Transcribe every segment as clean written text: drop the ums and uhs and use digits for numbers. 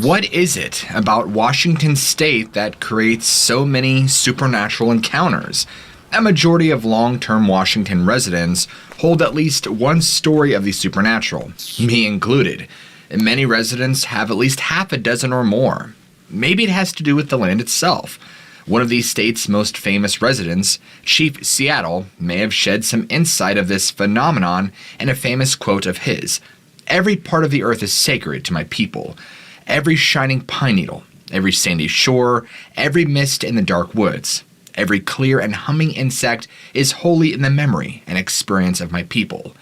What is it about Washington state that creates so many supernatural encounters? A majority of long-term Washington residents hold at least one story of the supernatural, me included. Many residents have at least half a dozen or more. Maybe it has to do with the land itself. One of the state's most famous residents, Chief Seattle, may have shed some insight of this phenomenon in a famous quote of his: "Every part of the earth is sacred to my people. Every shining pine needle, every sandy shore, every mist in the dark woods, every clear and humming insect is holy in the memory and experience of my people."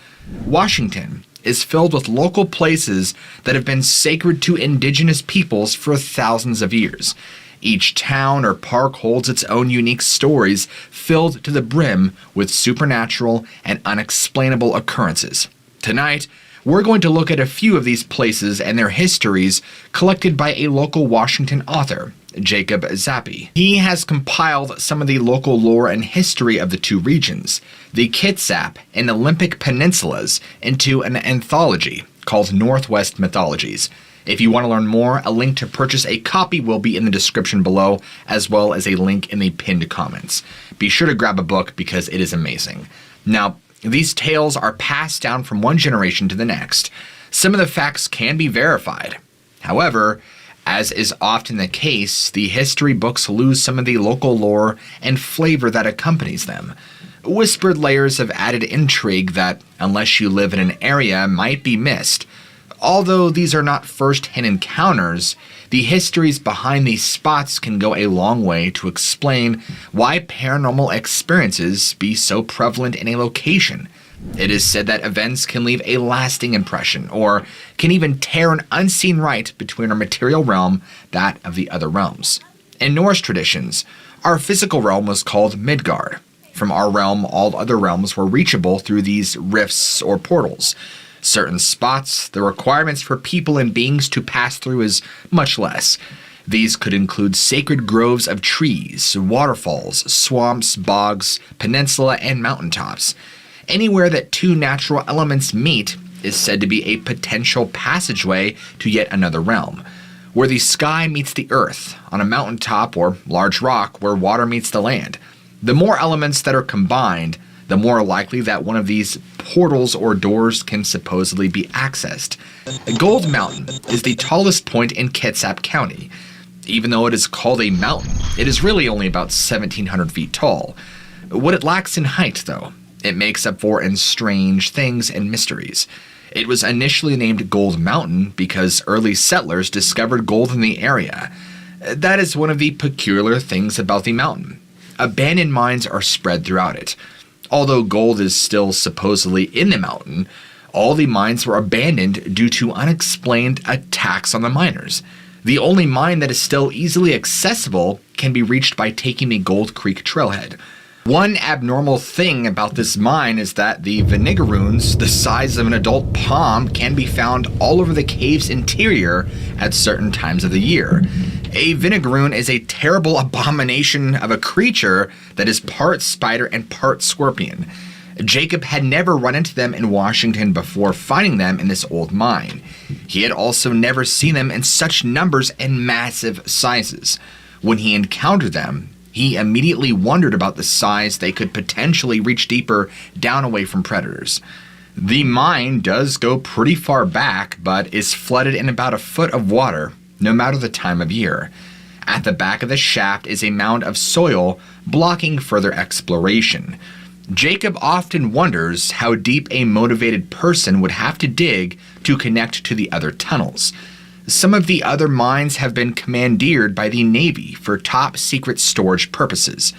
Washington is filled with local places that have been sacred to indigenous peoples for thousands of years. Each town or park holds its own unique stories filled to the brim with supernatural and unexplainable occurrences. Tonight, we're going to look at a few of these places and their histories collected by a local Washington author, Jacob Zappi. He has compiled some of the local lore and history of the two regions, the Kitsap and Olympic Peninsulas, into an anthology called Northwest Mythologies. If you want to learn more, a link to purchase a copy will be in the description below, as well as a link in the pinned comments. Be sure to grab a book because it is amazing. Now, these tales are passed down from one generation to the next. Some of the facts can be verified. However, as is often the case, the history books lose some of the local lore and flavor that accompanies them. Whispered layers of added intrigue that, unless you live in an area, might be missed. Although these are not first-hand encounters, the histories behind these spots can go a long way to explain why paranormal experiences be so prevalent in a location. It is said that events can leave a lasting impression, or can even tear an unseen right between our material realm, that of the other realms. In Norse traditions, our physical realm was called Midgard. From our realm, all other realms were reachable through these rifts or portals. Certain spots, the requirements for people and beings to pass through is much less. These could include sacred groves of trees, waterfalls, swamps, bogs, peninsula, and mountaintops. Anywhere that two natural elements meet is said to be a potential passageway to yet another realm. Where the sky meets the earth, on a mountaintop or large rock where water meets the land. The more elements that are combined, the more likely that one of these portals or doors can supposedly be accessed. Gold Mountain is the tallest point in Kitsap County. Even though it is called a mountain, it is really only about 1,700 feet tall. What it lacks in height, though, it makes up for in strange things and mysteries. It was initially named Gold Mountain because early settlers discovered gold in the area. That is one of the peculiar things about the mountain. Abandoned mines are spread throughout it. Although gold is still supposedly in the mountain, all the mines were abandoned due to unexplained attacks on the miners. The only mine that is still easily accessible can be reached by taking the Gold Creek trailhead. One abnormal thing about this mine is that the vinegaroons, the size of an adult palm, can be found all over the cave's interior at certain times of the year. A vinegaroon is a terrible abomination of a creature that is part spider and part scorpion. Jacob had never run into them in Washington before finding them in this old mine. He had also never seen them in such numbers and massive sizes. When he encountered them, he immediately wondered about the size they could potentially reach deeper down away from predators. The mine does go pretty far back, but is flooded in about a foot of water, no matter the time of year. At the back of the shaft is a mound of soil blocking further exploration. Jacob often wonders how deep a motivated person would have to dig to connect to the other tunnels. Some of the other mines have been commandeered by the Navy for top-secret storage purposes.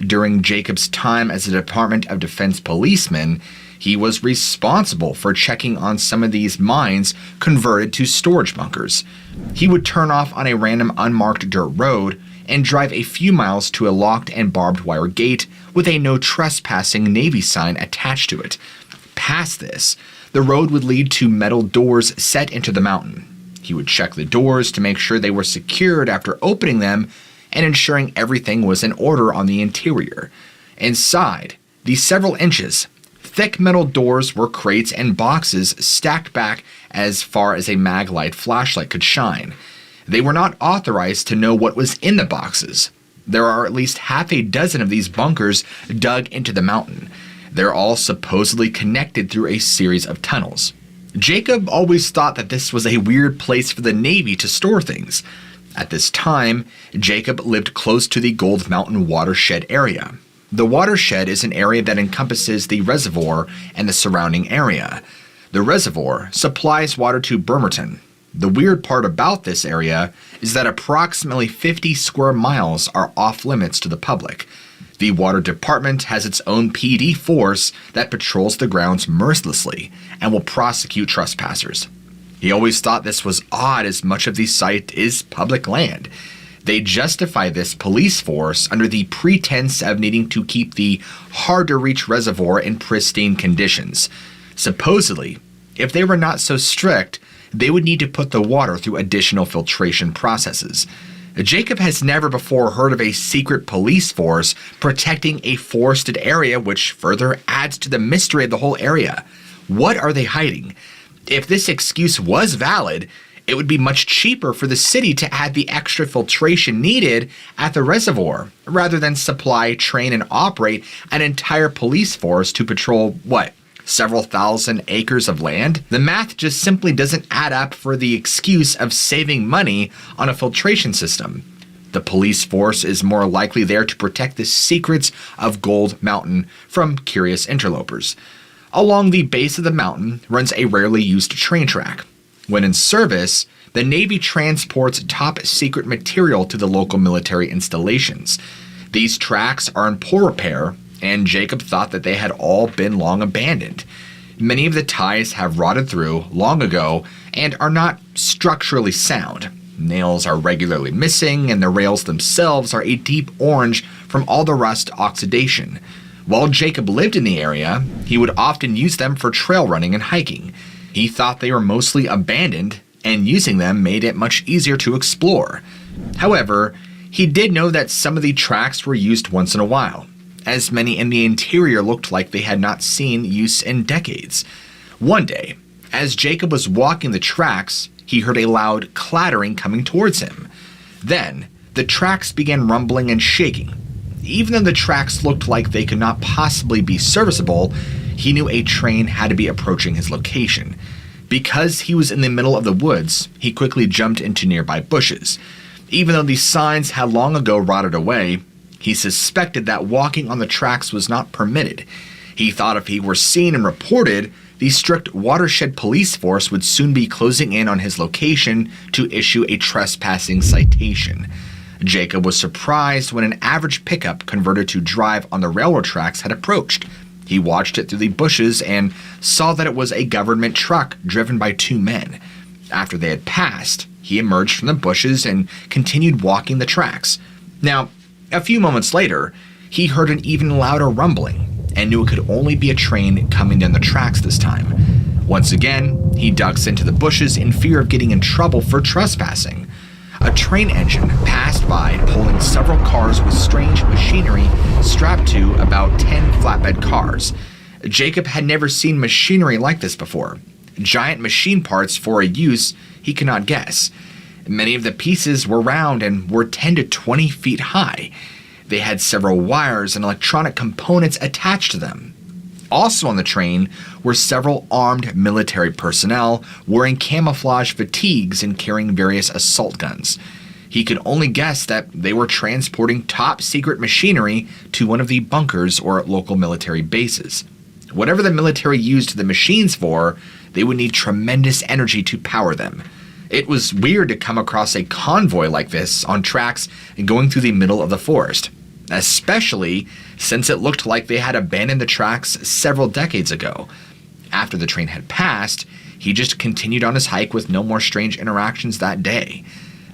During Jacob's time as a Department of Defense policeman, he was responsible for checking on some of these mines converted to storage bunkers. He would turn off on a random unmarked dirt road and drive a few miles to a locked and barbed wire gate with a no trespassing Navy sign attached to it. Past this, the road would lead to metal doors set into the mountain. He would check the doors to make sure they were secured after opening them and ensuring everything was in order on the interior. Inside, the several inches thick metal doors were crates and boxes stacked back as far as a mag light flashlight could shine. They were not authorized to know what was in the boxes. There are at least half a dozen of these bunkers dug into the mountain. They're all supposedly connected through a series of tunnels. Jacob always thought that this was a weird place for the Navy to store things. At this time, Jacob lived close to the Gold Mountain watershed area. The watershed is an area that encompasses the reservoir and the surrounding area. The reservoir supplies water to Bremerton. The weird part about this area is that approximately 50 square miles are off limits to the public. The water department has its own PD force that patrols the grounds mercilessly and will prosecute trespassers. He always thought this was odd as much of the site is public land. They justify this police force under the pretense of needing to keep the hard-to-reach reservoir in pristine conditions. Supposedly, if they were not so strict, they would need to put the water through additional filtration processes. Jacob has never before heard of a secret police force protecting a forested area, which further adds to the mystery of the whole area. What are they hiding? If this excuse was valid, it would be much cheaper for the city to add the extra filtration needed at the reservoir, rather than supply, train, and operate an entire police force to patrol, several thousand acres of land? The math just simply doesn't add up for the excuse of saving money on a filtration system. The police force is more likely there to protect the secrets of Gold Mountain from curious interlopers. Along the base of the mountain runs a rarely used train track. When in service, the Navy transports top secret material to the local military installations. These tracks are in poor repair, and Jacob thought that they had all been long abandoned. Many of the ties have rotted through long ago and are not structurally sound. Nails are regularly missing, and the rails themselves are a deep orange from all the rust oxidation. While Jacob lived in the area, he would often use them for trail running and hiking. He thought they were mostly abandoned, and using them made it much easier to explore. However, he did know that some of the tracks were used once in a while, as many in the interior looked like they had not seen use in decades. One day, as Jacob was walking the tracks, he heard a loud clattering coming towards him. Then, the tracks began rumbling and shaking. Even though the tracks looked like they could not possibly be serviceable, he knew a train had to be approaching his location. Because he was in the middle of the woods, he quickly jumped into nearby bushes. Even though these signs had long ago rotted away, he suspected that walking on the tracks was not permitted. He thought if he were seen and reported, the strict watershed police force would soon be closing in on his location to issue a trespassing citation. Jacob was surprised when an average pickup converted to drive on the railroad tracks had approached. He watched it through the bushes and saw that it was a government truck driven by two men. After they had passed, he emerged from the bushes and continued walking the tracks. Now, a few moments later, he heard an even louder rumbling and knew it could only be a train coming down the tracks this time. Once again, he ducks into the bushes in fear of getting in trouble for trespassing. A train engine passed by, pulling several cars with strange machinery strapped to about 10 flatbed cars. Jacob had never seen machinery like this before. Giant machine parts for a use he could not guess. Many of the pieces were round and were 10 to 20 feet high. They had several wires and electronic components attached to them. Also on the train were several armed military personnel wearing camouflage fatigues and carrying various assault guns. He could only guess that they were transporting top secret machinery to one of the bunkers or local military bases. Whatever the military used the machines for, they would need tremendous energy to power them. It was weird to come across a convoy like this on tracks and going through the middle of the forest, especially since it looked like they had abandoned the tracks several decades ago. After the train had passed, he just continued on his hike with no more strange interactions that day.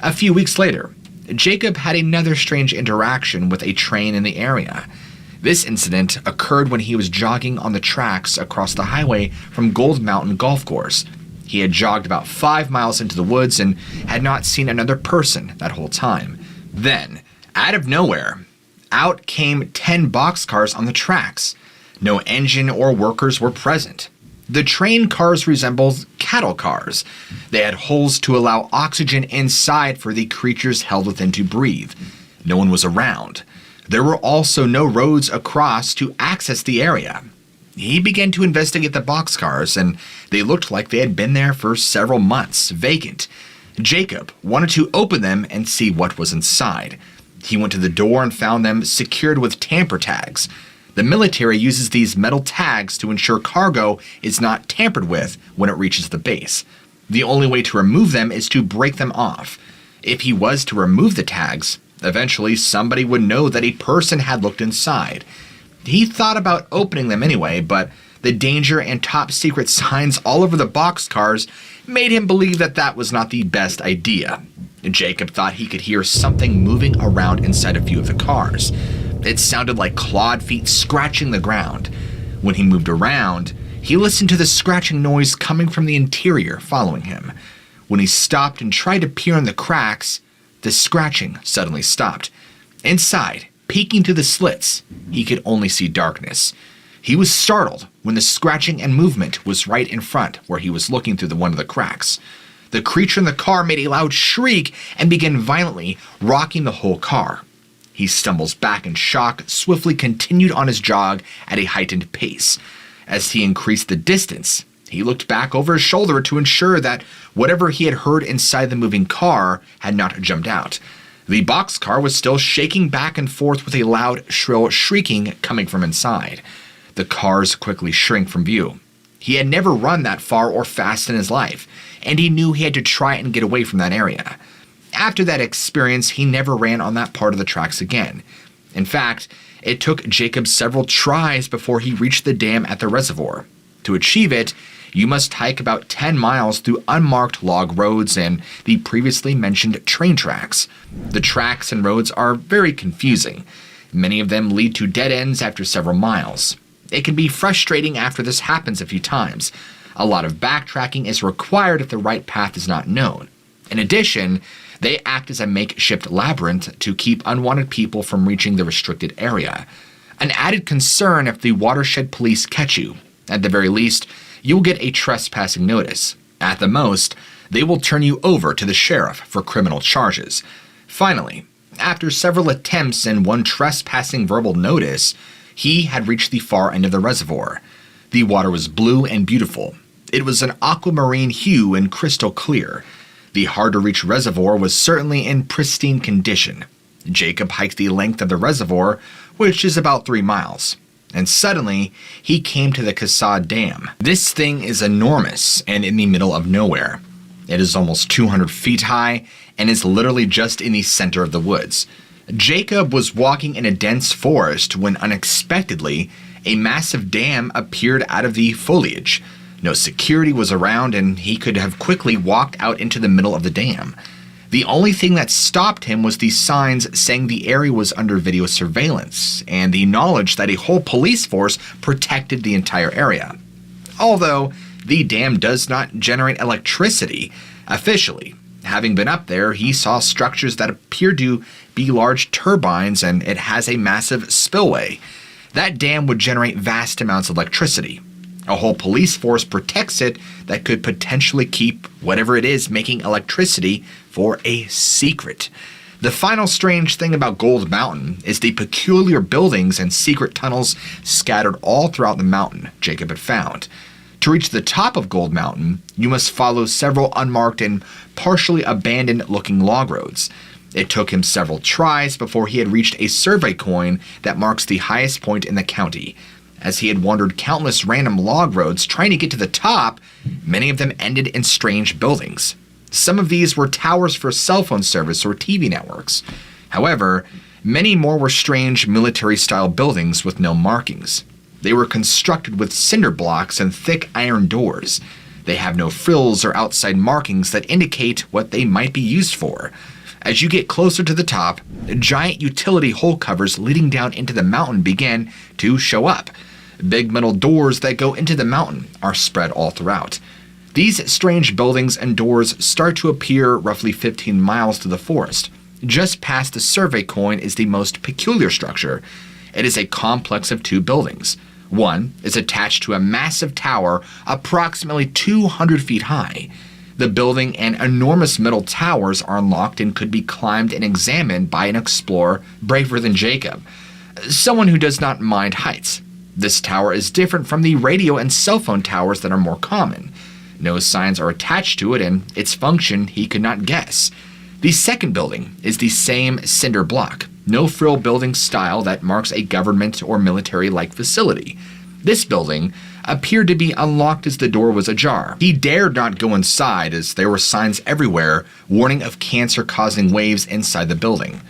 A few weeks later, Jacob had another strange interaction with a train in the area. This incident occurred when he was jogging on the tracks across the highway from Gold Mountain Golf Course. He had jogged about 5 miles into the woods and had not seen another person that whole time. Then, out of nowhere, out came 10 boxcars on the tracks. No engine or workers were present. The train cars resembled cattle cars. They had holes to allow oxygen inside for the creatures held within to breathe. No one was around. There were also no roads across to access the area. He began to investigate the boxcars, and they looked like they had been there for several months, vacant. Jacob wanted to open them and see what was inside. He went to the door and found them secured with tamper tags. The military uses these metal tags to ensure cargo is not tampered with when it reaches the base. The only way to remove them is to break them off. If he was to remove the tags, eventually somebody would know that a person had looked inside. He thought about opening them anyway, but the danger and top secret signs all over the boxcars made him believe that that was not the best idea. Jacob thought he could hear something moving around inside a few of the cars. It sounded like clawed feet scratching the ground. When he moved around, he listened to the scratching noise coming from the interior following him. When he stopped and tried to peer in the cracks, the scratching suddenly stopped. Inside, peeking through the slits, he could only see darkness. He was startled when the scratching and movement was right in front where he was looking through one of the cracks. The creature in the car made a loud shriek and began violently rocking the whole car. He stumbles back in shock, swiftly continued on his jog at a heightened pace. As he increased the distance, he looked back over his shoulder to ensure that whatever he had heard inside the moving car had not jumped out. The boxcar was still shaking back and forth with a loud, shrill shrieking coming from inside. The cars quickly shrink from view. He had never run that far or fast in his life, and he knew he had to try and get away from that area. After that experience, he never ran on that part of the tracks again. In fact, it took Jacob several tries before he reached the dam at the reservoir. To achieve it, you must hike about 10 miles through unmarked log roads and the previously mentioned train tracks. The tracks and roads are very confusing. Many of them lead to dead ends after several miles. It can be frustrating after this happens a few times. A lot of backtracking is required if the right path is not known. In addition, they act as a makeshift labyrinth to keep unwanted people from reaching the restricted area. An added concern if the watershed police catch you. At the very least, you'll get a trespassing notice. At the most, they will turn you over to the sheriff for criminal charges. Finally, after several attempts and one trespassing verbal notice, he had reached the far end of the reservoir. The water was blue and beautiful. It was an aquamarine hue and crystal clear. The hard-to-reach reservoir was certainly in pristine condition. Jacob hiked the length of the reservoir, which is about 3 miles. And suddenly, he came to the Casad Dam. This thing is enormous and in the middle of nowhere. It is almost 200 feet high and is literally just in the center of the woods. Jacob was walking in a dense forest when unexpectedly, a massive dam appeared out of the foliage. No security was around and he could have quickly walked out into the middle of the dam. The only thing that stopped him was the signs saying the area was under video surveillance and the knowledge that a whole police force protected the entire area. Although the dam does not generate electricity officially. Having been up there, he saw structures that appeared to be large turbines and it has a massive spillway. That dam would generate vast amounts of electricity. A whole police force protects it that could potentially keep whatever it is making electricity for a secret. The final strange thing about Gold Mountain is the peculiar buildings and secret tunnels scattered all throughout the mountain Jacob had found. To reach the top of Gold Mountain, you must follow several unmarked and partially abandoned-looking log roads. It took him several tries before he had reached a survey coin that marks the highest point in the county. As he had wandered countless random log roads trying to get to the top, many of them ended in strange buildings. Some of these were towers for cell phone service or TV networks. However, many more were strange military-style buildings with no markings. They were constructed with cinder blocks and thick iron doors. They have no frills or outside markings that indicate what they might be used for. As you get closer to the top, giant utility hole covers leading down into the mountain begin to show up. Big metal doors that go into the mountain are spread all throughout. These strange buildings and doors start to appear roughly 15 miles to the forest. Just past the survey coin is the most peculiar structure. It is a complex of 2 buildings. One is attached to a massive tower approximately 200 feet high. The building and enormous metal towers are unlocked and could be climbed and examined by an explorer braver than Jacob, someone who does not mind heights. This tower is different from the radio and cell phone towers that are more common. No signs are attached to it, and its function he could not guess. The second building is the same cinder block, no-frill building style that marks a government or military-like facility. This building appeared to be unlocked as the door was ajar. He dared not go inside as there were signs everywhere warning of cancer-causing waves inside the building.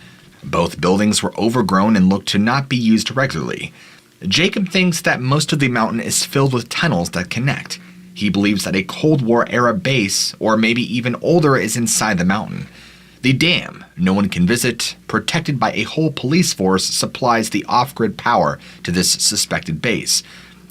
Both buildings were overgrown and looked to not be used regularly. Jacob thinks that most of the mountain is filled with tunnels that connect. He believes that a Cold War-era base, or maybe even older, is inside the mountain. The dam, no one can visit, protected by a whole police force, supplies the off-grid power to this suspected base.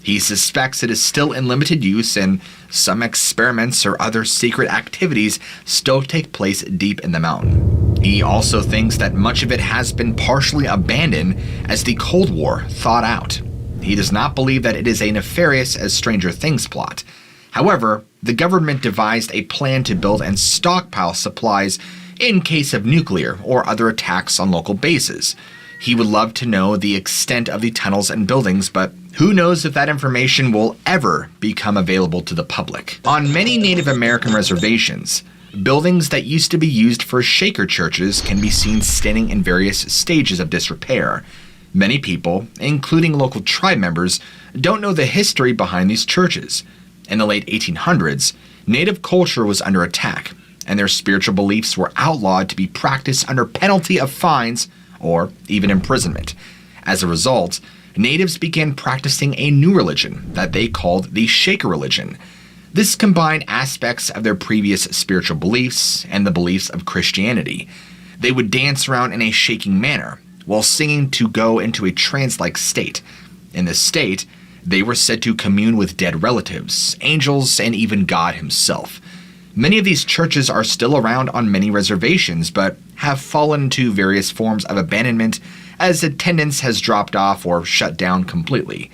He suspects it is still in limited use, and some experiments or other secret activities still take place deep in the mountain. He also thinks that much of it has been partially abandoned as the Cold War thawed out. He does not believe that it is a nefarious as Stranger Things plot. However, the government devised a plan to build and stockpile supplies in case of nuclear or other attacks on local bases. He would love to know the extent of the tunnels and buildings, but who knows if that information will ever become available to the public. On many Native American reservations, buildings that used to be used for Shaker churches can be seen standing in various stages of disrepair. Many people, including local tribe members, don't know the history behind these churches. In the late 1800s, Native culture was under attack, and their spiritual beliefs were outlawed to be practiced under penalty of fines or even imprisonment. As a result, Natives began practicing a new religion that they called the Shaker religion. This combined aspects of their previous spiritual beliefs and the beliefs of Christianity. They would dance around in a shaking manner while singing to go into a trance-like state. In this state, they were said to commune with dead relatives, angels, and even God himself. Many of these churches are still around on many reservations, but have fallen into various forms of abandonment as attendance has dropped off or shut down completely.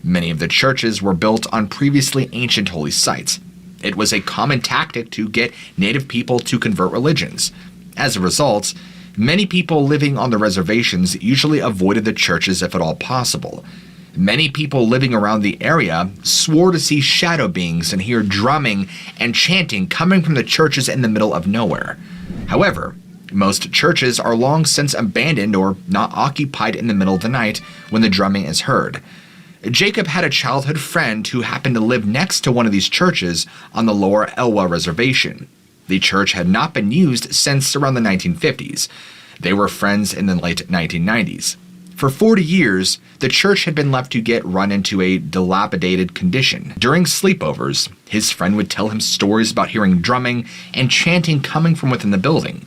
Many of the churches were built on previously ancient holy sites. It was a common tactic to get Native people to convert religions. As a result, many people living on the reservations usually avoided the churches if at all possible. Many people living around the area swore to see shadow beings and hear drumming and chanting coming from the churches in the middle of nowhere. However, most churches are long since abandoned or not occupied in the middle of the night when the drumming is heard. Jacob had a childhood friend who happened to live next to one of these churches on the Lower Elwha Reservation. The church had not been used since around the 1950s. They were friends in the late 1990s. For 40 years, the church had been left to get run into a dilapidated condition. During sleepovers, his friend would tell him stories about hearing drumming and chanting coming from within the building.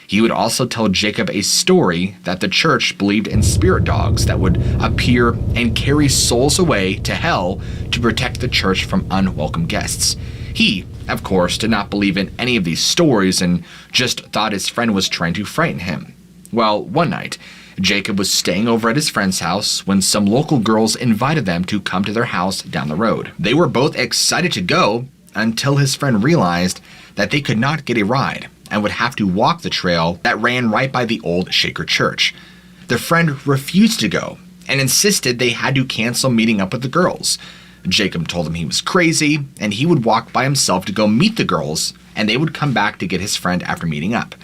He would also tell Jacob a story that the church believed in spirit dogs that would appear and carry souls away to hell to protect the church from unwelcome guests. He, of course, did not believe in any of these stories and just thought his friend was trying to frighten him. Well, one night, Jacob was staying over at his friend's house when some local girls invited them to come to their house down the road. They were both excited to go until his friend realized that they could not get a ride and would have to walk the trail that ran right by the old Shaker church. The friend refused to go and insisted they had to cancel meeting up with the girls. Jacob told him he was crazy and he would walk by himself to go meet the girls and they would come back to get his friend after meeting up.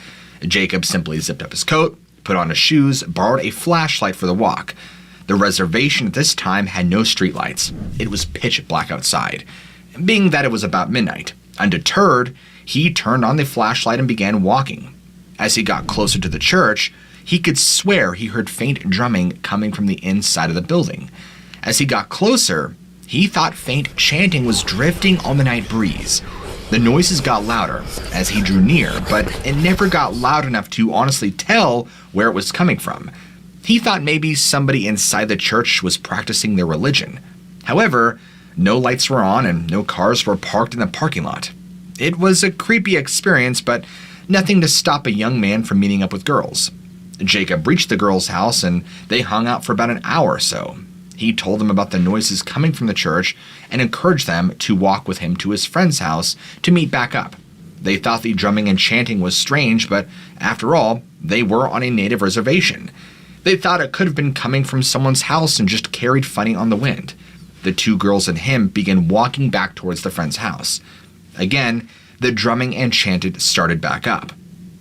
Jacob simply zipped up his coat, put on his shoes, borrowed a flashlight for the walk. The reservation at this time had no streetlights. It was pitch black outside, being that it was about midnight. Undeterred, he turned on the flashlight and began walking. As he got closer to the church, he could swear he heard faint drumming coming from the inside of the building. As he got closer, he thought faint chanting was drifting on the night breeze. The noises got louder as he drew near, but it never got loud enough to honestly tell where it was coming from. He thought maybe somebody inside the church was practicing their religion. However, no lights were on and no cars were parked in the parking lot. It was a creepy experience, but nothing to stop a young man from meeting up with girls. Jacob reached the girls' house and they hung out for about an hour or so. He told them about the noises coming from the church and encouraged them to walk with him to his friend's house to meet back up. They thought the drumming and chanting was strange, but after all, they were on a native reservation. They thought it could have been coming from someone's house and just carried funny on the wind. The two girls and him began walking back towards the friend's house. Again, the drumming and chanting started back up.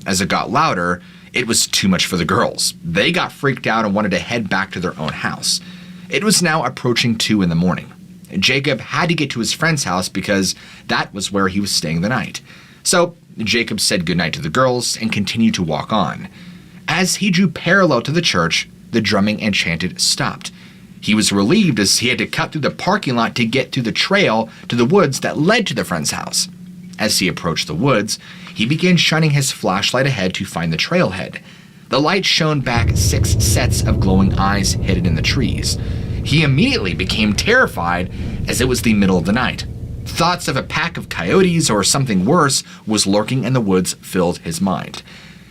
As it got louder, it was too much for the girls. They got freaked out and wanted to head back to their own house. It was now approaching 2 a.m. Jacob had to get to his friend's house because that was where he was staying the night. So Jacob said goodnight to the girls and continued to walk on. As he drew parallel to the church, the drumming and chanting stopped. He was relieved as he had to cut through the parking lot to get to the trail to the woods that led to the friend's house. As he approached the woods, he began shining his flashlight ahead to find the trailhead. The light shone back 6 sets of glowing eyes hidden in the trees. He immediately became terrified as it was the middle of the night. Thoughts of a pack of coyotes or something worse was lurking in the woods filled his mind.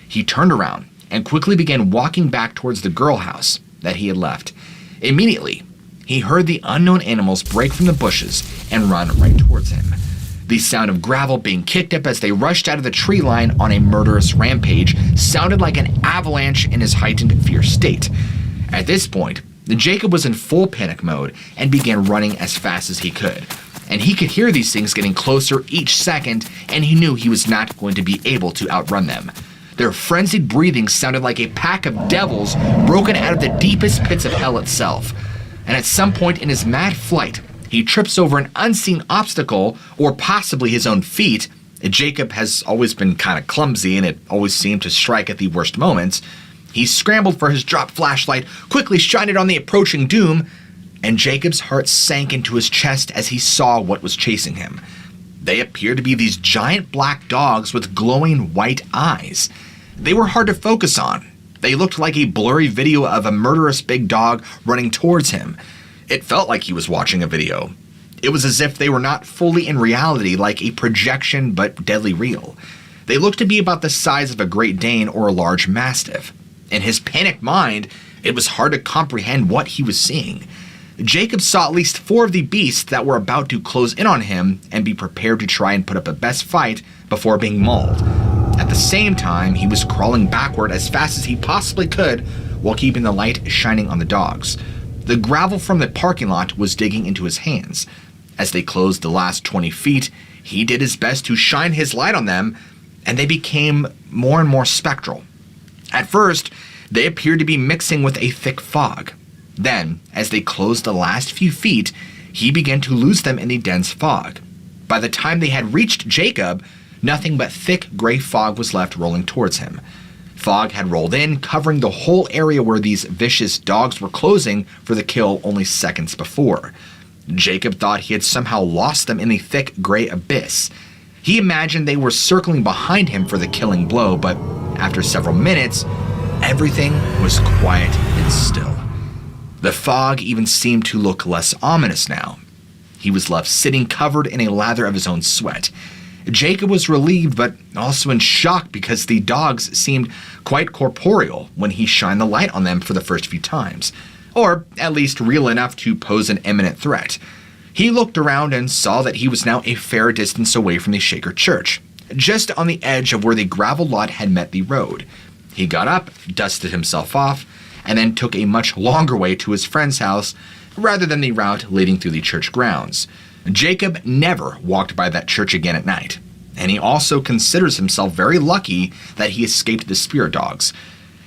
He turned around and quickly began walking back towards the girl house that he had left. Immediately, he heard the unknown animals break from the bushes and run right towards him. The sound of gravel being kicked up as they rushed out of the tree line on a murderous rampage sounded like an avalanche in his heightened fear state. At this point, Jacob was in full panic mode and began running as fast as he could. And he could hear these things getting closer each second, and he knew he was not going to be able to outrun them. Their frenzied breathing sounded like a pack of devils broken out of the deepest pits of hell itself. And at some point in his mad flight, he trips over an unseen obstacle, or possibly his own feet. Jacob has always been kind of clumsy, and it always seemed to strike at the worst moments. He scrambled for his dropped flashlight, quickly shined it on the approaching doom, and Jacob's heart sank into his chest as he saw what was chasing him. They appeared to be these giant black dogs with glowing white eyes. They were hard to focus on. They looked like a blurry video of a murderous big dog running towards him. It felt like he was watching a video. It was as if they were not fully in reality, like a projection, but deadly real. They looked to be about the size of a Great Dane or a large Mastiff. In his panicked mind, it was hard to comprehend what he was seeing. Jacob saw at least 4 of the beasts that were about to close in on him and be prepared to try and put up a best fight before being mauled. At the same time, he was crawling backward as fast as he possibly could while keeping the light shining on the dogs. The gravel from the parking lot was digging into his hands. As they closed the last 20 feet, he did his best to shine his light on them, and they became more and more spectral. At first, they appeared to be mixing with a thick fog. Then, as they closed the last few feet, he began to lose them in the dense fog. By the time they had reached Jacob, nothing but thick gray fog was left rolling towards him. Fog had rolled in, covering the whole area where these vicious dogs were closing for the kill only seconds before. Jacob thought he had somehow lost them in the thick gray abyss. He imagined they were circling behind him for the killing blow, but after several minutes, everything was quiet and still. The fog even seemed to look less ominous now. He was left sitting covered in a lather of his own sweat. Jacob was relieved, but also in shock because the dogs seemed quite corporeal when he shined the light on them for the first few times, or at least real enough to pose an imminent threat. He looked around and saw that he was now a fair distance away from the Shaker Church, just on the edge of where the gravel lot had met the road. He got up, dusted himself off, and then took a much longer way to his friend's house rather than the route leading through the church grounds. Jacob never walked by that church again at night, and he also considers himself very lucky that he escaped the spirit dogs.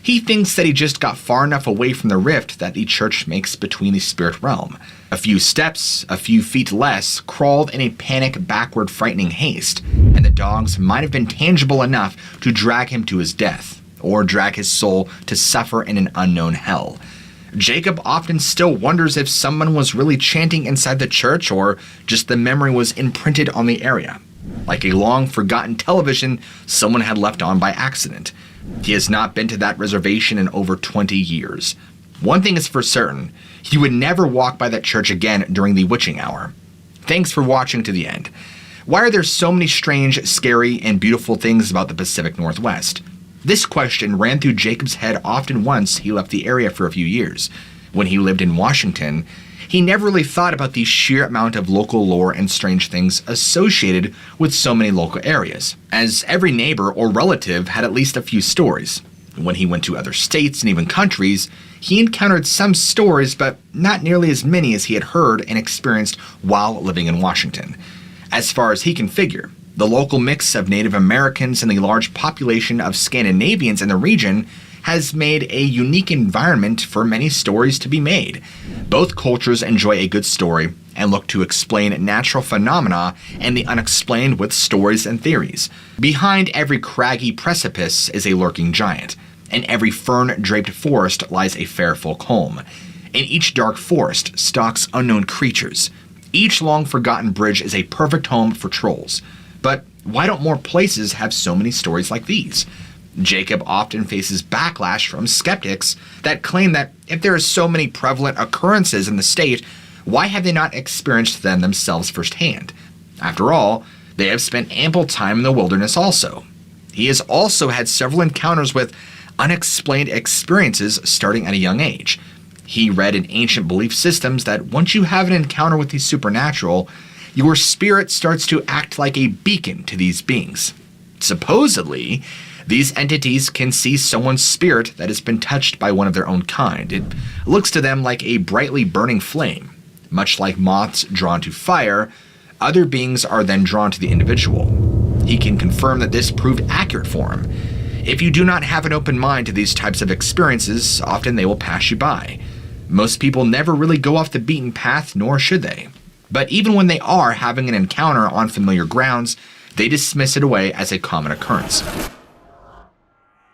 He thinks that he just got far enough away from the rift that the church makes between the spirit realm. A few steps, a few feet less, crawled in a panic, backward, frightening haste, and the dogs might have been tangible enough to drag him to his death, or drag his soul to suffer in an unknown hell. Jacob often still wonders if someone was really chanting inside the church or just the memory was imprinted on the area, like a long-forgotten television someone had left on by accident. He has not been to that reservation in over 20 years. One thing is for certain, he would never walk by that church again during the witching hour. Thanks for watching to the end. Why are there so many strange, scary, and beautiful things about the Pacific Northwest? This question ran through Jacob's head often once he left the area for a few years. When he lived in Washington, he never really thought about the sheer amount of local lore and strange things associated with so many local areas, as every neighbor or relative had at least a few stories. When he went to other states and even countries, he encountered some stories, but not nearly as many as he had heard and experienced while living in Washington. As far as he can figure, the local mix of Native Americans and the large population of Scandinavians in the region has made a unique environment for many stories to be made. Both cultures enjoy a good story and look to explain natural phenomena and the unexplained with stories and theories. Behind every craggy precipice is a lurking giant. In every fern-draped forest lies a fair folk home. In each dark forest stalks unknown creatures. Each long-forgotten bridge is a perfect home for trolls. But why don't more places have so many stories like these? Jacob often faces backlash from skeptics that claim that if there are so many prevalent occurrences in the state, why have they not experienced them themselves firsthand? After all, they have spent ample time in the wilderness also. He has also had several encounters with unexplained experiences starting at a young age. He read in ancient belief systems that once you have an encounter with the supernatural, your spirit starts to act like a beacon to these beings. Supposedly, these entities can see someone's spirit that has been touched by one of their own kind. It looks to them like a brightly burning flame. Much like moths drawn to fire, other beings are then drawn to the individual. He can confirm that this proved accurate for him. If you do not have an open mind to these types of experiences, often they will pass you by. Most people never really go off the beaten path, nor should they. But even when they are having an encounter on familiar grounds, they dismiss it away as a common occurrence.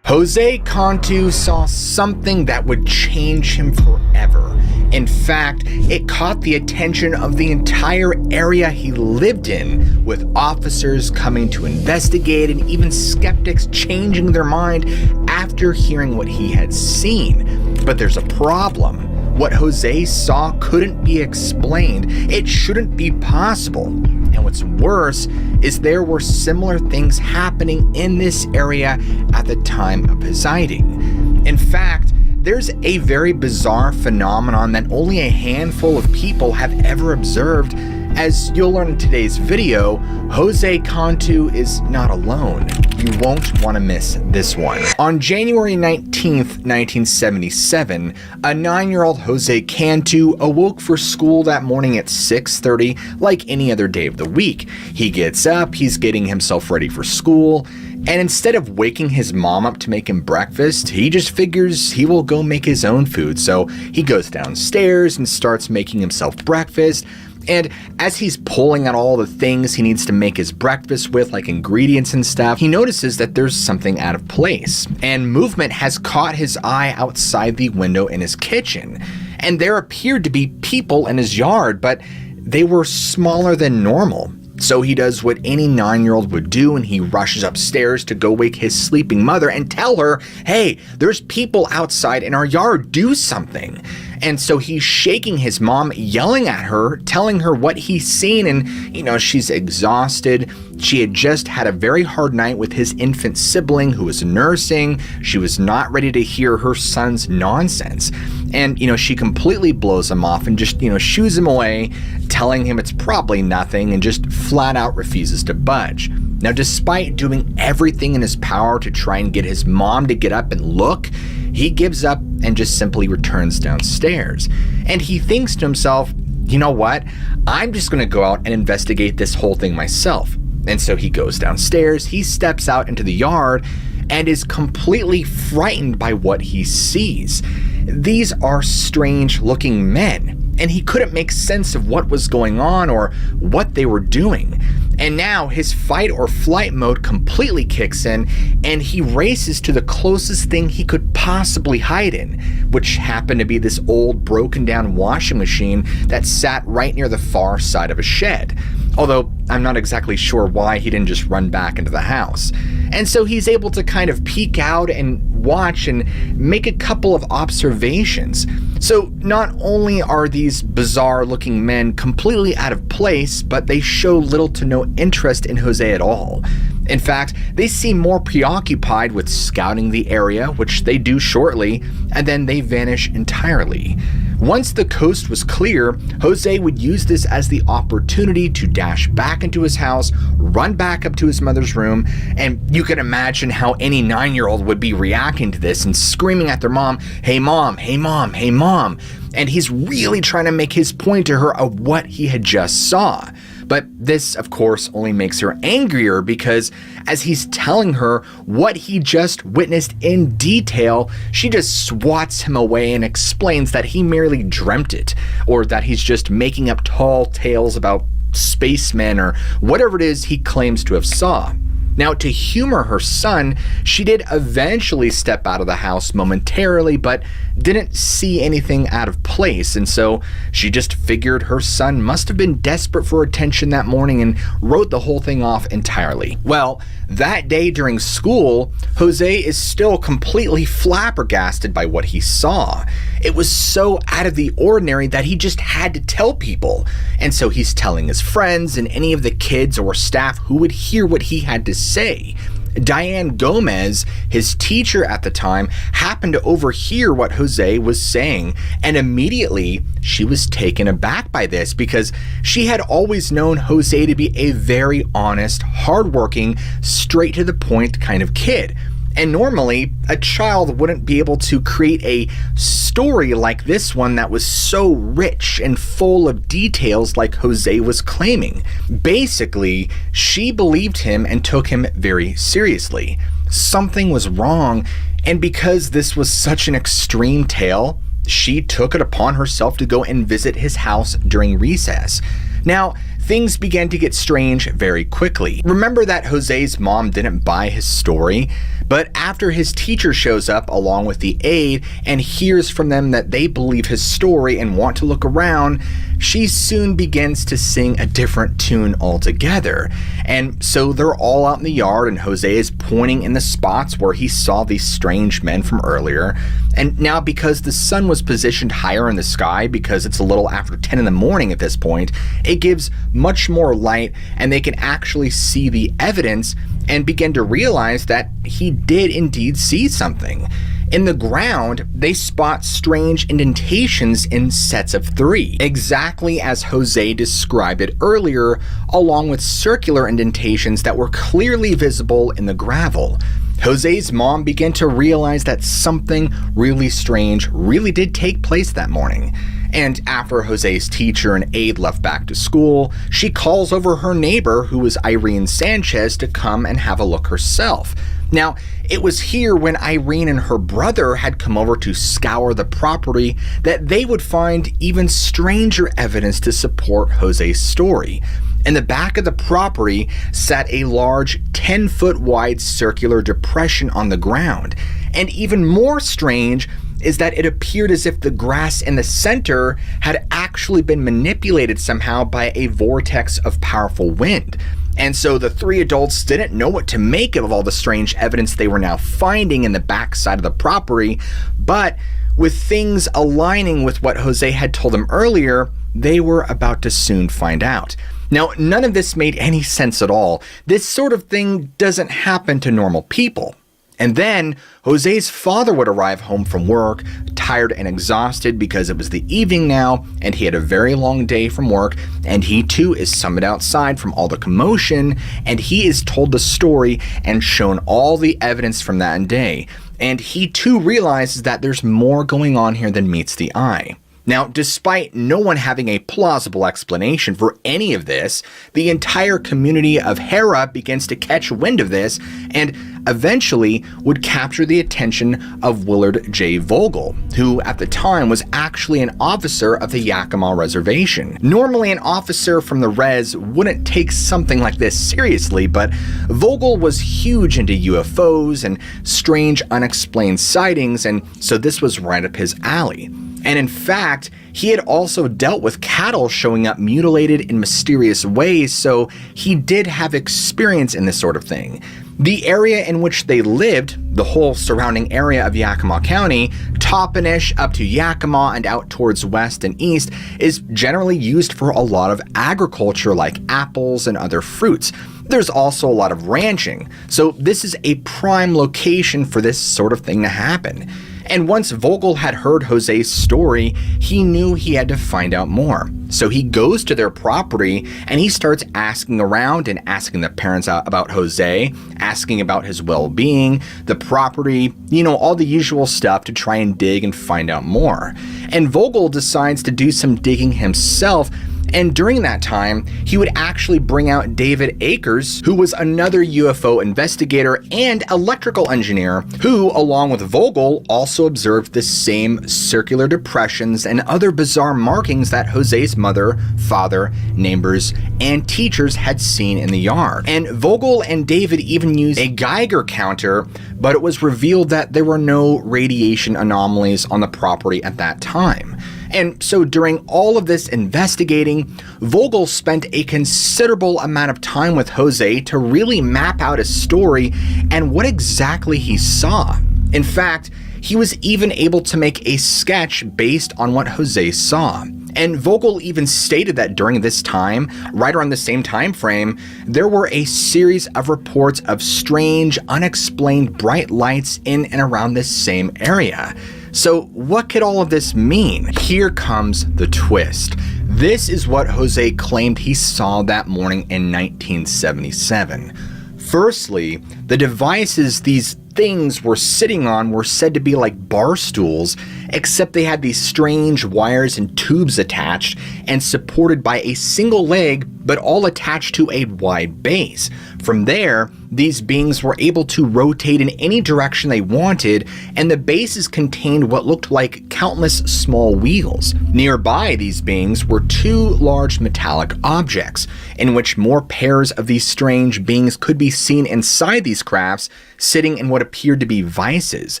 Jose Cantu saw something that would change him forever. In fact, it caught the attention of the entire area he lived in, with officers coming to investigate and even skeptics changing their mind after hearing what he had seen. But there's a problem. What Jose saw couldn't be explained. It shouldn't be possible. And what's worse is there were similar things happening in this area at the time of his sighting. In fact, there's a very bizarre phenomenon that only a handful of people have ever observed. As you'll learn in today's video, Jose Cantu is not alone. You won't want to miss this one. On January 19th, 1977, a 9-year-old Jose Cantu awoke for school that morning at 6:30 like any other day of the week. He gets up, he's getting himself ready for school, and instead of waking his mom up to make him breakfast, he just figures he will go make his own food. So he goes downstairs and starts making himself breakfast. And as he's pulling out all the things he needs to make his breakfast with, like ingredients and stuff, he notices that there's something out of place. And movement has caught his eye outside the window in his kitchen. And there appeared to be people in his yard, but they were smaller than normal. So he does what any 9-year-old would do, and he rushes upstairs to go wake his sleeping mother and tell her, hey, there's people outside in our yard, do something. And so he's shaking his mom, yelling at her, telling her what he's seen, and, she's exhausted. She had just had a very hard night with his infant sibling who was nursing. She was not ready to hear her son's nonsense. And, she completely blows him off and just, shoos him away, telling him it's probably nothing, and just flat out refuses to budge. Now, despite doing everything in his power to try and get his mom to get up and look, he gives up and just simply returns downstairs. And he thinks to himself, you know what? I'm just going to go out and investigate this whole thing myself. And so he goes downstairs, he steps out into the yard, and is completely frightened by what he sees. These are strange looking men, and he couldn't make sense of what was going on or what they were doing. And now his fight or flight mode completely kicks in, and he races to the closest thing he could possibly hide in, which happened to be this old broken down washing machine that sat right near the far side of a shed. Although I'm not exactly sure why he didn't just run back into the house. And so he's able to kind of peek out and watch and make a couple of observations. So not only are these bizarre looking men completely out of place, but they show little to no interest in Jose at all. In fact, they seem more preoccupied with scouting the area, which they do shortly, and then they vanish entirely. Once the coast was clear, Jose would use this as the opportunity to dash back into his house, run back up to his mother's room, and you can imagine how any 9-year-old would be reacting to this and screaming at their mom, "Hey mom, hey mom, hey mom." And he's really trying to make his point to her of what he had just saw. But this, of course, only makes her angrier because as he's telling her what he just witnessed in detail, she just swats him away and explains that he merely dreamt it, or that he's just making up tall tales about spacemen or whatever it is he claims to have saw. Now, to humor her son, she did eventually step out of the house momentarily, but didn't see anything out of place, and so she just figured her son must have been desperate for attention that morning and wrote the whole thing off entirely. Well, that day during school, Jose is still completely flabbergasted by what he saw. It was so out of the ordinary that he just had to tell people, and so he's telling his friends and any of the kids or staff who would hear what he had to say. Diane Gomez, his teacher at the time, happened to overhear what Jose was saying, and immediately she was taken aback by this because she had always known Jose to be a very honest, hardworking, straight to the point kind of kid. And normally, a child wouldn't be able to create a story like this one that was so rich and full of details like Jose was claiming. Basically, she believed him and took him very seriously. Something was wrong, and because this was such an extreme tale, she took it upon herself to go and visit his house during recess. Now, things began to get strange very quickly. Remember that Jose's mom didn't buy his story, but after his teacher shows up along with the aide and hears from them that they believe his story and want to look around, she soon begins to sing a different tune altogether. And so they're all out in the yard and Jose is pointing in the spots where he saw these strange men from earlier. And now because the sun was positioned higher in the sky, because it's a little after 10 in the morning at this point, it gives much more light and they can actually see the evidence and begin to realize that he did indeed see something. In the ground, they spot strange indentations in sets of 3, exactly as Jose described it earlier, along with circular indentations that were clearly visible in the gravel. Jose's mom began to realize that something really strange really did take place that morning. And after Jose's teacher and aide left back to school, she calls over her neighbor, who was Irene Sanchez, to come and have a look herself. Now, it was here when Irene and her brother had come over to scour the property that they would find even stranger evidence to support Jose's story. In the back of the property sat a large 10-foot wide circular depression on the ground. And even more strange is that it appeared as if the grass in the center had actually been manipulated somehow by a vortex of powerful wind. And so the 3 adults didn't know what to make of all the strange evidence they were now finding in the backside of the property, but with things aligning with what Jose had told them earlier, they were about to soon find out. Now, none of this made any sense at all. This sort of thing doesn't happen to normal people. And then Jose's father would arrive home from work, tired and exhausted because it was the evening now and he had a very long day from work, and he too is summoned outside from all the commotion, and he is told the story and shown all the evidence from that day. And he too realizes that there's more going on here than meets the eye. Now, despite no one having a plausible explanation for any of this, the entire community of Hera begins to catch wind of this and eventually would capture the attention of Willard J. Vogel, who at the time was actually an officer of the Yakima Reservation. Normally, an officer from the res wouldn't take something like this seriously, but Vogel was huge into UFOs and strange unexplained sightings, and so this was right up his alley. And in fact, he had also dealt with cattle showing up mutilated in mysterious ways, so he did have experience in this sort of thing. The area in which they lived, the whole surrounding area of Yakima County, Toppenish up to Yakima and out towards west and east, is generally used for a lot of agriculture like apples and other fruits. There's also a lot of ranching, so this is a prime location for this sort of thing to happen. And once Vogel had heard Jose's story, he knew he had to find out more. So he goes to their property and he starts asking around and asking the parents about Jose, asking about his well-being, the property, all the usual stuff to try and dig and find out more. And Vogel decides to do some digging himself. And during that time, he would actually bring out David Akers, who was another UFO investigator and electrical engineer, who, along with Vogel, also observed the same circular depressions and other bizarre markings that Jose's mother, father, neighbors, and teachers had seen in the yard. And Vogel and David even used a Geiger counter, but it was revealed that there were no radiation anomalies on the property at that time. And so during all of this investigating, Vogel spent a considerable amount of time with Jose to really map out his story and what exactly he saw. In fact, he was even able to make a sketch based on what Jose saw. And Vogel even stated that during this time, right around the same time frame, there were a series of reports of strange, unexplained bright lights in and around this same area. So what could all of this mean? Here comes the twist. This is what Jose claimed he saw that morning in 1977. Firstly, the devices these things were sitting on were said to be like bar stools, except they had these strange wires and tubes attached and supported by a single leg, but all attached to a wide base. From there, these beings were able to rotate in any direction they wanted, and the bases contained what looked like countless small wheels. Nearby these beings were two large metallic objects, in which more pairs of these strange beings could be seen inside these crafts, sitting in what appeared to be vices.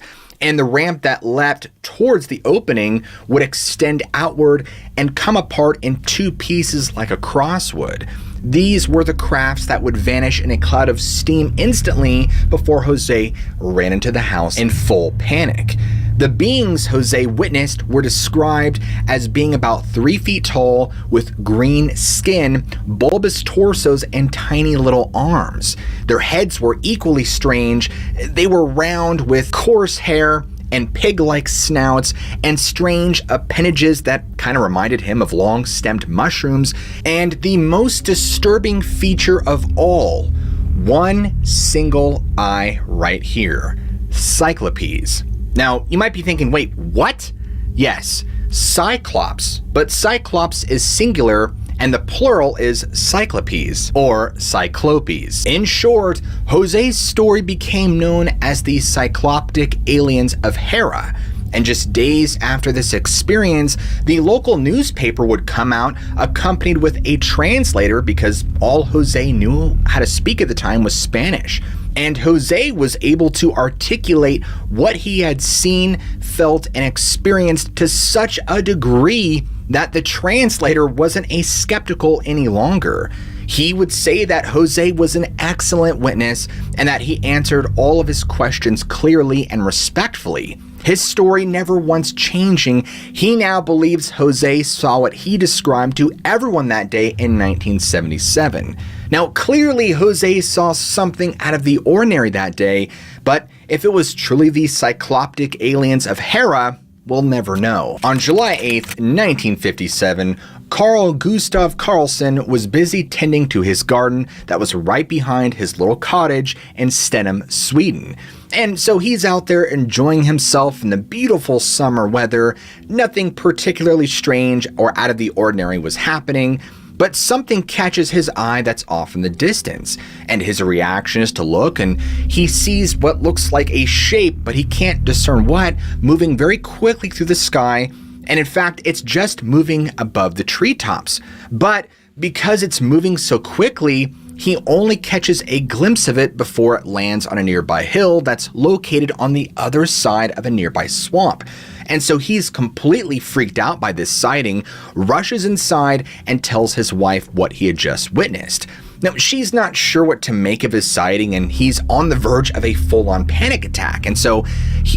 And the ramp that leapt towards the opening would extend outward and come apart in two pieces like a cross would. These were the crafts that would vanish in a cloud of steam instantly before Jose ran into the house in full panic. The beings Jose witnessed were described as being about 3 feet tall with green skin, bulbous torsos, and tiny little arms. Their heads were equally strange. They were round with coarse hair and pig-like snouts and strange appendages that kind of reminded him of long-stemmed mushrooms. And the most disturbing feature of all, one single eye right here, cyclopes. Now, you might be thinking, wait, what? Yes, cyclops, but cyclops is singular and the plural is cyclopes or cyclopes. In short, Jose's story became known as the Cycloptic aliens of Hera. And just days after this experience, the local newspaper would come out accompanied with a translator because all Jose knew how to speak at the time was Spanish. And Jose was able to articulate what he had seen, felt, and experienced to such a degree that the translator wasn't a skeptical any longer. He would say that Jose was an excellent witness and that he answered all of his questions clearly and respectfully. His story never once changing, he now believes Jose saw what he described to everyone that day in 1977. Now, clearly Jose saw something out of the ordinary that day, but if it was truly the Cycloptic aliens of Hera, we'll never know. On July 8th, 1957, Carl Gustav Carlson was busy tending to his garden that was right behind his little cottage in Stennis, Sweden. And so he's out there enjoying himself in the beautiful summer weather. Nothing particularly strange or out of the ordinary was happening, but something catches his eye that's off in the distance, and his reaction is to look, and he sees what looks like a shape, but he can't discern what, moving very quickly through the sky, and in fact, it's just moving above the treetops. But because it's moving so quickly, he only catches a glimpse of it before it lands on a nearby hill that's located on the other side of a nearby swamp. And so he's completely freaked out by this sighting, rushes inside, and tells his wife what he had just witnessed. Now, she's not sure what to make of his sighting, and he's on the verge of a full-on panic attack. And so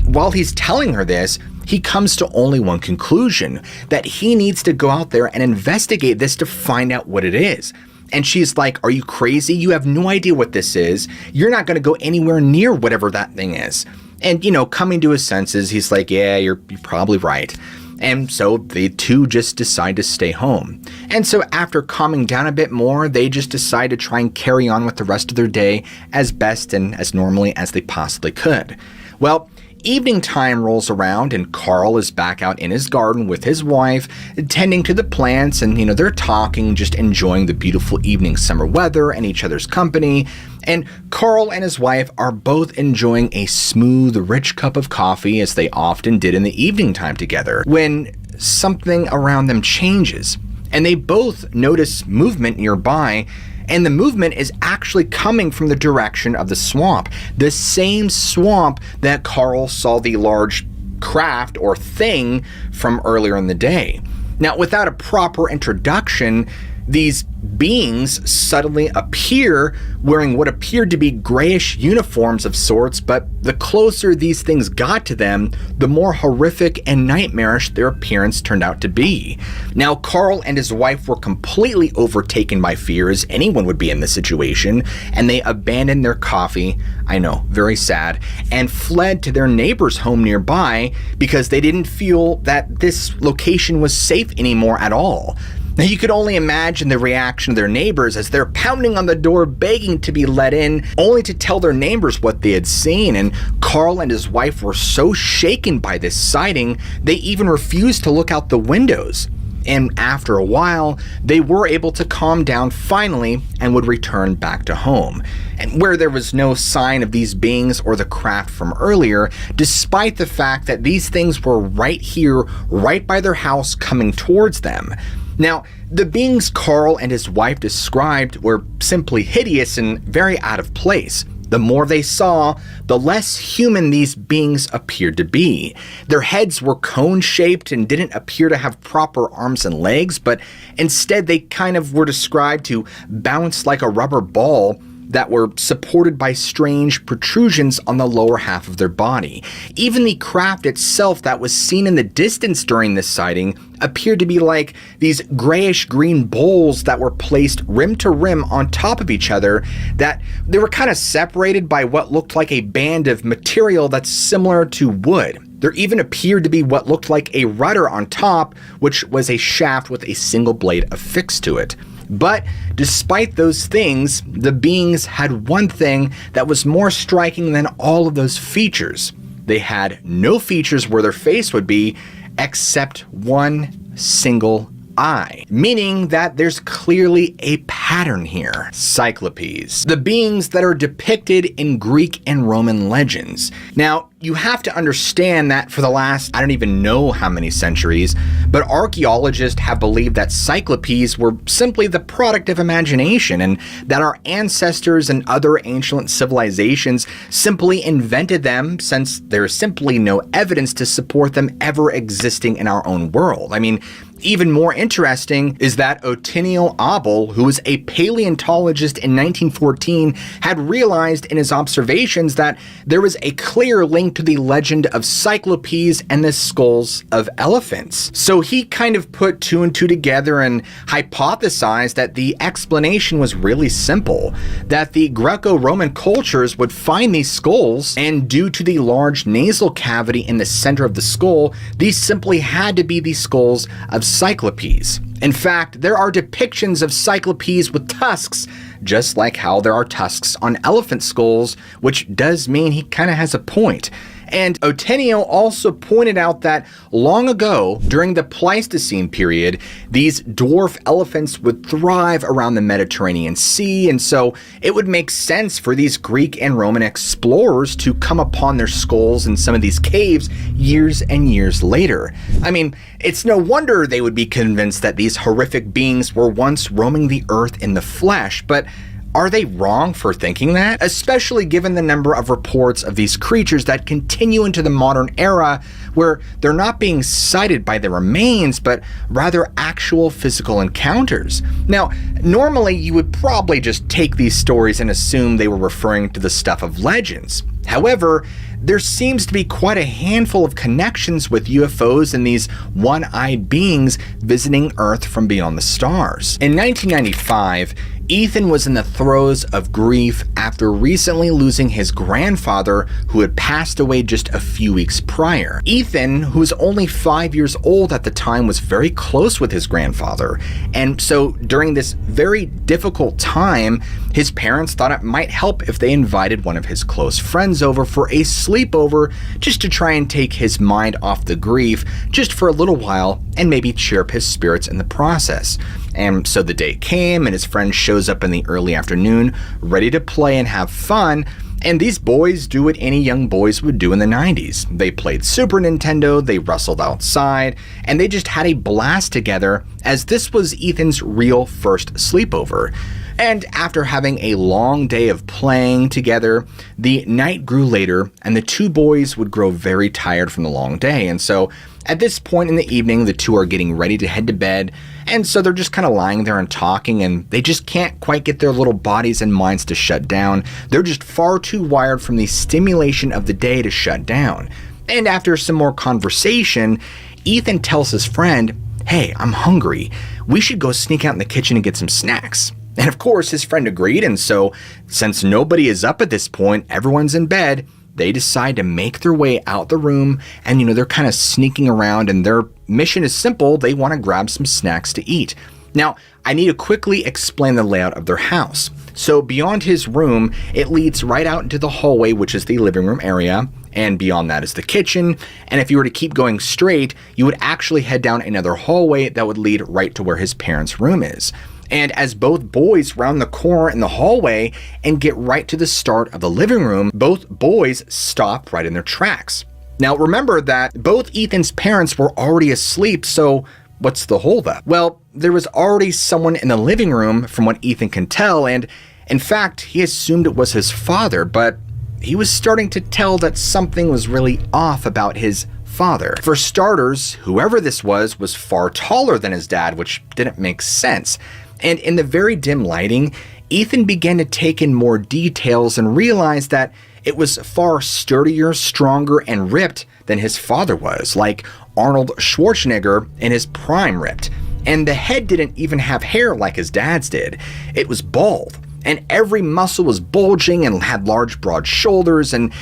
while he's telling her this, he comes to only one conclusion, that he needs to go out there and investigate this to find out what it is. And she's like, "Are you crazy? You have no idea what this is. You're not going to go anywhere near whatever that thing is." And, coming to his senses, he's like, yeah, you're probably right. And so the two just decide to stay home. And so after calming down a bit more, they just decide to try and carry on with the rest of their day as best and as normally as they possibly could. Well, evening time rolls around and Carl is back out in his garden with his wife, tending to the plants, and they're talking, just enjoying the beautiful evening summer weather and each other's company. And Carl and his wife are both enjoying a smooth, rich cup of coffee, as they often did in the evening time together, when something around them changes, and they both notice movement nearby. And the movement is actually coming from the direction of the swamp. The same swamp that Carl saw the large craft or thing from earlier in the day. Now, without a proper introduction, these beings suddenly appear wearing what appeared to be grayish uniforms of sorts, but the closer these things got to them, the more horrific and nightmarish their appearance turned out to be. Now, Carl and his wife were completely overtaken by fear, as anyone would be in this situation, and they abandoned their coffee, I know, very sad, and fled to their neighbor's home nearby because they didn't feel that this location was safe anymore at all. Now, you could only imagine the reaction of their neighbors as they're pounding on the door begging to be let in, only to tell their neighbors what they had seen. And Carl and his wife were so shaken by this sighting, they even refused to look out the windows. And after a while, they were able to calm down finally and would return back to home. And where there was no sign of these beings or the craft from earlier, despite the fact that these things were right here, right by their house, coming towards them. Now, the beings Carl and his wife described were simply hideous and very out of place. The more they saw, the less human these beings appeared to be. Their heads were cone-shaped and didn't appear to have proper arms and legs, but instead they kind of were described to bounce like a rubber ball that were supported by strange protrusions on the lower half of their body. Even the craft itself that was seen in the distance during this sighting appeared to be like these grayish-green bowls that were placed rim to rim on top of each other, that they were kind of separated by what looked like a band of material that's similar to wood. There even appeared to be what looked like a rudder on top, which was a shaft with a single blade affixed to it. But despite those things, the beings had one thing that was more striking than all of those features. They had no features where their face would be, except one single eye, meaning that there's clearly a pattern here. Cyclopes, the beings that are depicted in Greek and Roman legends. Now, you have to understand that for the last, I don't even know how many centuries, but archaeologists have believed that cyclopes were simply the product of imagination, and that our ancestors and other ancient civilizations simply invented them, since there is simply no evidence to support them ever existing in our own world. I mean, even more interesting is that Otniel Abel, who was a paleontologist in 1914, had realized in his observations that there was a clear link to the legend of cyclopes and the skulls of elephants. So he kind of put two and two together and hypothesized that the explanation was really simple, that the Greco-Roman cultures would find these skulls, and due to the large nasal cavity in the center of the skull, these simply had to be the skulls of cyclopes. In fact, there are depictions of cyclopes with tusks, just like how there are tusks on elephant skulls, which does mean he kind of has a point. And Otniel also pointed out that long ago, during the Pleistocene period, these dwarf elephants would thrive around the Mediterranean Sea, and so it would make sense for these Greek and Roman explorers to come upon their skulls in some of these caves years and years later. I mean, it's no wonder they would be convinced that these horrific beings were once roaming the earth in the flesh, but are they wrong for thinking that? Especially given the number of reports of these creatures that continue into the modern era, where they're not being sighted by their remains, but rather actual physical encounters. Now, normally you would probably just take these stories and assume they were referring to the stuff of legends. However, there seems to be quite a handful of connections with UFOs and these one-eyed beings visiting Earth from beyond the stars. In 1995, Ethan was in the throes of grief after recently losing his grandfather, who had passed away just a few weeks prior. Ethan, who was only 5 years old at the time, was very close with his grandfather, and so during this very difficult time, his parents thought it might help if they invited one of his close friends over for a sleepover just to try and take his mind off the grief just for a little while and maybe cheer up his spirits in the process. And so the day came, and his friend shows up in the early afternoon, ready to play and have fun. And these boys do what any young boys would do in the 90s. They played Super Nintendo, they wrestled outside, and they just had a blast together, as this was Ethan's real first sleepover. And after having a long day of playing together, the night grew later, and the two boys would grow very tired from the long day. And so at this point in the evening, the two are getting ready to head to bed, and so they're just kind of lying there and talking, and they just can't quite get their little bodies and minds to shut down. They're just far too wired from the stimulation of the day to shut down. And after some more conversation, Ethan tells his friend, "Hey, I'm hungry. We should go sneak out in the kitchen and get some snacks." And of course, his friend agreed, and so since nobody is up at this point, everyone's in bed, they decide to make their way out the room, and they're kind of sneaking around, and their mission is simple. They want to grab some snacks to eat. Now, I need to quickly explain the layout of their house. So beyond his room, it leads right out into the hallway, which is the living room area, and beyond that is the kitchen. And if you were to keep going straight, you would actually head down another hallway that would lead right to where his parents' room is. And as both boys round the corner in the hallway and get right to the start of the living room, both boys stop right in their tracks. Now remember that both Ethan's parents were already asleep, so what's the holdup? Well, there was already someone in the living room from what Ethan can tell, and in fact, he assumed it was his father, but he was starting to tell that something was really off about his father. For starters, whoever this was far taller than his dad, which didn't make sense. And in the very dim lighting, Ethan began to take in more details and realized that it was far sturdier, stronger, and ripped than his father was, like Arnold Schwarzenegger in his prime ripped. And the head didn't even have hair like his dad's did. It was bald, and every muscle was bulging and had large, broad shoulders, and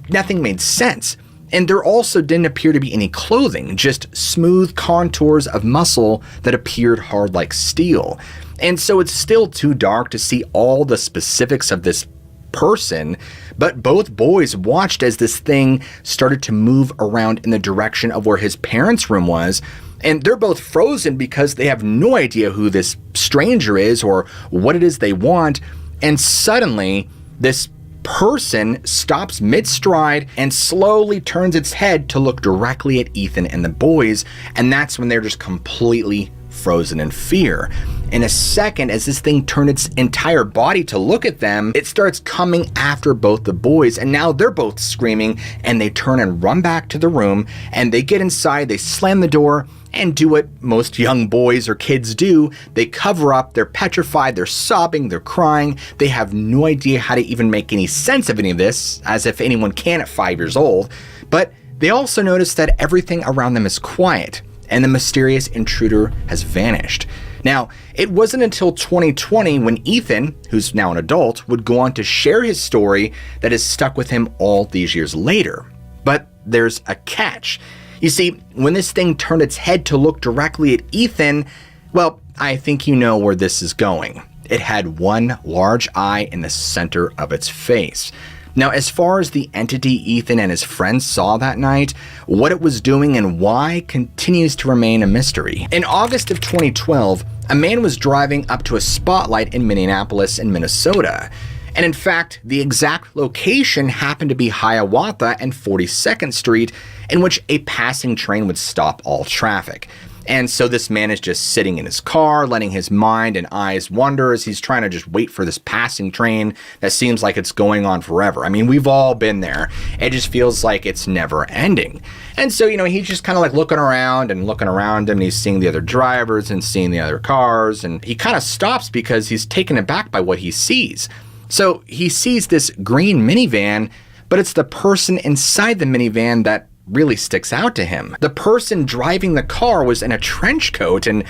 nothing made sense. And there also didn't appear to be any clothing, just smooth contours of muscle that appeared hard like steel. And so it's still too dark to see all the specifics of this person, but both boys watched as this thing started to move around in the direction of where his parents' room was, and they're both frozen because they have no idea who this stranger is or what it is they want. And suddenly, this person stops mid-stride and slowly turns its head to look directly at Ethan and the boys, and that's when they're just completely frozen in fear. In a second, as this thing turned its entire body to look at them, it starts coming after both the boys, and now they're both screaming, and they turn and run back to the room, and they get inside, they slam the door, and do what most young boys or kids do. They cover up, they're petrified, they're sobbing, they're crying, they have no idea how to even make any sense of any of this, as if anyone can at 5 years old. But they also notice that everything around them is quiet, and the mysterious intruder has vanished. Now, it wasn't until 2020 when Ethan, who's now an adult, would go on to share his story that has stuck with him all these years later. But there's a catch. You see, when this thing turned its head to look directly at Ethan, well, I think you know where this is going. It had one large eye in the center of its face. Now, as far as the entity Ethan and his friends saw that night, what it was doing and why continues to remain a mystery. In August of 2012, a man was driving up to a spotlight in Minneapolis in Minnesota. And in fact, the exact location happened to be Hiawatha and 42nd Street, in which a passing train would stop all traffic. And so this man is just sitting in his car, letting his mind and eyes wander as he's trying to just wait for this passing train that seems like it's going on forever. I mean, we've all been there. It just feels like it's never ending. And so, he's just kind of like looking around him, and he's seeing the other drivers and seeing the other cars, and he kind of stops because he's taken aback by what he sees. So he sees this green minivan, but it's the person inside the minivan that really sticks out to him. The person driving the car was in a trench coat, and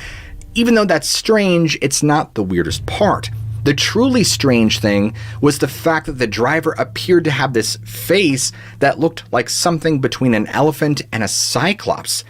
even though that's strange, it's not the weirdest part. The truly strange thing was the fact that the driver appeared to have this face that looked like something between an elephant and a cyclops.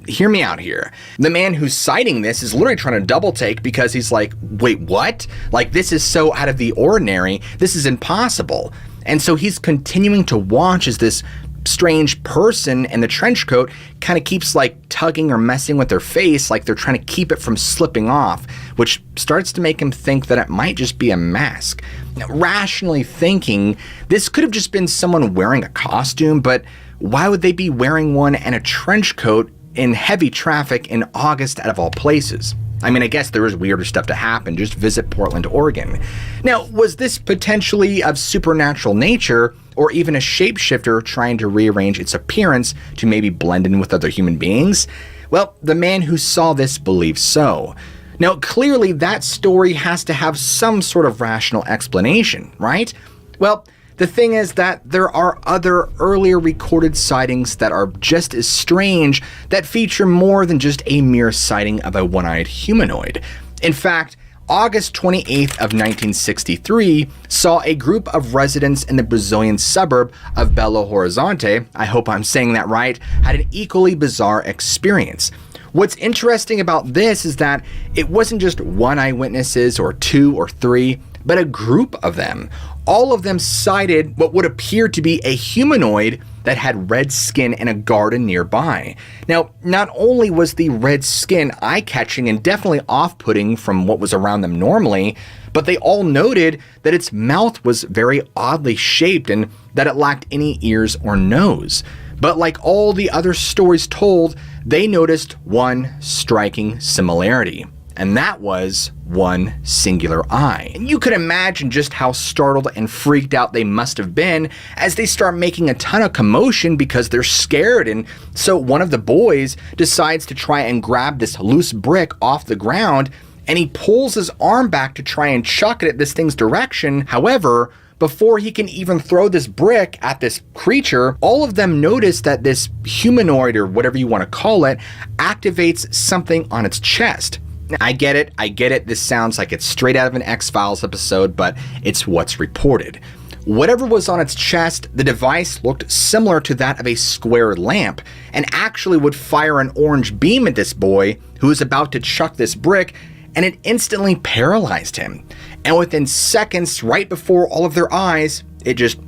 Hear me out here. The man who's citing this is literally trying to double take because he's like, wait, what? Like, this is so out of the ordinary. This is impossible. And so he's continuing to watch as this strange person in the trench coat kind of keeps like tugging or messing with their face, like they're trying to keep it from slipping off, which starts to make him think that it might just be a mask. Now, rationally thinking, this could have just been someone wearing a costume, but why would they be wearing one and a trench coat in heavy traffic in August out of all places? I mean, I guess there is weirder stuff to happen. Just visit Portland, Oregon. Now, was this potentially of supernatural nature, or even a shapeshifter trying to rearrange its appearance to maybe blend in with other human beings? Well, the man who saw this believes so. Now, clearly that story has to have some sort of rational explanation, right? Well, the thing is that there are other earlier recorded sightings that are just as strange that feature more than just a mere sighting of a one-eyed humanoid. In fact, August 28th of 1963 saw a group of residents in the Brazilian suburb of Belo Horizonte, I hope I'm saying that right, had an equally bizarre experience. What's interesting about this is that it wasn't just one eyewitnesses or two or three, but a group of them. All of them cited what would appear to be a humanoid that had red skin in a garden nearby. Now, not only was the red skin eye-catching and definitely off-putting from what was around them normally, but they all noted that its mouth was very oddly shaped and that it lacked any ears or nose. But like all the other stories told, they noticed one striking similarity, and that was one singular eye. And you could imagine just how startled and freaked out they must have been as they start making a ton of commotion because they're scared. And so one of the boys decides to try and grab this loose brick off the ground, and he pulls his arm back to try and chuck it at this thing's direction. However, before he can even throw this brick at this creature, all of them notice that this humanoid, or whatever you want to call it, activates something on its chest. I get it, this sounds like it's straight out of an X-Files episode, but it's what's reported. Whatever was on its chest, the device looked similar to that of a square lamp, and actually would fire an orange beam at this boy who was about to chuck this brick, and it instantly paralyzed him. And within seconds, right before all of their eyes, it just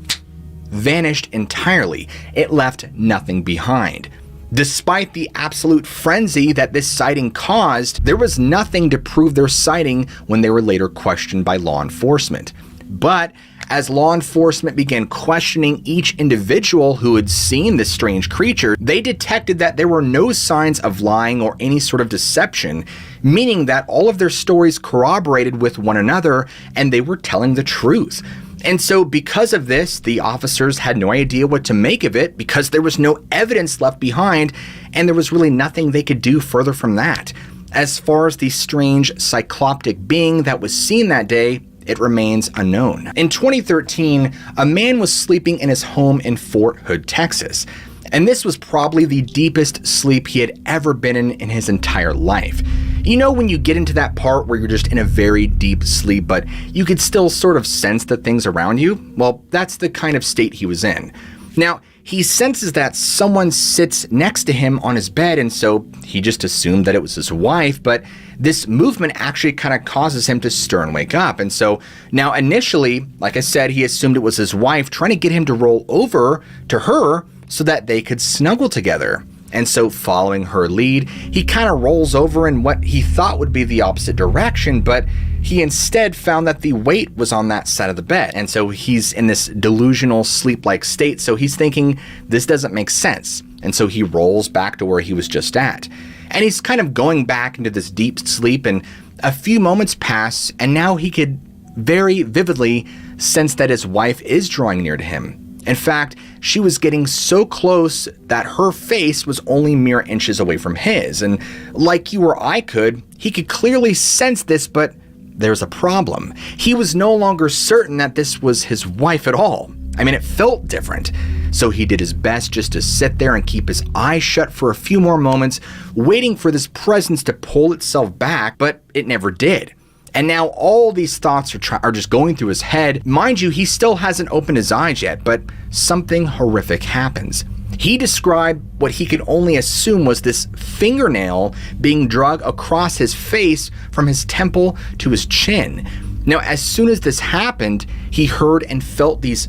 vanished entirely. It left nothing behind. Despite the absolute frenzy that this sighting caused, there was nothing to prove their sighting when they were later questioned by law enforcement. But as law enforcement began questioning each individual who had seen this strange creature, they detected that there were no signs of lying or any sort of deception, meaning that all of their stories corroborated with one another and they were telling the truth. And so because of this, the officers had no idea what to make of it because there was no evidence left behind and there was really nothing they could do further from that. As far as the strange cycloptic being that was seen that day, it remains unknown. In 2013, a man was sleeping in his home in Fort Hood, Texas. And this was probably the deepest sleep he had ever been in his entire life. You know when you get into that part where you're just in a very deep sleep, but you could still sort of sense the things around you? Well, that's the kind of state he was in. Now, he senses that someone sits next to him on his bed, and so he just assumed that it was his wife, but this movement actually kind of causes him to stir and wake up. And so now initially, like I said, he assumed it was his wife trying to get him to roll over to her so that they could snuggle together. And so following her lead, he kind of rolls over in what he thought would be the opposite direction, but he instead found that the weight was on that side of the bed. And so he's in this delusional sleep-like state, so he's thinking, this doesn't make sense. And so he rolls back to where he was just at. And he's kind of going back into this deep sleep, and a few moments pass, and now he could very vividly sense that his wife is drawing near to him. In fact, she was getting so close that her face was only mere inches away from his, and like you or I could, he could clearly sense this, but there's a problem. He was no longer certain that this was his wife at all. I mean, it felt different. So he did his best just to sit there and keep his eyes shut for a few more moments, waiting for this presence to pull itself back, but it never did. And now all these thoughts are just going through his head. Mind you, he still hasn't opened his eyes yet, but something horrific happens. He described what he could only assume was this fingernail being dragged across his face from his temple to his chin. Now, as soon as this happened, he heard and felt these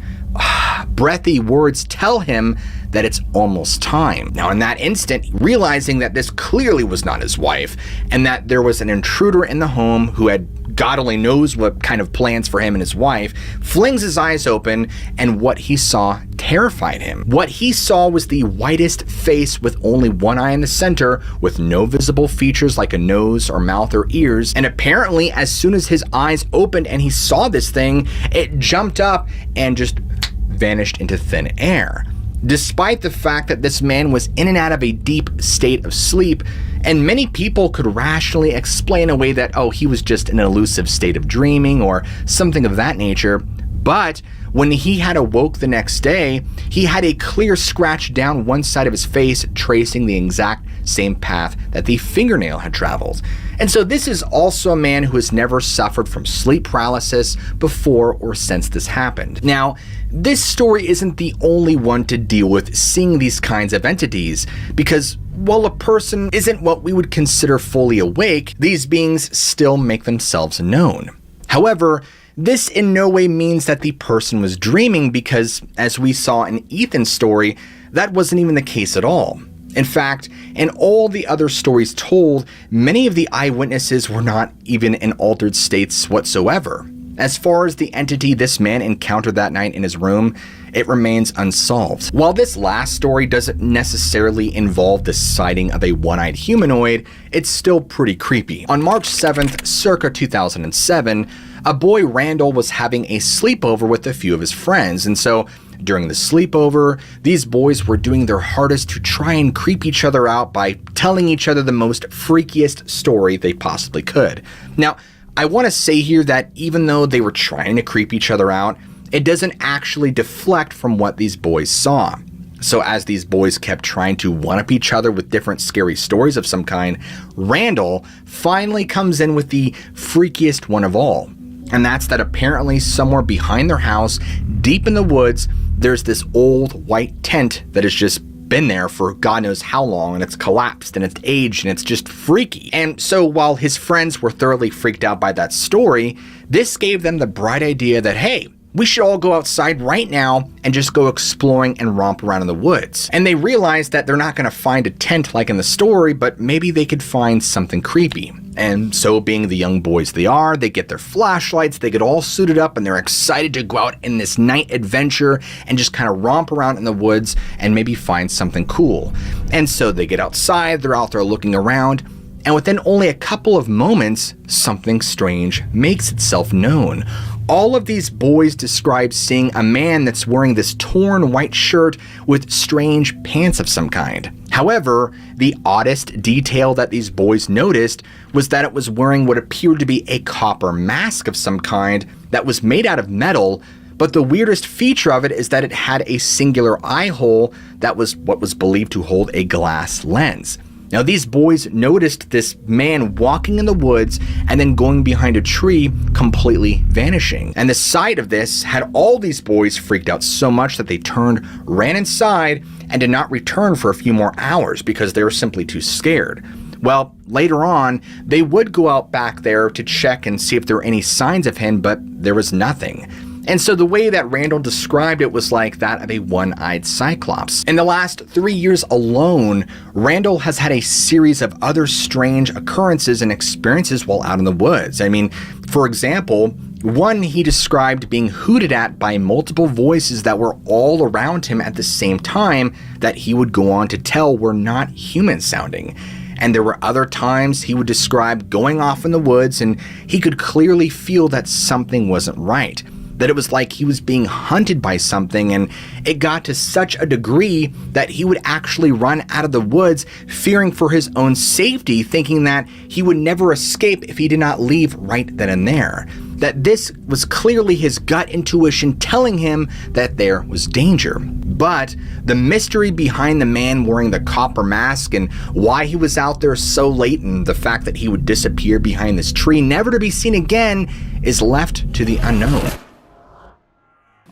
breathy words tell him that it's almost time. Now, in that instant, realizing that this clearly was not his wife and that there was an intruder in the home who had God only knows what kind of plans for him and his wife, flings his eyes open, and what he saw terrified him. What he saw was the whitest face with only one eye in the center, with no visible features like a nose or mouth or ears. And apparently, as soon as his eyes opened and he saw this thing, it jumped up and just vanished into thin air. Despite the fact that this man was in and out of a deep state of sleep, and many people could rationally explain away that, oh, he was just in an elusive state of dreaming or something of that nature, but when he had awoke the next day, he had a clear scratch down one side of his face, tracing the exact same path that the fingernail had traveled. And so this is also a man who has never suffered from sleep paralysis before or since this happened. Now, this story isn't the only one to deal with seeing these kinds of entities, because while a person isn't what we would consider fully awake, these beings still make themselves known. However, this in no way means that the person was dreaming, because as we saw in Ethan's story, that wasn't even the case at all. In fact, in all the other stories told, many of the eyewitnesses were not even in altered states whatsoever. As far as the entity this man encountered that night in his room, it remains unsolved. While this last story doesn't necessarily involve the sighting of a one-eyed humanoid, it's still pretty creepy. On March 7th, circa 2007, a boy Randall was having a sleepover with a few of his friends, and so during the sleepover, these boys were doing their hardest to try and creep each other out by telling each other the most freakiest story they possibly could. Now, I want to say here that even though they were trying to creep each other out, it doesn't actually deflect from what these boys saw. So as these boys kept trying to one-up each other with different scary stories of some kind, Randall finally comes in with the freakiest one of all. And that's that apparently somewhere behind their house, deep in the woods, there's this old white tent that has just been there for God knows how long, and it's collapsed and it's aged and it's just freaky. And so while his friends were thoroughly freaked out by that story, this gave them the bright idea that, hey, we should all go outside right now and just go exploring and romp around in the woods. And they realized that they're not going to find a tent like in the story, but maybe they could find something creepy. And so being the young boys they are, they get their flashlights, they get all suited up, and they're excited to go out in this night adventure and just kind of romp around in the woods and maybe find something cool. And so they get outside, they're out there looking around, and within only a couple of moments, something strange makes itself known. All of these boys describe seeing a man that's wearing this torn white shirt with strange pants of some kind. However, the oddest detail that these boys noticed was that it was wearing what appeared to be a copper mask of some kind that was made out of metal, but the weirdest feature of it is that it had a singular eye hole that was what was believed to hold a glass lens. Now, these boys noticed this man walking in the woods and then going behind a tree, completely vanishing. And the sight of this had all these boys freaked out so much that they turned, ran inside, and did not return for a few more hours because they were simply too scared. Well, later on, they would go out back there to check and see if there were any signs of him, but there was nothing. And so the way that Randall described it was like that of a one-eyed cyclops. In the last 3 years alone, Randall has had a series of other strange occurrences and experiences while out in the woods. I mean, for example, one he described being hooted at by multiple voices that were all around him at the same time that he would go on to tell were not human sounding. And there were other times he would describe going off in the woods and he could clearly feel that something wasn't right. That it was like he was being hunted by something, and it got to such a degree that he would actually run out of the woods fearing for his own safety, thinking that he would never escape if he did not leave right then and there. that this was clearly his gut intuition telling him that there was danger. But the mystery behind the man wearing the copper mask and why he was out there so late, and the fact that he would disappear behind this tree never to be seen again, is left to the unknown.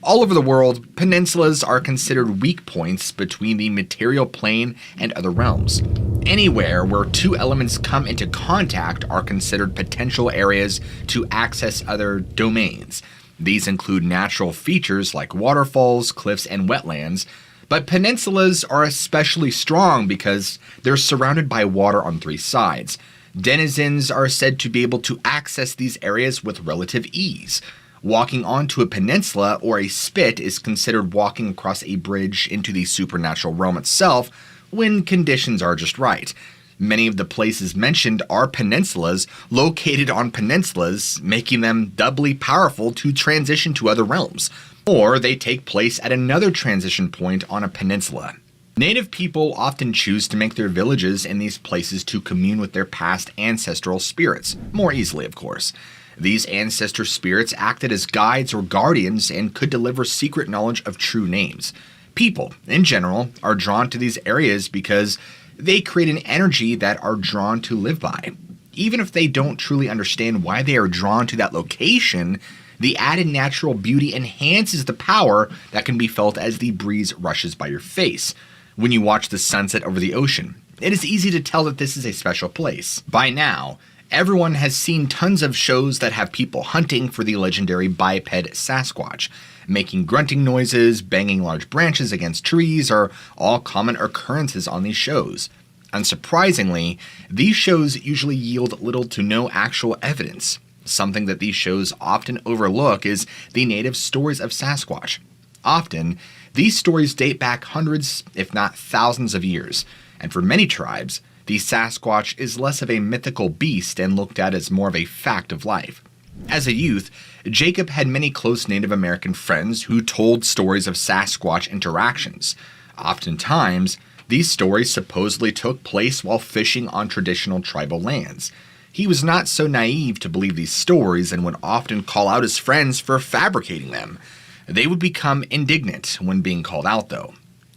All over the world, peninsulas are considered weak points between the material plane and other realms. Anywhere where two elements come into contact are considered potential areas to access other domains. These include natural features like waterfalls, cliffs, and wetlands, but peninsulas are especially strong because they're surrounded by water on three sides. Denizens are said to be able to access these areas with relative ease. Walking onto a peninsula or a spit is considered walking across a bridge into the supernatural realm itself when conditions are just right. Many of the places mentioned are peninsulas located on peninsulas, making them doubly powerful to transition to other realms, or they take place at another transition point on a peninsula. Native people often choose to make their villages in these places to commune with their past ancestral spirits, more easily of course. These ancestor spirits acted as guides or guardians and could deliver secret knowledge of true names. People, in general, are drawn to these areas because they create an energy that are drawn to live by. Even if they don't truly understand why they are drawn to that location, the added natural beauty enhances the power that can be felt as the breeze rushes by your face. When you watch the sunset over the ocean, it is easy to tell that this is a special place. By now, everyone has seen tons of shows that have people hunting for the legendary biped Sasquatch. Making grunting noises, banging large branches against trees are all common occurrences on these shows. Unsurprisingly, these shows usually yield little to no actual evidence. Something that these shows often overlook is the native stories of Sasquatch. Often, these stories date back hundreds, if not thousands of years, and for many tribes, the Sasquatch is less of a mythical beast and looked at as more of a fact of life. As a youth, Jacob had many close Native American friends who told stories of Sasquatch interactions. Oftentimes, these stories supposedly took place while fishing on traditional tribal lands. He was not so naive to believe these stories and would often call out his friends for fabricating them. They would become indignant when being called out, though.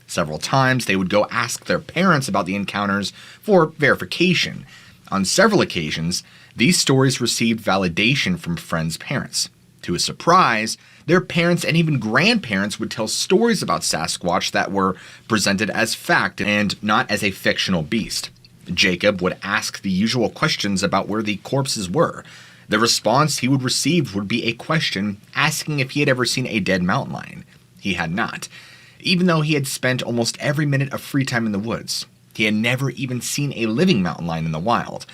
Several times, they would go ask their parents about the encounters for verification. On several occasions, these stories received validation from friends' parents. To his surprise, their parents and even grandparents would tell stories about Sasquatch that were presented as fact and not as a fictional beast. Jacob would ask the usual questions about where the corpses were. The response he would receive would be a question asking if he had ever seen a dead mountain lion. He had not. Even though he had spent almost every minute of free time in the woods, he had never even seen a living mountain lion in the wild.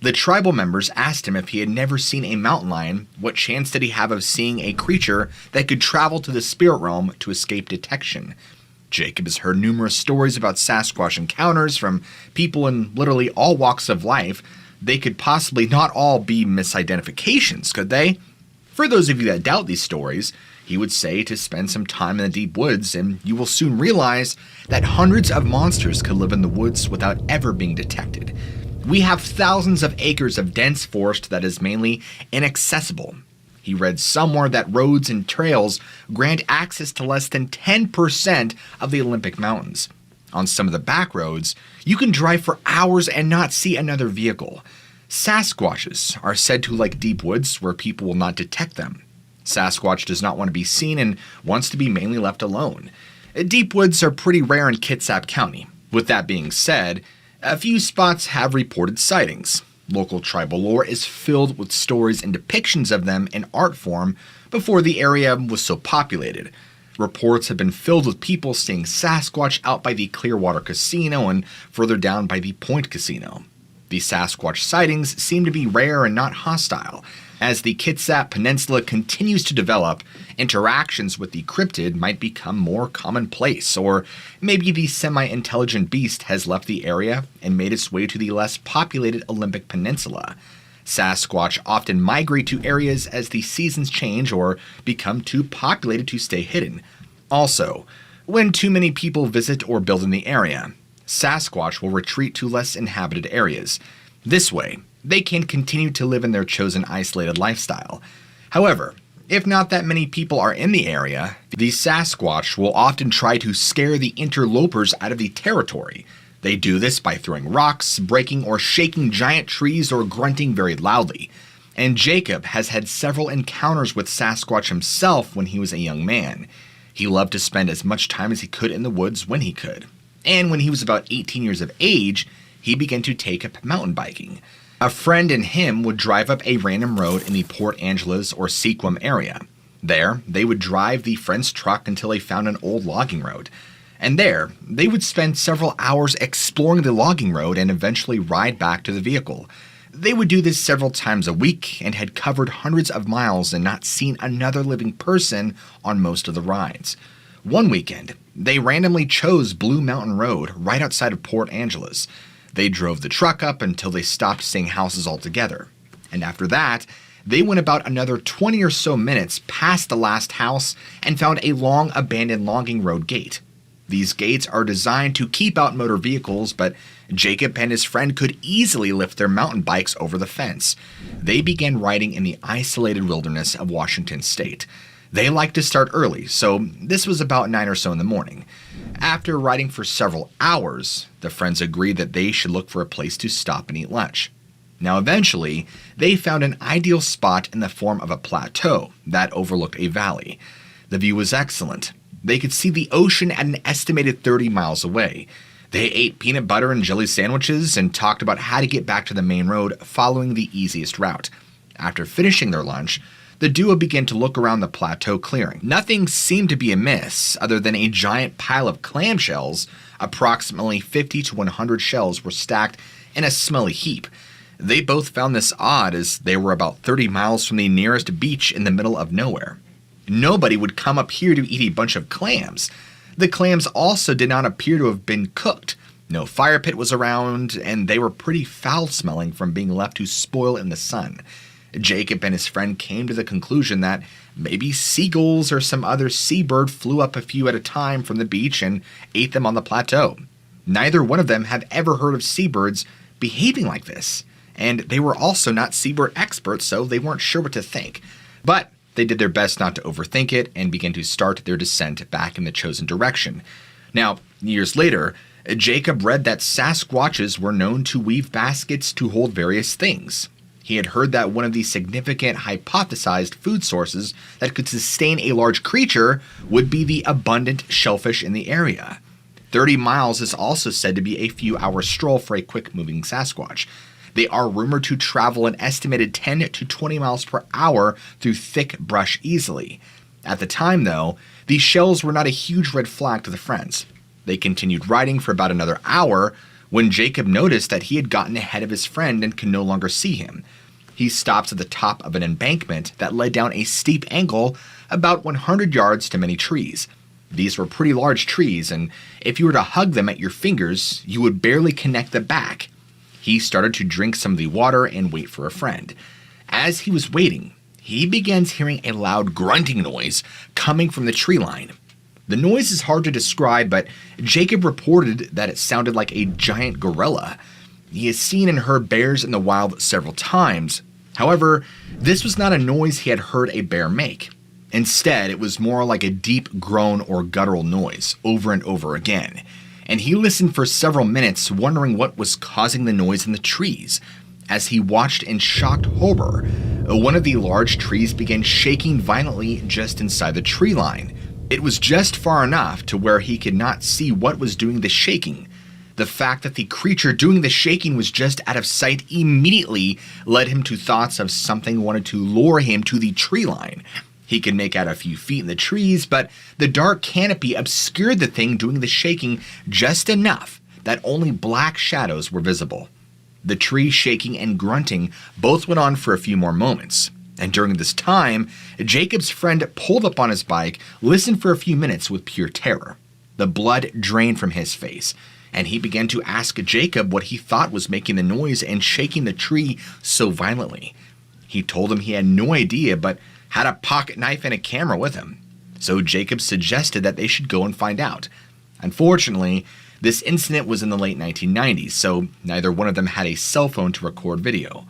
The tribal members asked him if he had never seen a mountain lion, what chance did he have of seeing a creature that could travel to the spirit realm to escape detection? Jacob has heard numerous stories about Sasquatch encounters from people in literally all walks of life. They could possibly not all be misidentifications, could they? For those of you that doubt these stories, he would say to spend some time in the deep woods and you will soon realize that hundreds of monsters could live in the woods without ever being detected. We have thousands of acres of dense forest that is mainly inaccessible. He read somewhere that roads and trails grant access to less than 10% of the Olympic Mountains. On some of the back roads, you can drive for hours and not see another vehicle. Sasquatches are said to like deep woods where people will not detect them. Sasquatch does not want to be seen and wants to be mainly left alone. Deep woods are pretty rare in Kitsap County. With that being said, a few spots have reported sightings. Local tribal lore is filled with stories and depictions of them in art form before the area was so populated. Reports have been filled with people seeing Sasquatch out by the Clearwater Casino and further down by the Point Casino. The Sasquatch sightings seem to be rare and not hostile. As the Kitsap Peninsula continues to develop, interactions with the cryptid might become more commonplace, or maybe the semi-intelligent beast has left the area and made its way to the less populated Olympic Peninsula. Sasquatch often migrate to areas as the seasons change or become too populated to stay hidden. Also, when too many people visit or build in the area, Sasquatch will retreat to less inhabited areas. This way, they can continue to live in their chosen isolated lifestyle. However, if not that many people are in the area, the Sasquatch will often try to scare the interlopers out of the territory. They do this by throwing rocks, breaking or shaking giant trees, or grunting very loudly. And Jacob has had several encounters with Sasquatch himself when he was a young man. He loved to spend as much time as he could in the woods when he could. And when he was about 18 years of age, he began to take up mountain biking. A friend and him would drive up a random road in the Port Angeles or Sequim area. There, they would drive the friend's truck until they found an old logging road. And there, they would spend several hours exploring the logging road and eventually ride back to the vehicle. They would do this several times a week and had covered hundreds of miles and not seen another living person on most of the rides. One weekend, they randomly chose Blue Mountain Road right outside of Port Angeles. They drove the truck up until they stopped seeing houses altogether. And after that, they went about another 20 or so minutes past the last house and found a long abandoned logging road gate. These gates are designed to keep out motor vehicles, but Jacob and his friend could easily lift their mountain bikes over the fence. They began riding in the isolated wilderness of Washington state. They like to start early, so this was about 9 or so in the morning. After riding for several hours, the friends agreed that they should look for a place to stop and eat lunch. Now eventually, they found an ideal spot in the form of a plateau that overlooked a valley. The view was excellent. They could see the ocean at an estimated 30 miles away. They ate peanut butter and jelly sandwiches and talked about how to get back to the main road following the easiest route. After finishing their lunch, the duo began to look around the plateau clearing. Nothing seemed to be amiss other than a giant pile of clamshells. Approximately 50 to 100 shells were stacked in a smelly heap. They both found this odd as they were about 30 miles from the nearest beach in the middle of nowhere. Nobody would come up here to eat a bunch of clams. The clams also did not appear to have been cooked. No fire pit was around, and they were pretty foul-smelling from being left to spoil in the sun. Jacob and his friend came to the conclusion that maybe seagulls or some other seabird flew up a few at a time from the beach and ate them on the plateau. Neither one of them had ever heard of seabirds behaving like this, and they were also not seabird experts, so they weren't sure what to think. But they did their best not to overthink it and began to start their descent back in the chosen direction. Now, years later, Jacob read that Sasquatches were known to weave baskets to hold various things. He had heard that one of the significant hypothesized food sources that could sustain a large creature would be the abundant shellfish in the area. 30 miles is also said to be a few hours stroll for a quick-moving Sasquatch. They are rumored to travel an estimated 10 to 20 miles per hour through thick brush easily. At the time, though, these shells were not a huge red flag to the friends. They continued riding for about another hour when Jacob noticed that he had gotten ahead of his friend and could no longer see him. He stops at the top of an embankment that led down a steep angle about 100 yards to many trees. These were pretty large trees, and if you were to hug them at your fingers, you would barely connect the back. He started to drink some of the water and wait for a friend. As he was waiting, he begins hearing a loud grunting noise coming from the tree line. The noise is hard to describe, but Jacob reported that it sounded like a giant gorilla. He has seen and heard bears in the wild several times. However, this was not a noise he had heard a bear make. Instead, it was more like a deep groan or guttural noise over and over again. And he listened for several minutes, wondering what was causing the noise in the trees. As he watched in shocked horror, one of the large trees began shaking violently just inside the tree line. It was just far enough to where he could not see what was doing the shaking. The fact that the creature doing the shaking was just out of sight immediately led him to thoughts of something wanted to lure him to the tree line. He could make out a few feet in the trees, but the dark canopy obscured the thing doing the shaking just enough that only black shadows were visible. The tree shaking and grunting both went on for a few more moments, and during this time, Jacob's friend pulled up on his bike, listened for a few minutes with pure terror. The blood drained from his face, and he began to ask Jacob what he thought was making the noise and shaking the tree so violently. He told him he had no idea, but had a pocket knife and a camera with him. So Jacob suggested that they should go and find out. Unfortunately, this incident was in the late 1990s, so neither one of them had a cell phone to record video.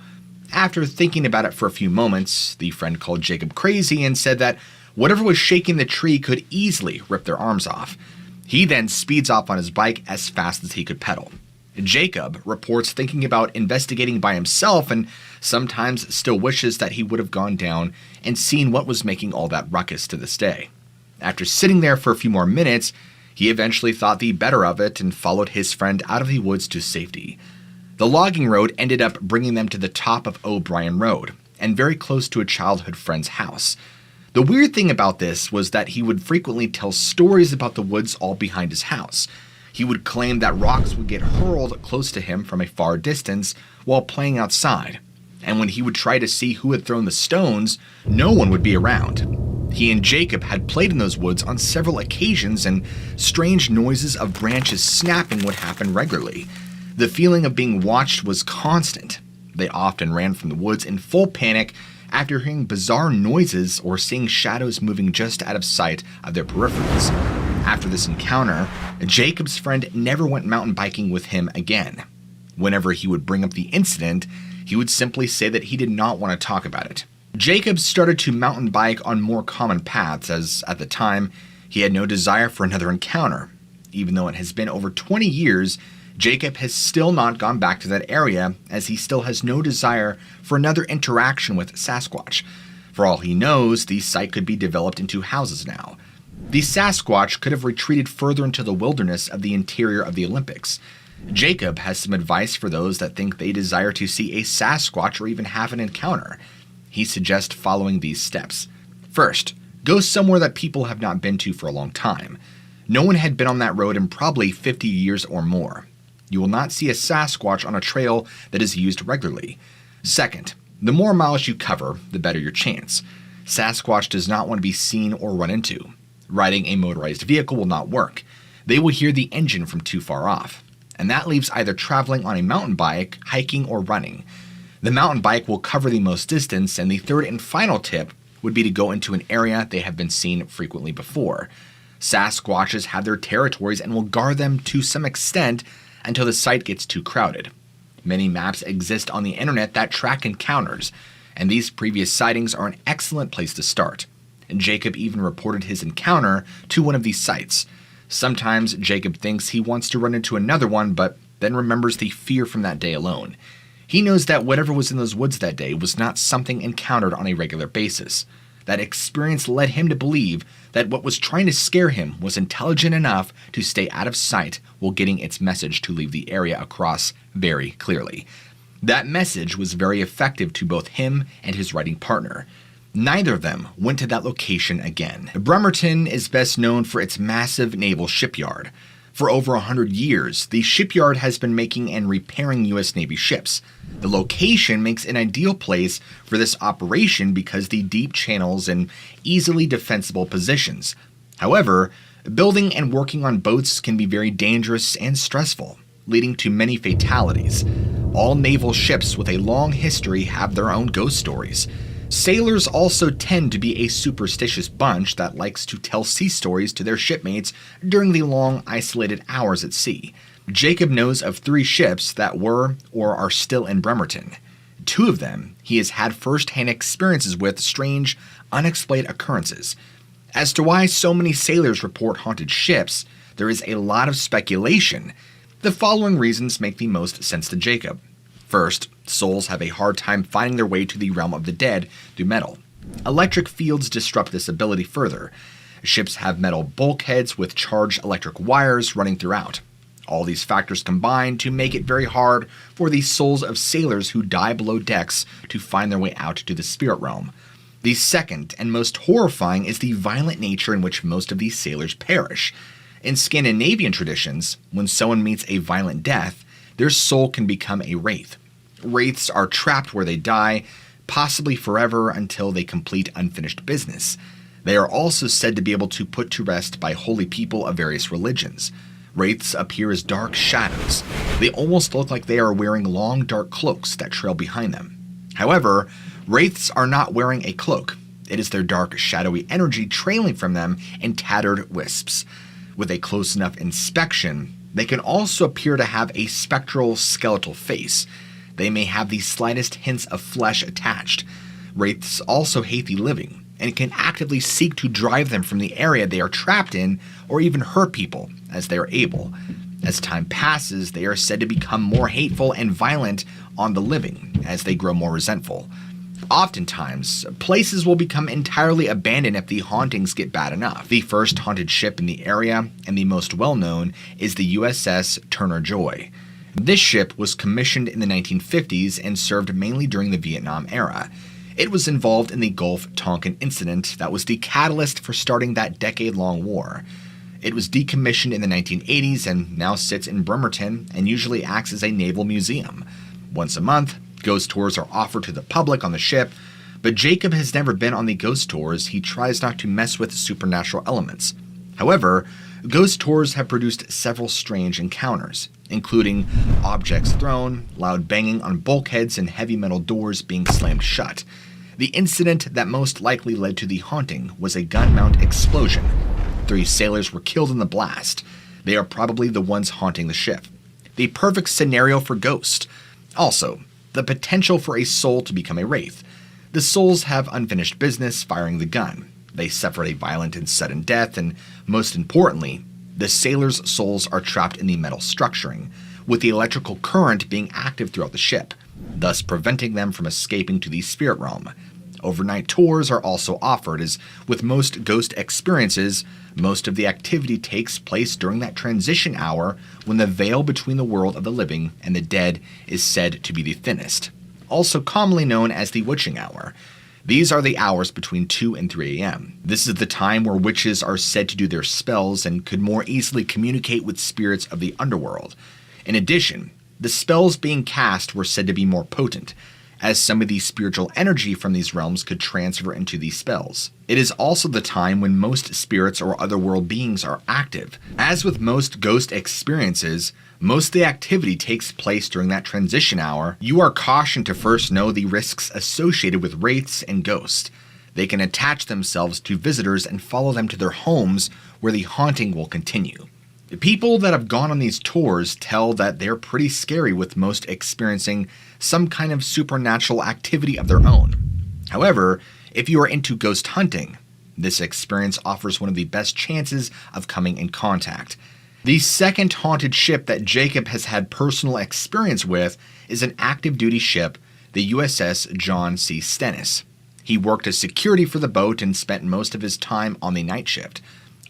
After thinking about it for a few moments, the friend called Jacob crazy and said that whatever was shaking the tree could easily rip their arms off. He then speeds off on his bike as fast as he could pedal. Jacob reports thinking about investigating by himself and sometimes still wishes that he would have gone down and seen what was making all that ruckus to this day. After sitting there for a few more minutes, he eventually thought the better of it and followed his friend out of the woods to safety. The logging road ended up bringing them to the top of O'Brien Road and very close to a childhood friend's house. The weird thing about this was that he would frequently tell stories about the woods all behind his house. He would claim that rocks would get hurled close to him from a far distance while playing outside, and when he would try to see who had thrown the stones, no one would be around. He and Jacob had played in those woods on several occasions, and strange noises of branches snapping would happen regularly. The feeling of being watched was constant. They often ran from the woods in full panic after hearing bizarre noises or seeing shadows moving just out of sight of their peripherals. After this encounter, Jacob's friend never went mountain biking with him again. Whenever he would bring up the incident, he would simply say that he did not want to talk about it. Jacob started to mountain bike on more common paths as, at the time, he had no desire for another encounter. Even though it has been over 20 years, Jacob has still not gone back to that area as he still has no desire for another interaction with Sasquatch. For all he knows, the site could be developed into houses now. The Sasquatch could have retreated further into the wilderness of the interior of the Olympics. Jacob has some advice for those that think they desire to see a Sasquatch or even have an encounter. He suggests following these steps. First, go somewhere that people have not been to for a long time. No one had been on that road in probably 50 years or more. You will not see a Sasquatch on a trail that is used regularly. Second, the more miles you cover, the better your chance. Sasquatch does not want to be seen or run into. Riding a motorized vehicle will not work. They will hear the engine from too far off. And that leaves either traveling on a mountain bike, hiking, or running. The mountain bike will cover the most distance, and the third and final tip would be to go into an area they have been seen frequently before. Sasquatches have their territories and will guard them to some extent until the site gets too crowded. Many maps exist on the internet that track encounters, and these previous sightings are an excellent place to start. And Jacob even reported his encounter to one of these sites. Sometimes Jacob thinks he wants to run into another one, but then remembers the fear from that day alone. He knows that whatever was in those woods that day was not something encountered on a regular basis. That experience led him to believe that what was trying to scare him was intelligent enough to stay out of sight while getting its message to leave the area across very clearly. That message was very effective to both him and his riding partner. Neither of them went to that location again. Bremerton is best known for its massive naval shipyard. For over 100 years, the shipyard has been making and repairing U.S. Navy ships. The location makes an ideal place for this operation because the deep channels and easily defensible positions. However, building and working on boats can be very dangerous and stressful, leading to many fatalities. All naval ships with a long history have their own ghost stories. Sailors also tend to be a superstitious bunch that likes to tell sea stories to their shipmates during the long, isolated hours at sea. Jacob knows of 3 ships that were or are still in Bremerton. 2 of them he has had first-hand experiences with strange, unexplained occurrences. As to why so many sailors report haunted ships, there is a lot of speculation. The following reasons make the most sense to Jacob. First, souls have a hard time finding their way to the realm of the dead through metal. Electric fields disrupt this ability further. Ships have metal bulkheads with charged electric wires running throughout. All these factors combine to make it very hard for the souls of sailors who die below decks to find their way out to the spirit realm. The second and most horrifying is the violent nature in which most of these sailors perish. In Scandinavian traditions, when someone meets a violent death, their soul can become a wraith. Wraiths are trapped where they die, possibly forever until they complete unfinished business. They are also said to be able to put to rest by holy people of various religions. Wraiths appear as dark shadows. They almost look like they are wearing long dark cloaks that trail behind them. However, wraiths are not wearing a cloak. It is their dark, shadowy energy trailing from them in tattered wisps. With a close enough inspection, they can also appear to have a spectral, skeletal face. they may have the slightest hints of flesh attached. Wraiths also hate the living, and can actively seek to drive them from the area they are trapped in, or even hurt people as they are able. As time passes, they are said to become more hateful and violent on the living as they grow more resentful. Oftentimes, places will become entirely abandoned if the hauntings get bad enough. The first haunted ship in the area, and the most well-known, is the USS Turner Joy. This ship was commissioned in the 1950s and served mainly during the Vietnam era. It was involved in the Gulf Tonkin incident that was the catalyst for starting that decade-long war. It was decommissioned in the 1980s and now sits in Bremerton and usually acts as a naval museum. Once a month, ghost tours are offered to the public on the ship, but Jacob has never been on the ghost tours. He tries not to mess with supernatural elements. However, ghost tours have produced several strange encounters, including objects thrown, loud banging on bulkheads, and heavy metal doors being slammed shut. The incident that most likely led to the haunting was a gun mount explosion. 3 sailors were killed in the blast. They are probably the ones haunting the ship. The perfect scenario for ghosts. Also, the potential for a soul to become a wraith. The souls have unfinished business firing the gun. They suffered a violent and sudden death, and most importantly, the sailors' souls are trapped in the metal structuring, with the electrical current being active throughout the ship, thus preventing them from escaping to the spirit realm. Overnight tours are also offered, as with most ghost experiences, most of the activity takes place during that transition hour when the veil between the world of the living and the dead is said to be the thinnest, also commonly known as the witching hour. These are the hours between 2 and 3 a.m. This is the time where witches are said to do their spells and could more easily communicate with spirits of the underworld. In addition, the spells being cast were said to be more potent, as some of the spiritual energy from these realms could transfer into these spells. It is also the time when most spirits or otherworld beings are active. As with most ghost experiences, most of the activity takes place during that transition hour. You are cautioned to first know the risks associated with wraiths and ghosts. They can attach themselves to visitors and follow them to their homes, where the haunting will continue. The people that have gone on these tours tell that they're pretty scary, with most experiencing some kind of supernatural activity of their own. However, if you are into ghost hunting, this experience offers one of the best chances of coming in contact. The second haunted ship that Jacob has had personal experience with is an active duty ship, the USS John C. Stennis. He worked as security for the boat and spent most of his time on the night shift.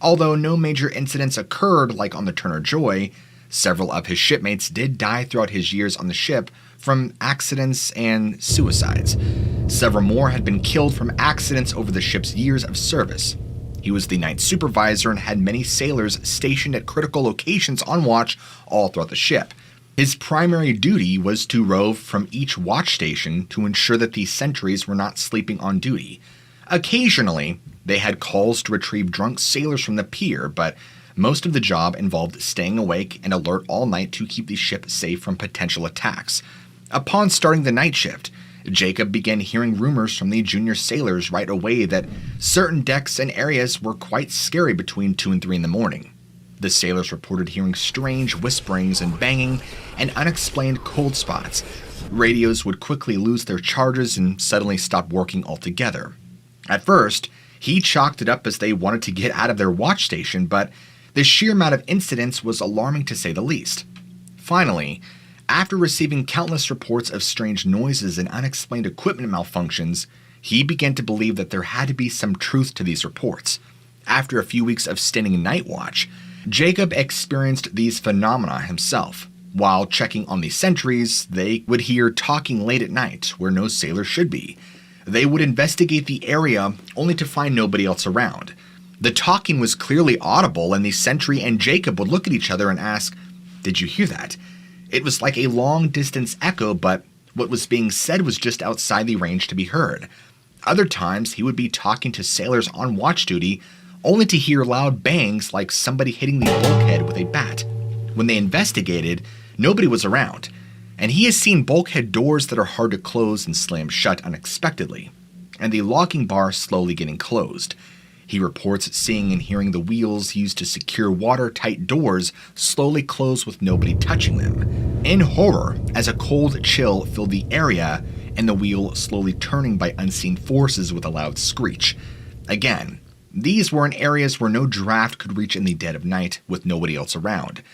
Although no major incidents occurred like on the Turner Joy, several of his shipmates did die throughout his years on the ship from accidents and suicides. Several more had been killed from accidents over the ship's years of service. He was the night supervisor and had many sailors stationed at critical locations on watch all throughout the ship. His primary duty was to rove from each watch station to ensure that the sentries were not sleeping on duty. Occasionally, they had calls to retrieve drunk sailors from the pier, but most of the job involved staying awake and alert all night to keep the ship safe from potential attacks. Upon starting the night shift, Jacob began hearing rumors from the junior sailors right away that certain decks and areas were quite scary between 2 and 3 in the morning. The sailors reported hearing strange whisperings and banging and unexplained cold spots. Radios would quickly lose their charges and suddenly stop working altogether. At first, he chalked it up as they wanted to get out of their watch station, but the sheer amount of incidents was alarming to say the least. Finally, after receiving countless reports of strange noises and unexplained equipment malfunctions, he began to believe that there had to be some truth to these reports. After a few weeks of standing night watch, Jacob experienced these phenomena himself. While checking on the sentries, they would hear talking late at night where no sailor should be. They would investigate the area only to find nobody else around. The talking was clearly audible, and the sentry and Jacob would look at each other and ask, "Did you hear that?" It was like a long-distance echo, but what was being said was just outside the range to be heard. Other times, he would be talking to sailors on watch duty, only to hear loud bangs like somebody hitting the bulkhead with a bat. When they investigated, nobody was around, and he has seen bulkhead doors that are hard to close and slam shut unexpectedly, and the locking bar slowly getting closed. He reports seeing and hearing the wheels used to secure watertight doors slowly close with nobody touching them. In horror, as a cold chill filled the area and the wheel slowly turning by unseen forces with a loud screech. Again, these were in areas where no draft could reach in the dead of night with nobody else around.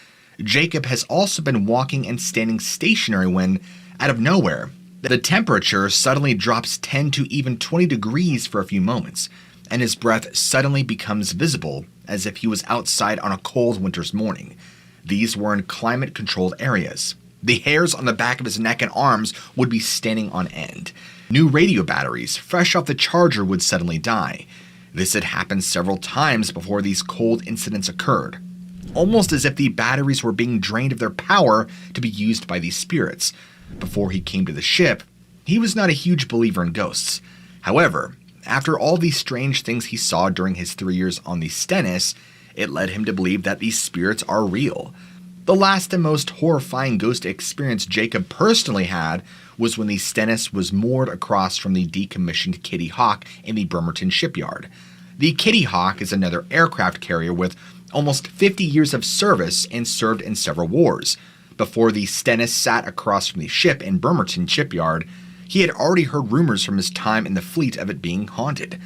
Jacob has also been walking and standing stationary when, out of nowhere, the temperature suddenly drops 10 to even 20 degrees for a few moments, and his breath suddenly becomes visible as if he was outside on a cold winter's morning. These were in climate-controlled areas. The hairs on the back of his neck and arms would be standing on end. New radio batteries, fresh off the charger, would suddenly die. This had happened several times before these cold incidents occurred, almost as if the batteries were being drained of their power to be used by these spirits. Before he came to the ship, he was not a huge believer in ghosts. However, after all these strange things he saw during his 3 years on the Stennis, it led him to believe that these spirits are real. The last and most horrifying ghost experience Jacob personally had was when the Stennis was moored across from the decommissioned Kittyhawk in the Bremerton shipyard. The Kittyhawk is another aircraft carrier with almost 50 years of service and served in several wars. Before the Stennis sat across from the ship in Bremerton shipyard, he had already heard rumors from his time in the fleet of it being haunted.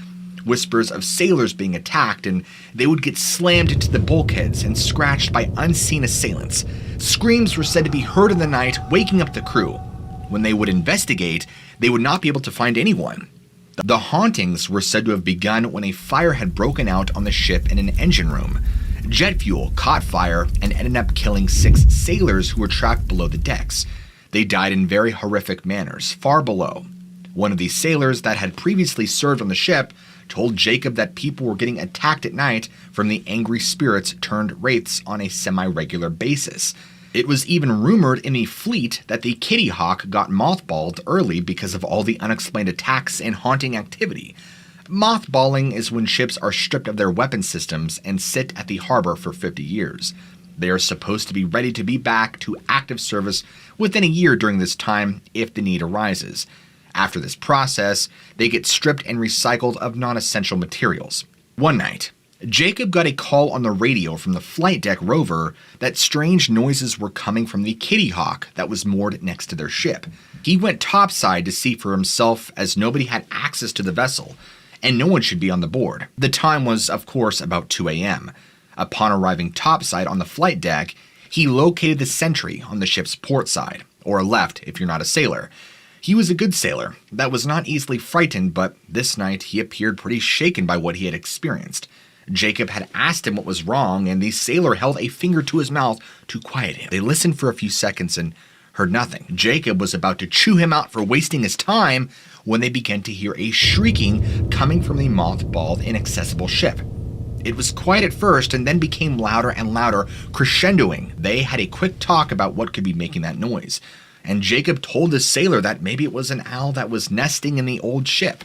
Whispers of sailors being attacked, and they would get slammed into the bulkheads and scratched by unseen assailants. Screams were said to be heard in the night, waking up the crew. When they would investigate, they would not be able to find anyone. The hauntings were said to have begun when a fire had broken out on the ship in an engine room. Jet fuel caught fire and ended up killing 6 sailors who were trapped below the decks. They died in very horrific manners, far below. One of these sailors that had previously served on the ship told Jacob that people were getting attacked at night from the angry spirits turned wraiths on a semi-regular basis. It was even rumored in the fleet that the Kittyhawk got mothballed early because of all the unexplained attacks and haunting activity. Mothballing is when ships are stripped of their weapon systems and sit at the harbor for 50 years. They are supposed to be ready to be back to active service within a year during this time if the need arises. After this process, they get stripped and recycled of non-essential materials. One night, Jacob got a call on the radio from the flight deck rover that strange noises were coming from the Kittyhawk that was moored next to their ship. He went topside to see for himself as nobody had access to the vessel, and no one should be on the board. The time was, of course, about 2 a.m. Upon arriving topside on the flight deck, he located the sentry on the ship's port side, or left if you're not a sailor. He was a good sailor that was not easily frightened, but this night he appeared pretty shaken by what he had experienced. Jacob had asked him what was wrong, and the sailor held a finger to his mouth to quiet him. They listened for a few seconds and heard nothing. Jacob was about to chew him out for wasting his time when they began to hear a shrieking coming from the mothballed, inaccessible ship. It was quiet at first and then became louder and louder, crescendoing. They had a quick talk about what could be making that noise, and Jacob told the sailor that maybe it was an owl that was nesting in the old ship.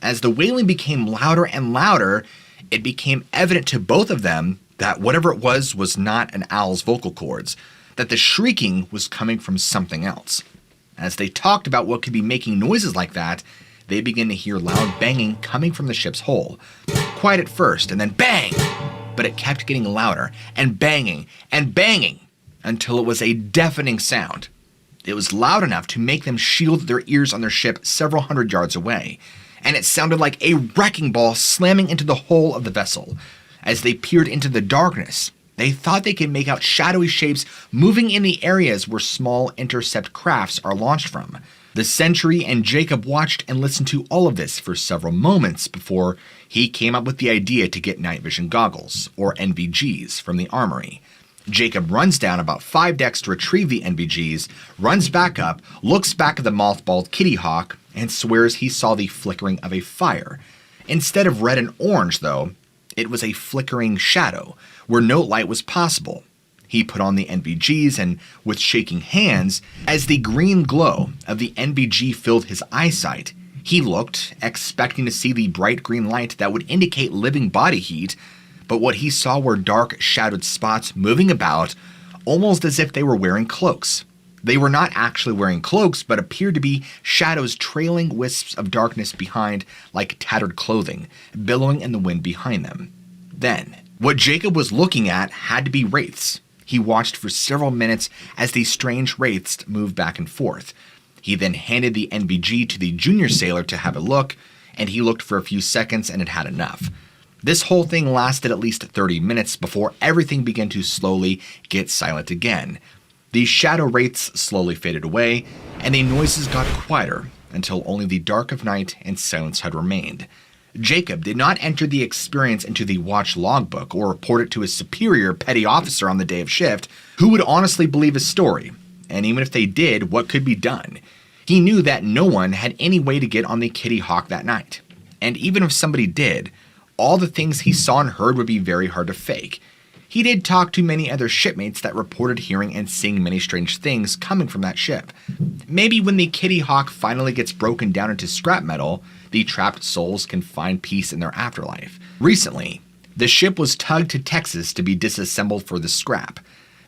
As the wailing became louder and louder, it became evident to both of them that whatever it was not an owl's vocal cords, that the shrieking was coming from something else. As they talked about what could be making noises like that, they began to hear loud banging coming from the ship's hull. Quiet at first, and then bang! But it kept getting louder, and banging, until it was a deafening sound. It was loud enough to make them shield their ears on their ship several hundred yards away, and it sounded like a wrecking ball slamming into the hull of the vessel. As they peered into the darkness, they thought they could make out shadowy shapes moving in the areas where small intercept crafts are launched from. The sentry and Jacob watched and listened to all of this for several moments before he came up with the idea to get night vision goggles, or NVGs, from the armory. Jacob runs down about 5 decks to retrieve the NVGs, runs back up, looks back at the mothballed Kittyhawk, and swears he saw the flickering of a fire. Instead of red and orange, though, it was a flickering shadow, where no light was possible. He put on the NVGs, and with shaking hands, as the green glow of the NVG filled his eyesight, he looked, expecting to see the bright green light that would indicate living body heat, but what he saw were dark, shadowed spots moving about, almost as if they were wearing cloaks. They were not actually wearing cloaks, but appeared to be shadows trailing wisps of darkness behind like tattered clothing, billowing in the wind behind them. Then, what Jacob was looking at had to be wraiths. He watched for several minutes as these strange wraiths moved back and forth. He then handed the NVG to the junior sailor to have a look, and he looked for a few seconds and had had enough. This whole thing lasted at least 30 minutes before everything began to slowly get silent again. The shadow wraiths slowly faded away, and the noises got quieter until only the dark of night and silence had remained. Jacob did not enter the experience into the watch logbook or report it to his superior petty officer on the day of shift, who would honestly believe his story. And even if they did, what could be done? He knew that no one had any way to get on the Kittyhawk that night. And even if somebody did, all the things he saw and heard would be very hard to fake. He did talk to many other shipmates that reported hearing and seeing many strange things coming from that ship. Maybe when the Kittyhawk finally gets broken down into scrap metal, the trapped souls can find peace in their afterlife. Recently, the ship was tugged to Texas to be disassembled for the scrap.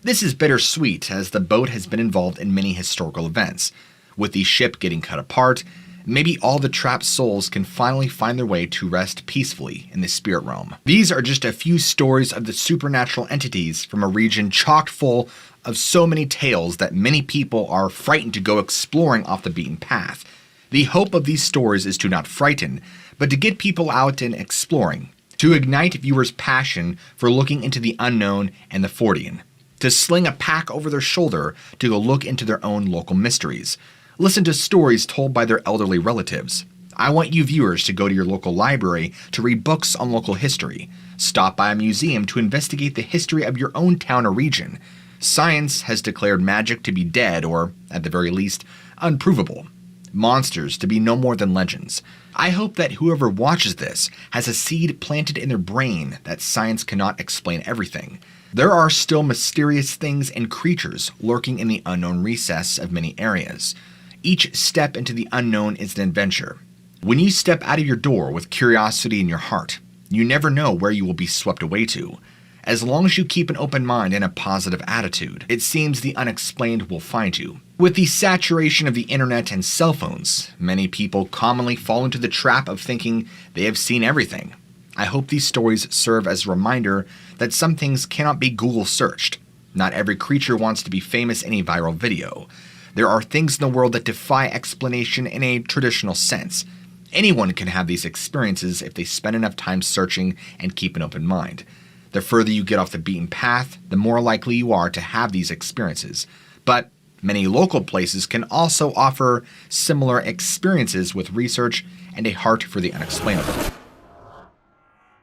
This is bittersweet, as the boat has been involved in many historical events. With the ship getting cut apart, maybe all the trapped souls can finally find their way to rest peacefully in the spirit realm. These are just a few stories of the supernatural entities from a region chock full of so many tales that many people are frightened to go exploring off the beaten path. The hope of these stories is to not frighten, but to get people out and exploring, to ignite viewers' passion for looking into the unknown and the Fortean, to sling a pack over their shoulder to go look into their own local mysteries. Listen to stories told by their elderly relatives. I want you viewers to go to your local library to read books on local history. Stop by a museum to investigate the history of your own town or region. Science has declared magic to be dead or, at the very least, unprovable. Monsters to be no more than legends. I hope that whoever watches this has a seed planted in their brain that science cannot explain everything. There are still mysterious things and creatures lurking in the unknown recess of many areas. Each step into the unknown is an adventure. When you step out of your door with curiosity in your heart, you never know where you will be swept away to. As long as you keep an open mind and a positive attitude, it seems the unexplained will find you. With the saturation of the internet and cell phones, many people commonly fall into the trap of thinking they have seen everything. I hope these stories serve as a reminder that some things cannot be Google searched. Not every creature wants to be famous in a viral video. There are things in the world that defy explanation in a traditional sense. Anyone can have these experiences if they spend enough time searching and keep an open mind. The further you get off the beaten path, the more likely you are to have these experiences. But many local places can also offer similar experiences with research and a heart for the unexplainable.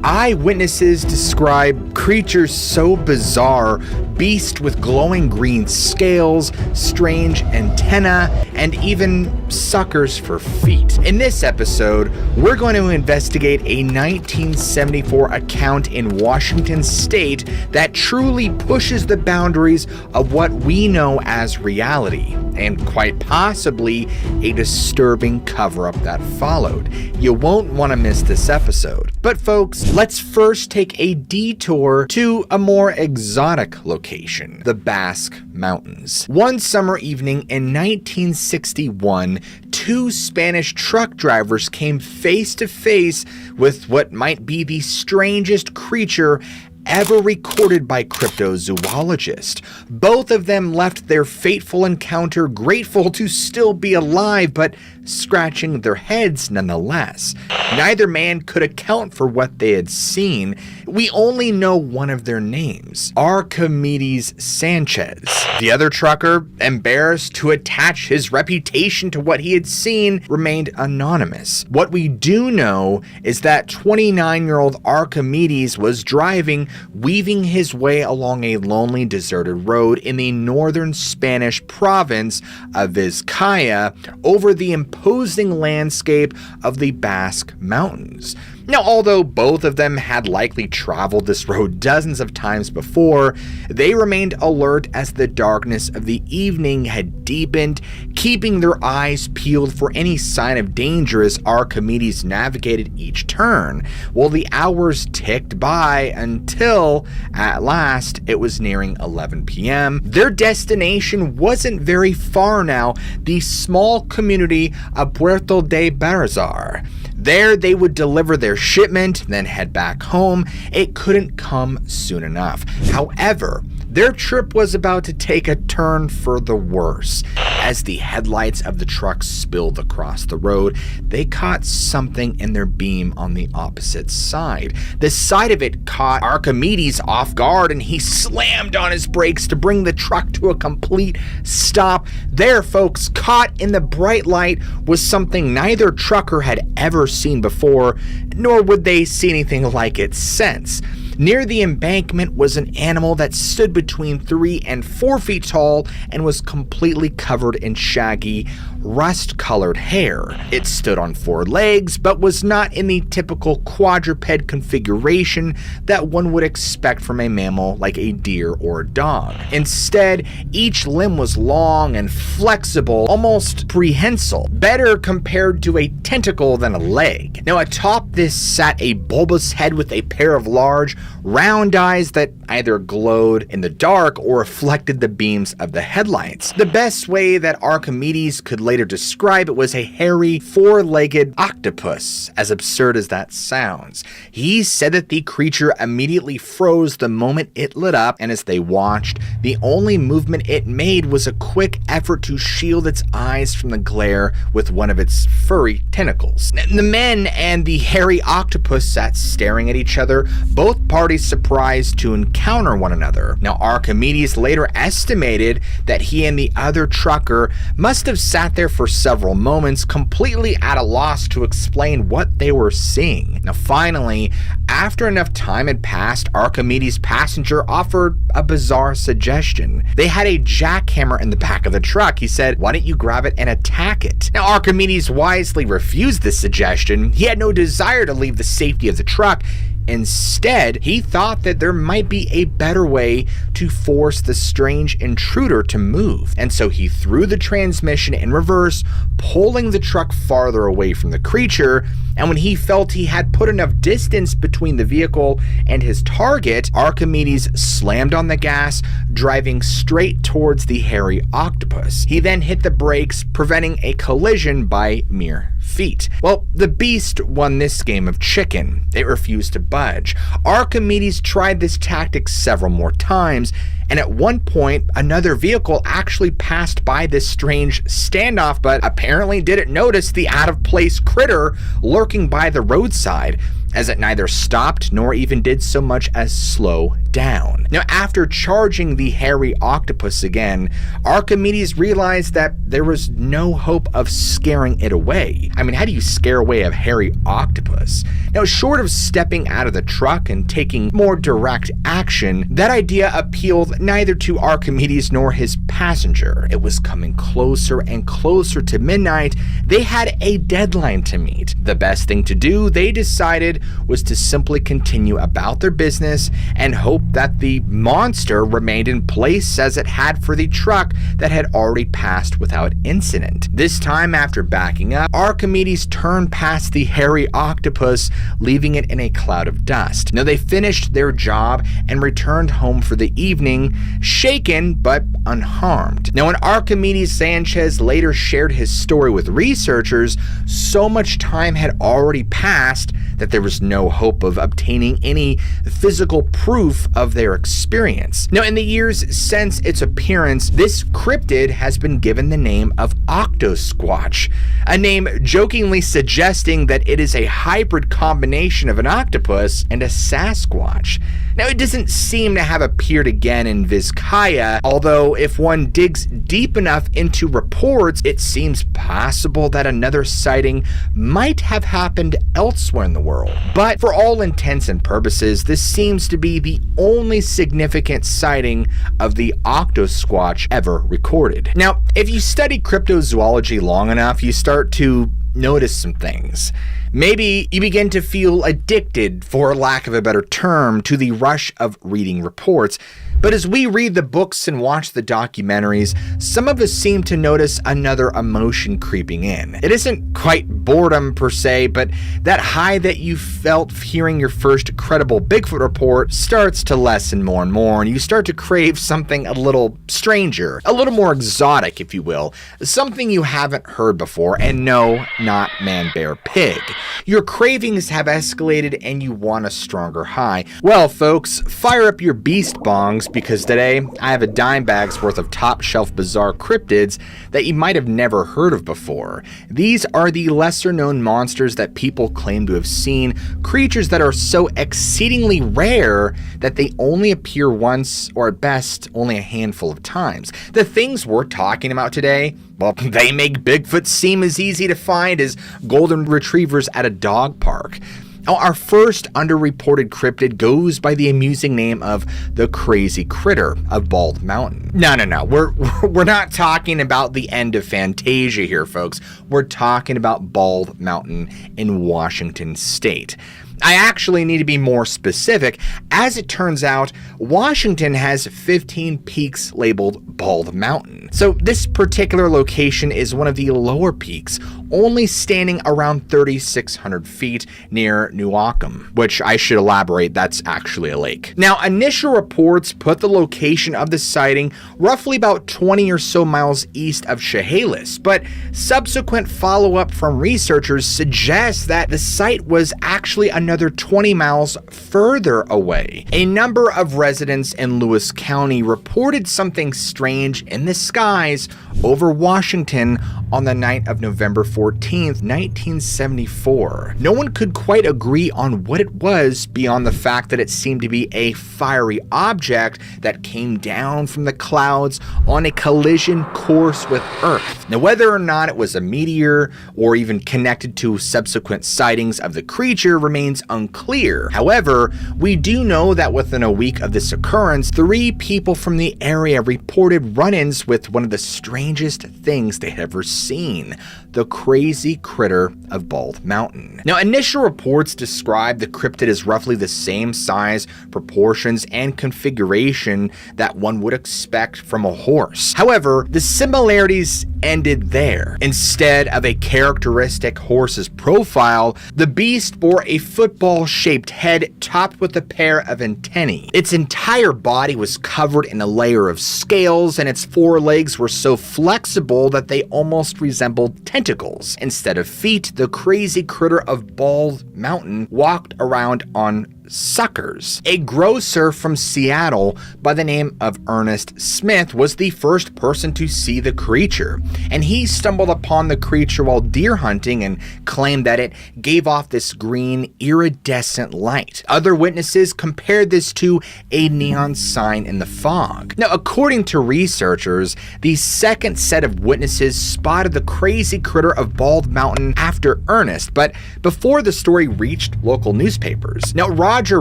Eyewitnesses describe creatures so bizarre, beasts with glowing green scales, strange antennae, and even suckers for feet. In this episode, we're going to investigate a 1974 account in Washington State that truly pushes the boundaries of what we know as reality, and quite possibly a disturbing cover-up that followed. You won't want to miss this episode. But folks, let's first take a detour to a more exotic location, the Basque Mountains. One summer evening in 1961, two Spanish truck drivers came face to face with what might be the strangest creature ever recorded by cryptozoologists. Both of them left their fateful encounter grateful to still be alive, but scratching their heads nonetheless. Neither man could account for what they had seen. We only know one of their names, Archimedes Sanchez. The other trucker, embarrassed to attach his reputation to what he had seen, remained anonymous. What we do know is that 29-year-old Archimedes was driving, weaving his way along a lonely, deserted road in the northern Spanish province of Vizcaya over the imposing landscape of the Basque Mountains. Now, although both of them had likely traveled this road dozens of times before, they remained alert as the darkness of the evening had deepened, keeping their eyes peeled for any sign of danger as Archimedes navigated each turn, while the hours ticked by until, at last, it was nearing 11 p.m. Their destination wasn't very far now, the small community of Puerto de Barazar. There, they would deliver their shipment, then head back home. It couldn't come soon enough. However, their trip was about to take a turn for the worse. As the headlights of the truck spilled across the road, they caught something in their beam on the opposite side. The side of it caught Archimedes off guard, and he slammed on his brakes to bring the truck to a complete stop. There, folks, caught in the bright light was something neither trucker had ever seen before, nor would they see anything like it since. Near the embankment was an animal that stood between 3 and 4 feet tall and was completely covered in shaggy, rust-colored hair. It stood on 4 legs, but was not in the typical quadruped configuration that one would expect from a mammal like a deer or a dog. Instead, each limb was long and flexible, almost prehensile, better compared to a tentacle than a leg. Now, atop this sat a bulbous head with a pair of large, round eyes that either glowed in the dark or reflected the beams of the headlights. The best way that Archimedes could later describe it was a hairy, 4-legged octopus, as absurd as that sounds. He said that the creature immediately froze the moment it lit up, and as they watched, the only movement it made was a quick effort to shield its eyes from the glare with one of its furry tentacles. The men and the hairy octopus sat staring at each other, both parties surprised to encounter one another. Now, Archimedes later estimated that he and the other trucker must have sat there for several moments, completely at a loss to explain what they were seeing. Now, finally, after enough time had passed, Archimedes' passenger offered a bizarre suggestion. They had a jackhammer in the back of the truck. He said, "Why don't you grab it and attack it?" Now, Archimedes wisely refused this suggestion. He had no desire to leave the safety of the truck. Instead, he thought that there might be a better way to force the strange intruder to move, and so he threw the transmission in reverse, pulling the truck farther away from the creature. And when he felt he had put enough distance between the vehicle and his target, Archimedes slammed on the gas, driving straight towards the hairy octopus. He then hit the brakes, preventing a collision by mere feet. Well, the beast won this game of chicken. It refused to budge. Archimedes tried this tactic several more times, and at one point, another vehicle actually passed by this strange standoff, but apparently didn't notice the out-of-place critter lurking by the roadside, as it neither stopped nor even did so much as slow down. Now, after charging the hairy octopus again, Archimedes realized that there was no hope of scaring it away. I mean, how do you scare away a hairy octopus? Now, short of stepping out of the truck and taking more direct action, that idea appealed neither to Archimedes nor his passenger. It was coming closer and closer to midnight. They had a deadline to meet. The best thing to do, they decided, was to simply continue about their business and hope that the monster remained in place as it had for the truck that had already passed without incident. This time, after backing up, Archimedes turned past the hairy octopus, leaving it in a cloud of dust. Now, they finished their job and returned home for the evening, shaken but unharmed. Now, when Archimedes Sanchez later shared his story with researchers, so much time had already passed that there was no hope of obtaining any physical proof of their experience. Now, in the years since its appearance, this cryptid has been given the name of octoquatch, a name jokingly suggesting that it is a hybrid combination of an octopus and a Sasquatch. Now, it doesn't seem to have appeared again in Vizcaya, although if one digs deep enough into reports, it seems possible that another sighting might have happened elsewhere in the world. But for all intents and purposes, this seems to be the only significant sighting of the octoquatch ever recorded. Now, if you study cryptozoology long enough, you start to notice some things. Maybe you begin to feel addicted, for lack of a better term, to the rush of reading reports. But as we read the books and watch the documentaries, some of us seem to notice another emotion creeping in. It isn't quite boredom per se, but that high that you felt hearing your first credible Bigfoot report starts to lessen more and more, and you start to crave something a little stranger, a little more exotic, if you will, something you haven't heard before, and no, not man, bear, pig. Your cravings have escalated and you want a stronger high. Well, folks, fire up your beast bongs, because today I have a dime bag's worth of top shelf bizarre cryptids that you might have never heard of before. These are the lesser known monsters that people claim to have seen, creatures that are so exceedingly rare that they only appear once, or at best only a handful of times. The things we're talking about today, well, they make Bigfoot seem as easy to find as golden retrievers at a dog park. Now, our first underreported cryptid goes by the amusing name of the Crazy Critter of Bald Mountain. No, we're not talking about the end of Fantasia here, folks. We're talking about Bald Mountain in Washington State. I actually need to be more specific. As it turns out, Washington has 15 peaks labeled Bald Mountain. So this particular location is one of the lower peaks, only standing around 3,600 feet near Newaukum, which I should elaborate, that's actually a lake. Now, initial reports put the location of the sighting roughly about 20 or so miles east of Chehalis, but subsequent follow-up from researchers suggests that the site was actually another 20 miles further away. A number of residents in Lewis County reported something strange in the skies over Washington on the night of November 14th, 1974. No one could quite agree on what it was beyond the fact that it seemed to be a fiery object that came down from the clouds on a collision course with Earth. Now, whether or not it was a meteor or even connected to subsequent sightings of the creature remains unclear. However, we do know that within a week of this occurrence, 3 people from the area reported run-ins with one of the strangest things they had ever seen, the Crazy Critter of Bald Mountain. Now, initial reports describe the cryptid as roughly the same size, proportions, and configuration that one would expect from a horse. However, the similarities ended there. Instead of a characteristic horse's profile, the beast bore a football-shaped head topped with a pair of antennae. Its entire body was covered in a layer of scales, and its forelegs were so flexible that they almost resembled tentacles. Instead of feet, the Crazy Critter of Bald Mountain walked around on suckers. A grocer from Seattle by the name of Ernest Smith was the first person to see the creature, and he stumbled upon the creature while deer hunting and claimed that it gave off this green iridescent light. Other witnesses compared this to a neon sign in the fog. Now, according to researchers, the second set of witnesses spotted the Crazy Critter of Bald Mountain after Ernest, but before the story reached local newspapers. Now, Roger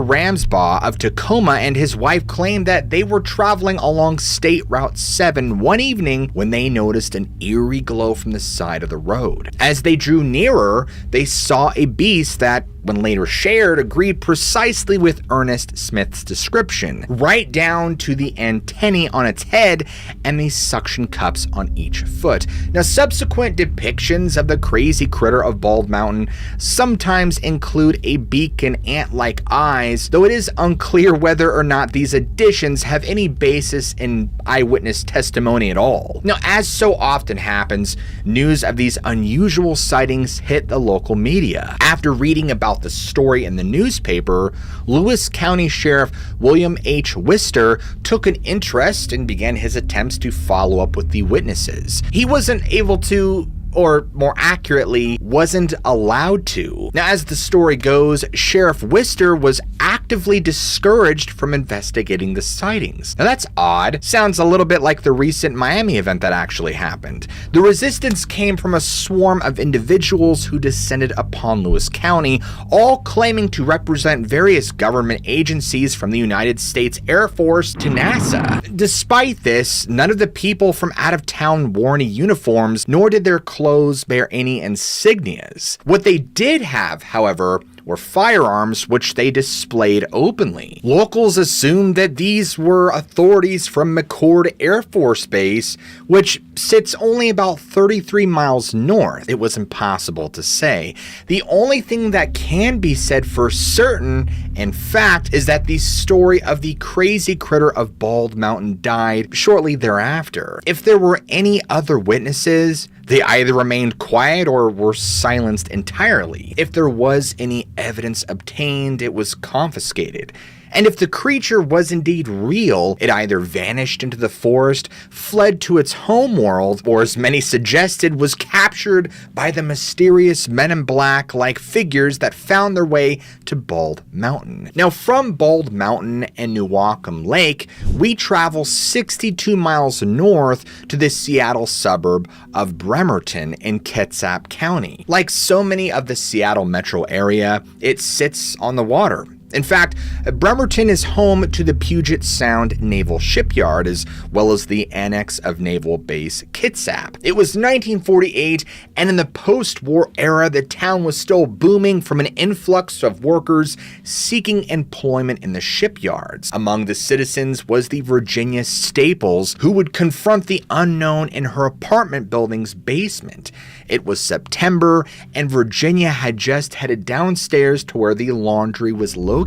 Ramsbaugh of Tacoma and his wife claimed that they were traveling along State Route 7 one evening when they noticed an eerie glow from the side of the road. As they drew nearer, they saw a beast that, when later shared, agreed precisely with Ernest Smith's description, right down to the antennae on its head and the suction cups on each foot. Now, subsequent depictions of the Crazy Critter of Bald Mountain sometimes include a beak and ant-like eyes, though it is unclear whether or not these additions have any basis in eyewitness testimony at all. Now, as so often happens, news of these unusual sightings hit the local media. After reading about the story in the newspaper, Lewis County Sheriff William H. Wister took an interest and began his attempts to follow up with the witnesses. He wasn't able to, or more accurately, wasn't allowed to. Now, as the story goes, Sheriff Wister was actively discouraged from investigating the sightings. Now, that's odd. Sounds a little bit like the recent Miami event that actually happened. The resistance came from a swarm of individuals who descended upon Lewis County, all claiming to represent various government agencies from the United States Air Force to NASA. Despite this, none of the people from out of town wore any uniforms, nor did their clothes clothes bear any insignias. What they did have, however, were firearms which they displayed openly. Locals assumed that these were authorities from McChord Air Force Base, which sits only about 33 miles north. It was impossible to say. The only thing that can be said for certain, in fact, is that the story of the crazy critter of Bald Mountain died shortly thereafter. If there were any other witnesses, they either remained quiet or were silenced entirely. If there was any evidence obtained, it was confiscated. And if the creature was indeed real, it either vanished into the forest, fled to its homeworld, or as many suggested, was captured by the mysterious men in black-like figures that found their way to Bald Mountain. Now, from Bald Mountain and Newaukum Lake, we travel 62 miles north to the Seattle suburb of Bremerton in Kitsap County. Like so many of the Seattle metro area, it sits on the water. In fact, Bremerton is home to the Puget Sound Naval Shipyard, as well as the annex of Naval Base Kitsap. It was 1948, and in the post-war era, the town was still booming from an influx of workers seeking employment in the shipyards. Among the citizens was the Virginia Staples, who would confront the unknown in her apartment building's basement. It was September, and Virginia had just headed downstairs to where the laundry was located.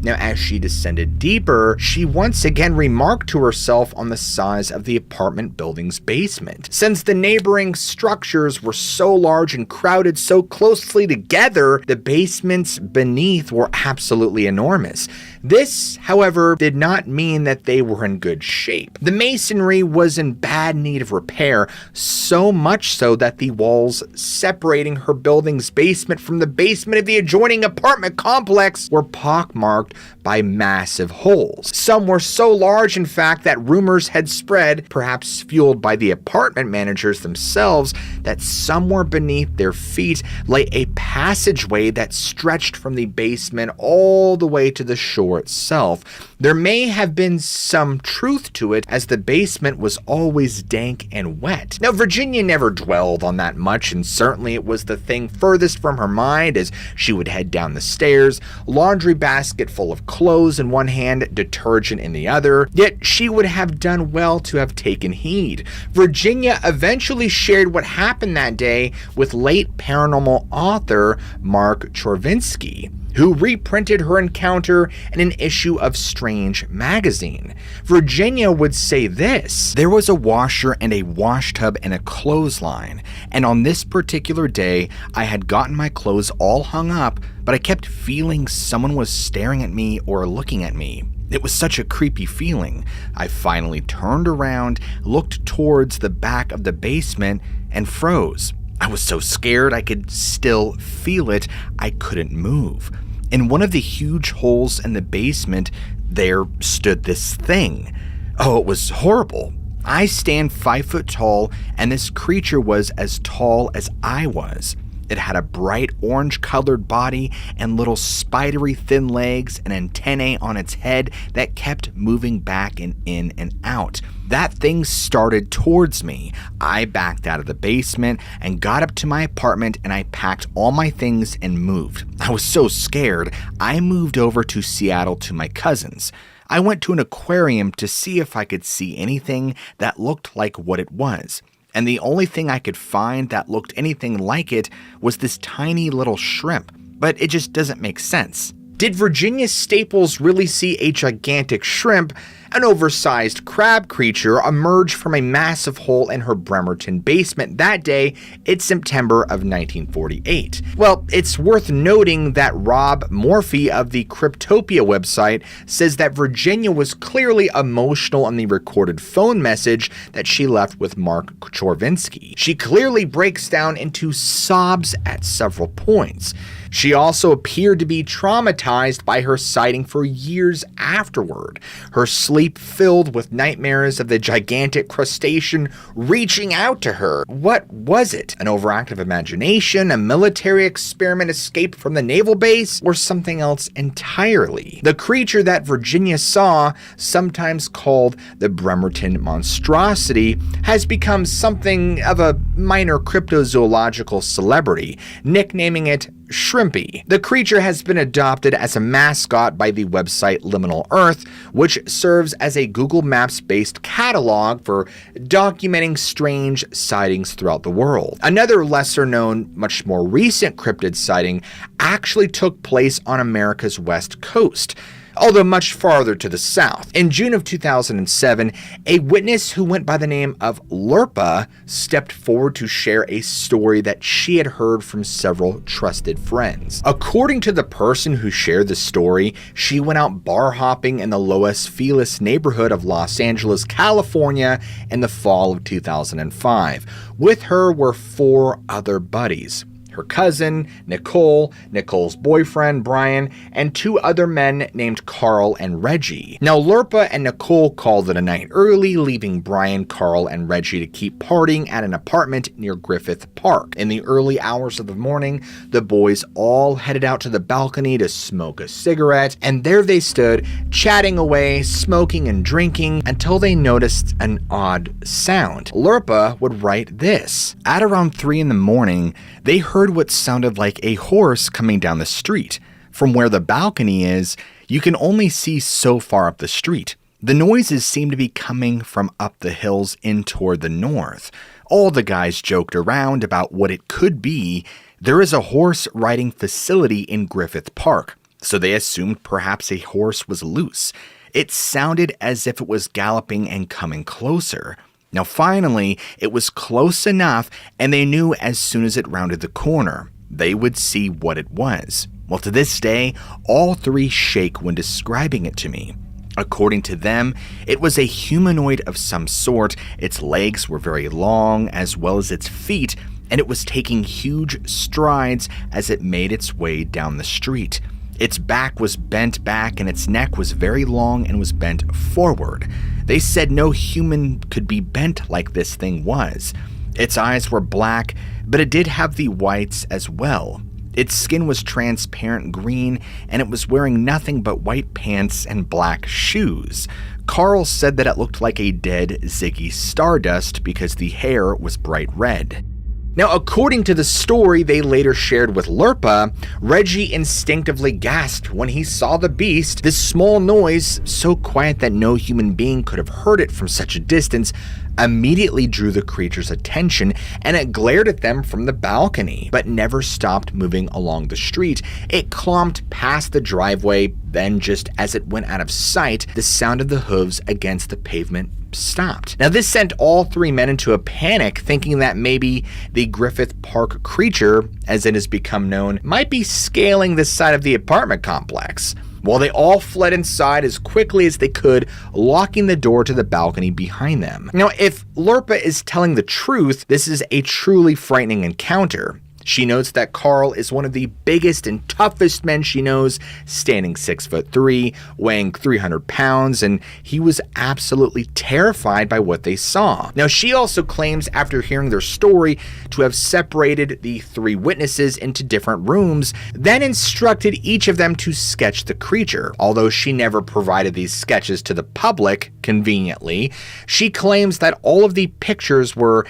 Now, as she descended deeper, she once again remarked to herself on the size of the apartment building's basement. Since the neighboring structures were so large and crowded so closely together, the basements beneath were absolutely enormous. This, however, did not mean that they were in good shape. The masonry was in bad need of repair, so much so that the walls separating her building's basement from the basement of the adjoining apartment complex were pockmarked by massive holes. Some were so large, in fact, that rumors had spread, perhaps fueled by the apartment managers themselves, that somewhere beneath their feet lay a passageway that stretched from the basement all the way to the shore itself. There may have been some truth to it, as the basement was always dank and wet. Now, Virginia never dwelled on that much, and certainly it was the thing furthest from her mind as she would head down the stairs, laundry basket full of clothes in one hand, detergent in the other. Yet she would have done well to have taken heed. Virginia eventually shared what happened that day with late paranormal author Mark Chorvinsky, who reprinted her encounter in an issue of Strange magazine. Virginia would say this: "There was a washer and a wash tub and a clothesline, and on this particular day, I had gotten my clothes all hung up, but I kept feeling someone was staring at me or looking at me. It was such a creepy feeling. I finally turned around, looked towards the back of the basement, and froze. I was so scared I could still feel it. I couldn't move. In one of the huge holes in the basement, there stood this thing. Oh, it was horrible. I stand 5 foot tall, and this creature was as tall as I was. It had a bright orange-colored body and little spidery thin legs and antennae on its head that kept moving back and in and out. That thing started towards me. I backed out of the basement and got up to my apartment, and I packed all my things and moved. I was so scared, I moved over to Seattle to my cousins. I went to an aquarium to see if I could see anything that looked like what it was. And the only thing I could find that looked anything like it was this tiny little shrimp. But it just doesn't make sense." Did Virginia Staples really see a gigantic shrimp, an oversized crab creature, emerge from a massive hole in her Bremerton basement that day in September of 1948? Well, it's worth noting that Rob Morphy of the Cryptopia website says that Virginia was clearly emotional in the recorded phone message that she left with Mark Chorvinsky. She clearly breaks down into sobs at several points. She also appeared to be traumatized by her sighting for years afterward, her sleep filled with nightmares of the gigantic crustacean reaching out to her. What was it? An overactive imagination, a military experiment escaped from the naval base, or something else entirely? The creature that Virginia saw, sometimes called the Bremerton monstrosity, has become something of a minor cryptozoological celebrity, nicknaming it Shrimpy. The creature has been adopted as a mascot by the website Liminal Earth, which serves as a Google Maps-based catalog for documenting strange sightings throughout the world. Another lesser-known, much more recent cryptid sighting actually took place on America's west coast, although much farther to the south. In June of 2007, a witness who went by the name of Lurpa stepped forward to share a story that she had heard from several trusted friends. According to the person who shared the story, she went out bar hopping in the Los Feliz neighborhood of Los Angeles, California in the fall of 2005. With her were 4 other buddies: her cousin, Nicole, Nicole's boyfriend, Brian, and 2 other men named Carl and Reggie. Now, Lurpa and Nicole called it a night early, leaving Brian, Carl, and Reggie to keep partying at an apartment near Griffith Park. In the early hours of the morning, the boys all headed out to the balcony to smoke a cigarette, and there they stood, chatting away, smoking and drinking, until they noticed an odd sound. Lurpa would write this: "At around 3 in the morning, they heard what sounded like a horse coming down the street. From where the balcony is, you can only see so far up the street. The noises seem to be coming from up the hills in toward the north. All the guys joked around about what it could be. There is a horse riding facility in Griffith Park, so they assumed perhaps a horse was loose. It sounded as if it was galloping and coming closer. Now finally, it was close enough, and they knew as soon as it rounded the corner, they would see what it was. Well, to this day, all 3 shake when describing it to me. According to them, it was a humanoid of some sort. Its legs were very long, as well as its feet, and it was taking huge strides as it made its way down the street. Its back was bent back, and its neck was very long and was bent forward. They said no human could be bent like this thing was. Its eyes were black, but it did have the whites as well. Its skin was transparent green, and it was wearing nothing but white pants and black shoes. Carl said that it looked like a dead Ziggy Stardust because the hair was bright red." Now, according to the story they later shared with Lurpa, Reggie instinctively gasped when he saw the beast. This small noise, so quiet that no human being could have heard it from such a distance, immediately drew the creature's attention, and it glared at them from the balcony, but never stopped moving along the street. It clomped past the driveway, then just as it went out of sight, the sound of the hooves against the pavement stopped. Now, this sent all 3 men into a panic, thinking that maybe the Griffith Park creature, as it has become known, might be scaling the side of the apartment complex. Well, they all fled inside as quickly as they could, locking the door to the balcony behind them. Now, if Lurpa is telling the truth, this is a truly frightening encounter. She notes that Carl is one of the biggest and toughest men she knows, standing 6'3", weighing 300 pounds, and he was absolutely terrified by what they saw. Now, she also claims after hearing their story to have separated the 3 witnesses into different rooms, then instructed each of them to sketch the creature. Although she never provided these sketches to the public, conveniently, she claims that all of the pictures were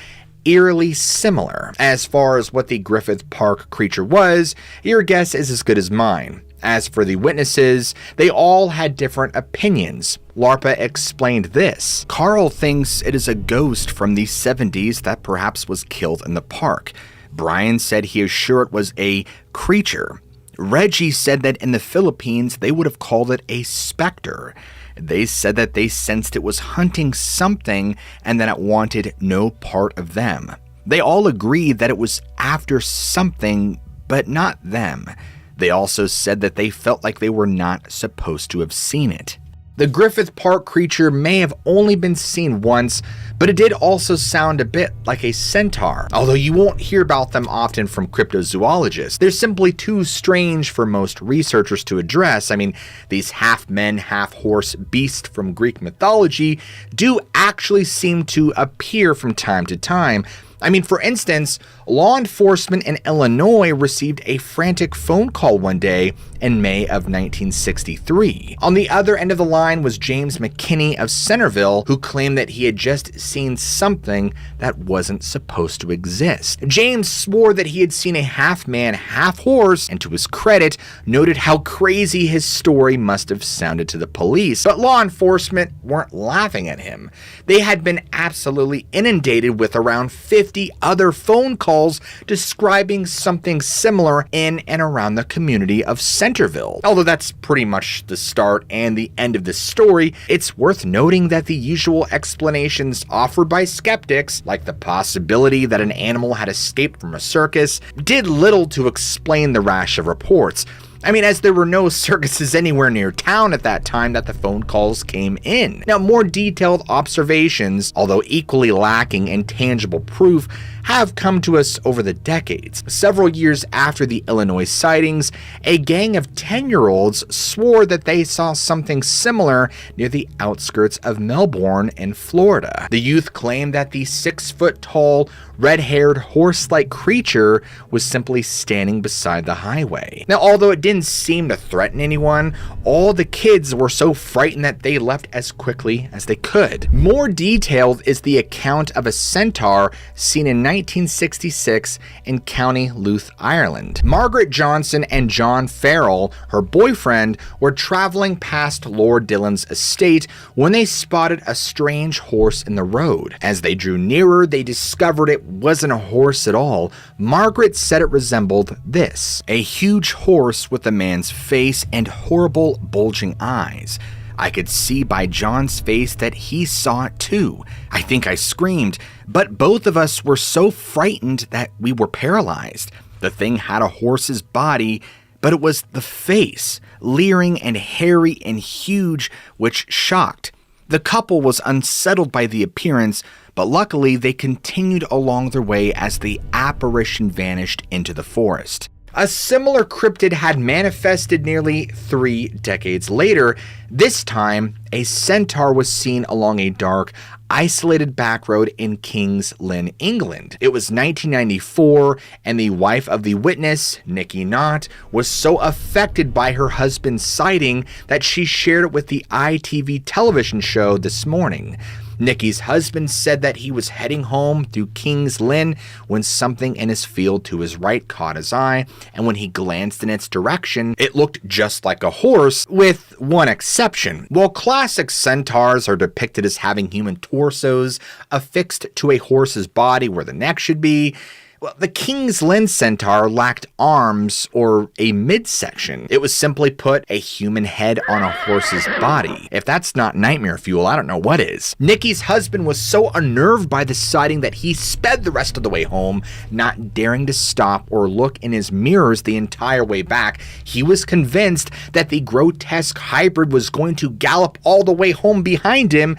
eerily similar. As far as what the Griffith Park creature was, your guess is as good as mine. As for the witnesses, they all had different opinions. Lurpa explained this: "Carl thinks it is a ghost from the 70s that perhaps was killed in the park. Brian said he is sure it was a creature. Reggie said that in the Philippines they would have called it a specter. They said that they sensed it was hunting something and that it wanted no part of them. They all agreed that it was after something, but not them. They also said that they felt like they were not supposed to have seen it." The Griffith Park creature may have only been seen once, but it did also sound a bit like a centaur, although you won't hear about them often from cryptozoologists. They're simply too strange for most researchers to address. I mean, these half-men, half-horse beasts from Greek mythology do actually seem to appear from time to time. I mean, for instance, law enforcement in Illinois received a frantic phone call one day in May of 1963. On the other end of the line was James McKinney of Centerville, who claimed that he had just seen something that wasn't supposed to exist. James swore that he had seen a half-man, half-horse, and to his credit, noted how crazy his story must have sounded to the police. But law enforcement weren't laughing at him. They had been absolutely inundated with around 50 other phone calls describing something similar in and around the community of Centerville. Although that's pretty much the start and the end of the story, it's worth noting that the usual explanations offered by skeptics, like the possibility that an animal had escaped from a circus, did little to explain the rash of reports. I mean, as there were no circuses anywhere near town at that time that the phone calls came in. Now, more detailed observations, although equally lacking in tangible proof, have come to us over the decades. Several years after the Illinois sightings, a gang of 10-year-olds swore that they saw something similar near the outskirts of Melbourne in Florida. The youth claimed that the 6-foot-tall, red-haired, horse-like creature was simply standing beside the highway. Now, although it didn't seem to threaten anyone, all the kids were so frightened that they left as quickly as they could. More detailed is the account of a centaur seen in 1966 in County Louth, Ireland. Margaret Johnson and John Farrell, her boyfriend, were traveling past Lord Dillon's estate when they spotted a strange horse in the road. As they drew nearer, they discovered it wasn't a horse at all. Margaret said it resembled this: a huge horse with a man's face and horrible bulging eyes. I could see by John's face that he saw it too. I think I screamed, but both of us were so frightened that we were paralyzed. The thing had a horse's body, but it was the face, leering and hairy and huge, which shocked. The couple was unsettled by the appearance, but luckily they continued along their way as the apparition vanished into the forest. A similar cryptid had manifested nearly 3 decades later. This time, a centaur was seen along a dark, isolated back road in King's Lynn, England. It was 1994, and the wife of the witness, Nikki Knott, was so affected by her husband's sighting that she shared it with the ITV television show This Morning. Nikki's husband said that he was heading home through King's Lynn when something in his field to his right caught his eye, and when he glanced in its direction, it looked just like a horse, with one exception. While classic centaurs are depicted as having human torsos affixed to a horse's body where the neck should be, well, the King's Lynn centaur lacked arms or a midsection. It was simply put a human head on a horse's body. If that's not nightmare fuel, I don't know what is. Nikki's husband was so unnerved by the sighting that he sped the rest of the way home, not daring to stop or look in his mirrors the entire way back. He was convinced that the grotesque hybrid was going to gallop all the way home behind him.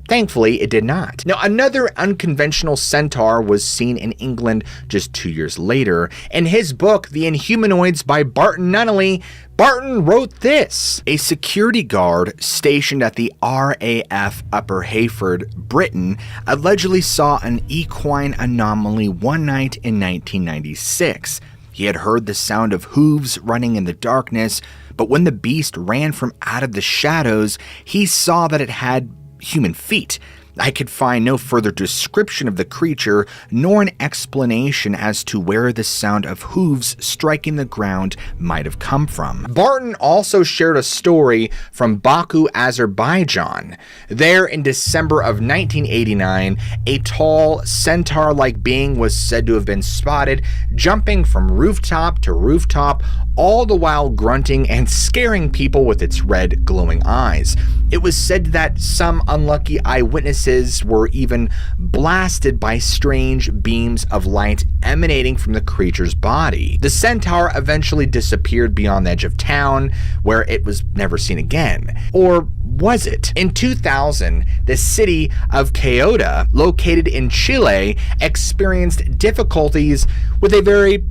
Thankfully, it did not. Now, another unconventional centaur was seen in England just 2 years later. In his book, The Inhumanoids by Barton Nunnally, Barton wrote this: a security guard stationed at the RAF Upper Heyford, Britain, allegedly saw an equine anomaly one night in 1996. He had heard the sound of hooves running in the darkness, but when the beast ran from out of the shadows, he saw that it had human feet. I could find no further description of the creature, nor an explanation as to where the sound of hooves striking the ground might have come from. Barton also shared a story from Baku, Azerbaijan. There, in December of 1989, a tall, centaur-like being was said to have been spotted jumping from rooftop to rooftop, all the while grunting and scaring people with its red, glowing eyes. It was said that some unlucky eyewitnesses were even blasted by strange beams of light emanating from the creature's body. The centaur eventually disappeared beyond the edge of town, where it was never seen again. Or was it? In 2000, the city of Queuada, located in Chile, experienced difficulties with a very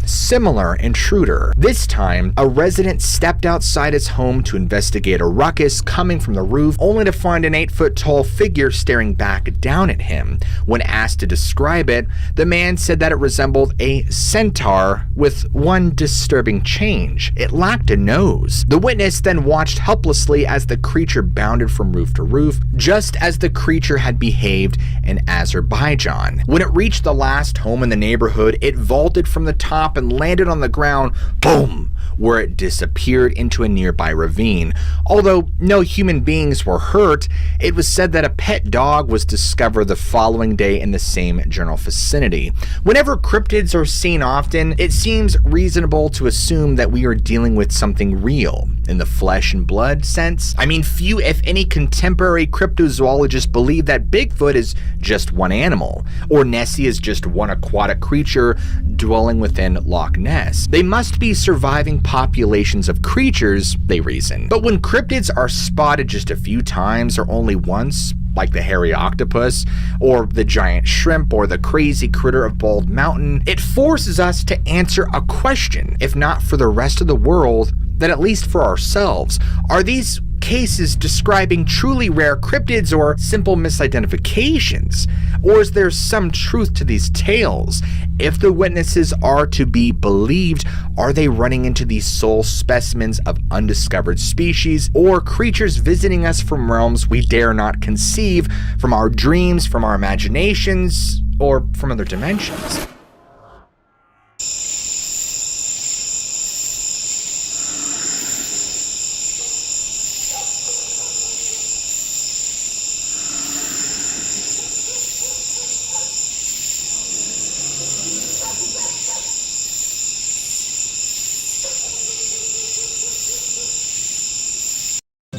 similar intruder. This time, a resident stepped outside his home to investigate a ruckus coming from the roof, only to find an 8-foot-tall figure staring back down at him. When asked to describe it, the man said that it resembled a centaur with one disturbing change. It lacked a nose. The witness then watched helplessly as the creature bounded from roof to roof, just as the creature had behaved in Azerbaijan. When it reached the last home in the neighborhood, it vaulted from the top and landed on the ground, boom, where it disappeared into a nearby ravine. Although no human beings were hurt, it was said that a pet dog was discovered the following day in the same general vicinity. Whenever cryptids are seen often, it seems reasonable to assume that we are dealing with something real, in the flesh and blood sense. I mean, few if any contemporary cryptozoologists believe that Bigfoot is just one animal, or Nessie is just one aquatic creature dwelling within Loch Ness. They must be surviving populations of creatures, they reason. But when cryptids are spotted just a few times or only once, like the hairy octopus, or the giant shrimp, or the crazy critter of Bald Mountain, it forces us to answer a question, if not for the rest of the world, then at least for ourselves. Are these cases describing truly rare cryptids or simple misidentifications? Or is there some truth to these tales? If the witnesses are to be believed, are they running into these sole specimens of undiscovered species, or creatures visiting us from realms we dare not conceive, from our dreams, from our imaginations, or from other dimensions?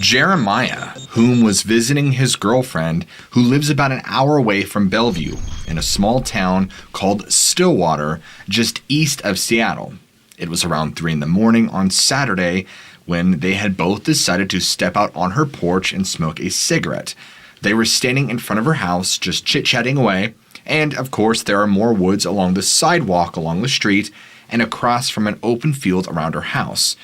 Jeremiah, whom was visiting his girlfriend, who lives about an hour away from Bellevue, in a small town called Stillwater, just east of Seattle. It was around 3 a.m. on Saturday when they had both decided to step out on her porch and smoke a cigarette. They were standing in front of her house, just chit-chatting away, and of course there are more woods along the sidewalk along the street and across from an open field around her house.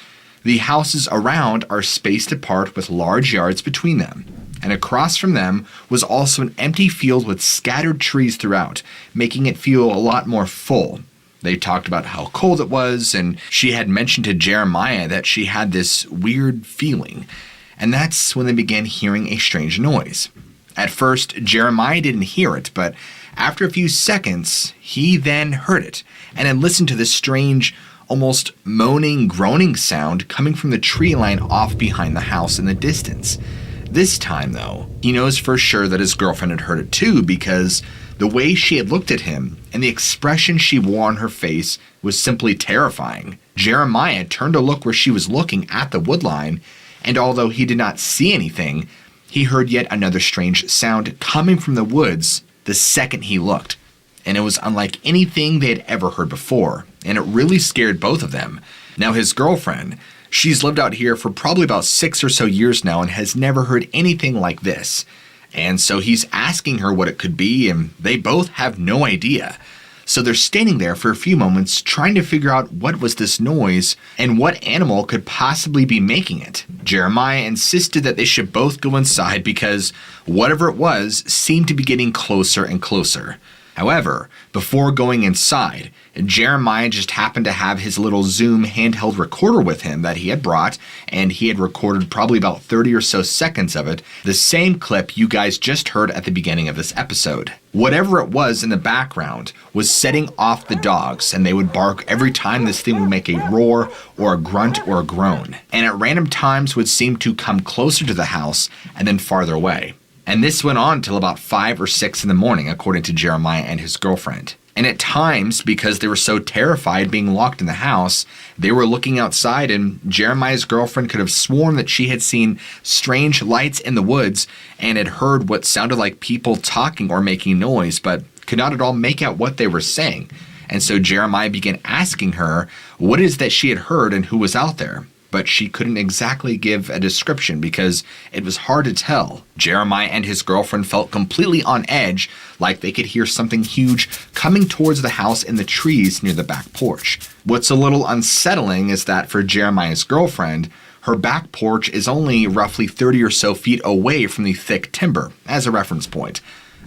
The houses around are spaced apart with large yards between them, and across from them was also an empty field with scattered trees throughout, making it feel a lot more full. They talked about how cold it was, and she had mentioned to Jeremiah that she had this weird feeling, and that's when they began hearing a strange noise. At first, Jeremiah didn't hear it, but after a few seconds, he then heard it, and then listened to this strange, almost moaning, groaning sound coming from the tree line off behind the house in the distance. This time, though, he knows for sure that his girlfriend had heard it too, because the way she had looked at him and the expression she wore on her face was simply terrifying. Jeremiah turned to look where she was looking at the woodline, and although he did not see anything, he heard yet another strange sound coming from the woods the second he looked. And it was unlike anything they had ever heard before, and it really scared both of them. Now his girlfriend, she's lived out here for probably about 6 or so years now and has never heard anything like this. And so he's asking her what it could be, and they both have no idea. So they're standing there for a few moments trying to figure out what was this noise and what animal could possibly be making it. Jeremiah insisted that they should both go inside because whatever it was seemed to be getting closer and closer. However, before going inside, Jeremiah just happened to have his little Zoom handheld recorder with him that he had brought, and he had recorded probably about 30 or so seconds of it, the same clip you guys just heard at the beginning of this episode. Whatever it was in the background was setting off the dogs, and they would bark every time this thing would make a roar or a grunt or a groan, and at random times would seem to come closer to the house and then farther away. And this went on till about 5 or 6 in the morning, according to Jeremiah and his girlfriend. And at times, because they were so terrified being locked in the house, they were looking outside, and Jeremiah's girlfriend could have sworn that she had seen strange lights in the woods and had heard what sounded like people talking or making noise, but could not at all make out what they were saying. And so Jeremiah began asking her what it is that she had heard and who was out there. But she couldn't exactly give a description because it was hard to tell. Jeremiah and his girlfriend felt completely on edge, like they could hear something huge coming towards the house in the trees near the back porch. What's a little unsettling is that for Jeremiah's girlfriend, her back porch is only roughly 30 or so feet away from the thick timber, as a reference point.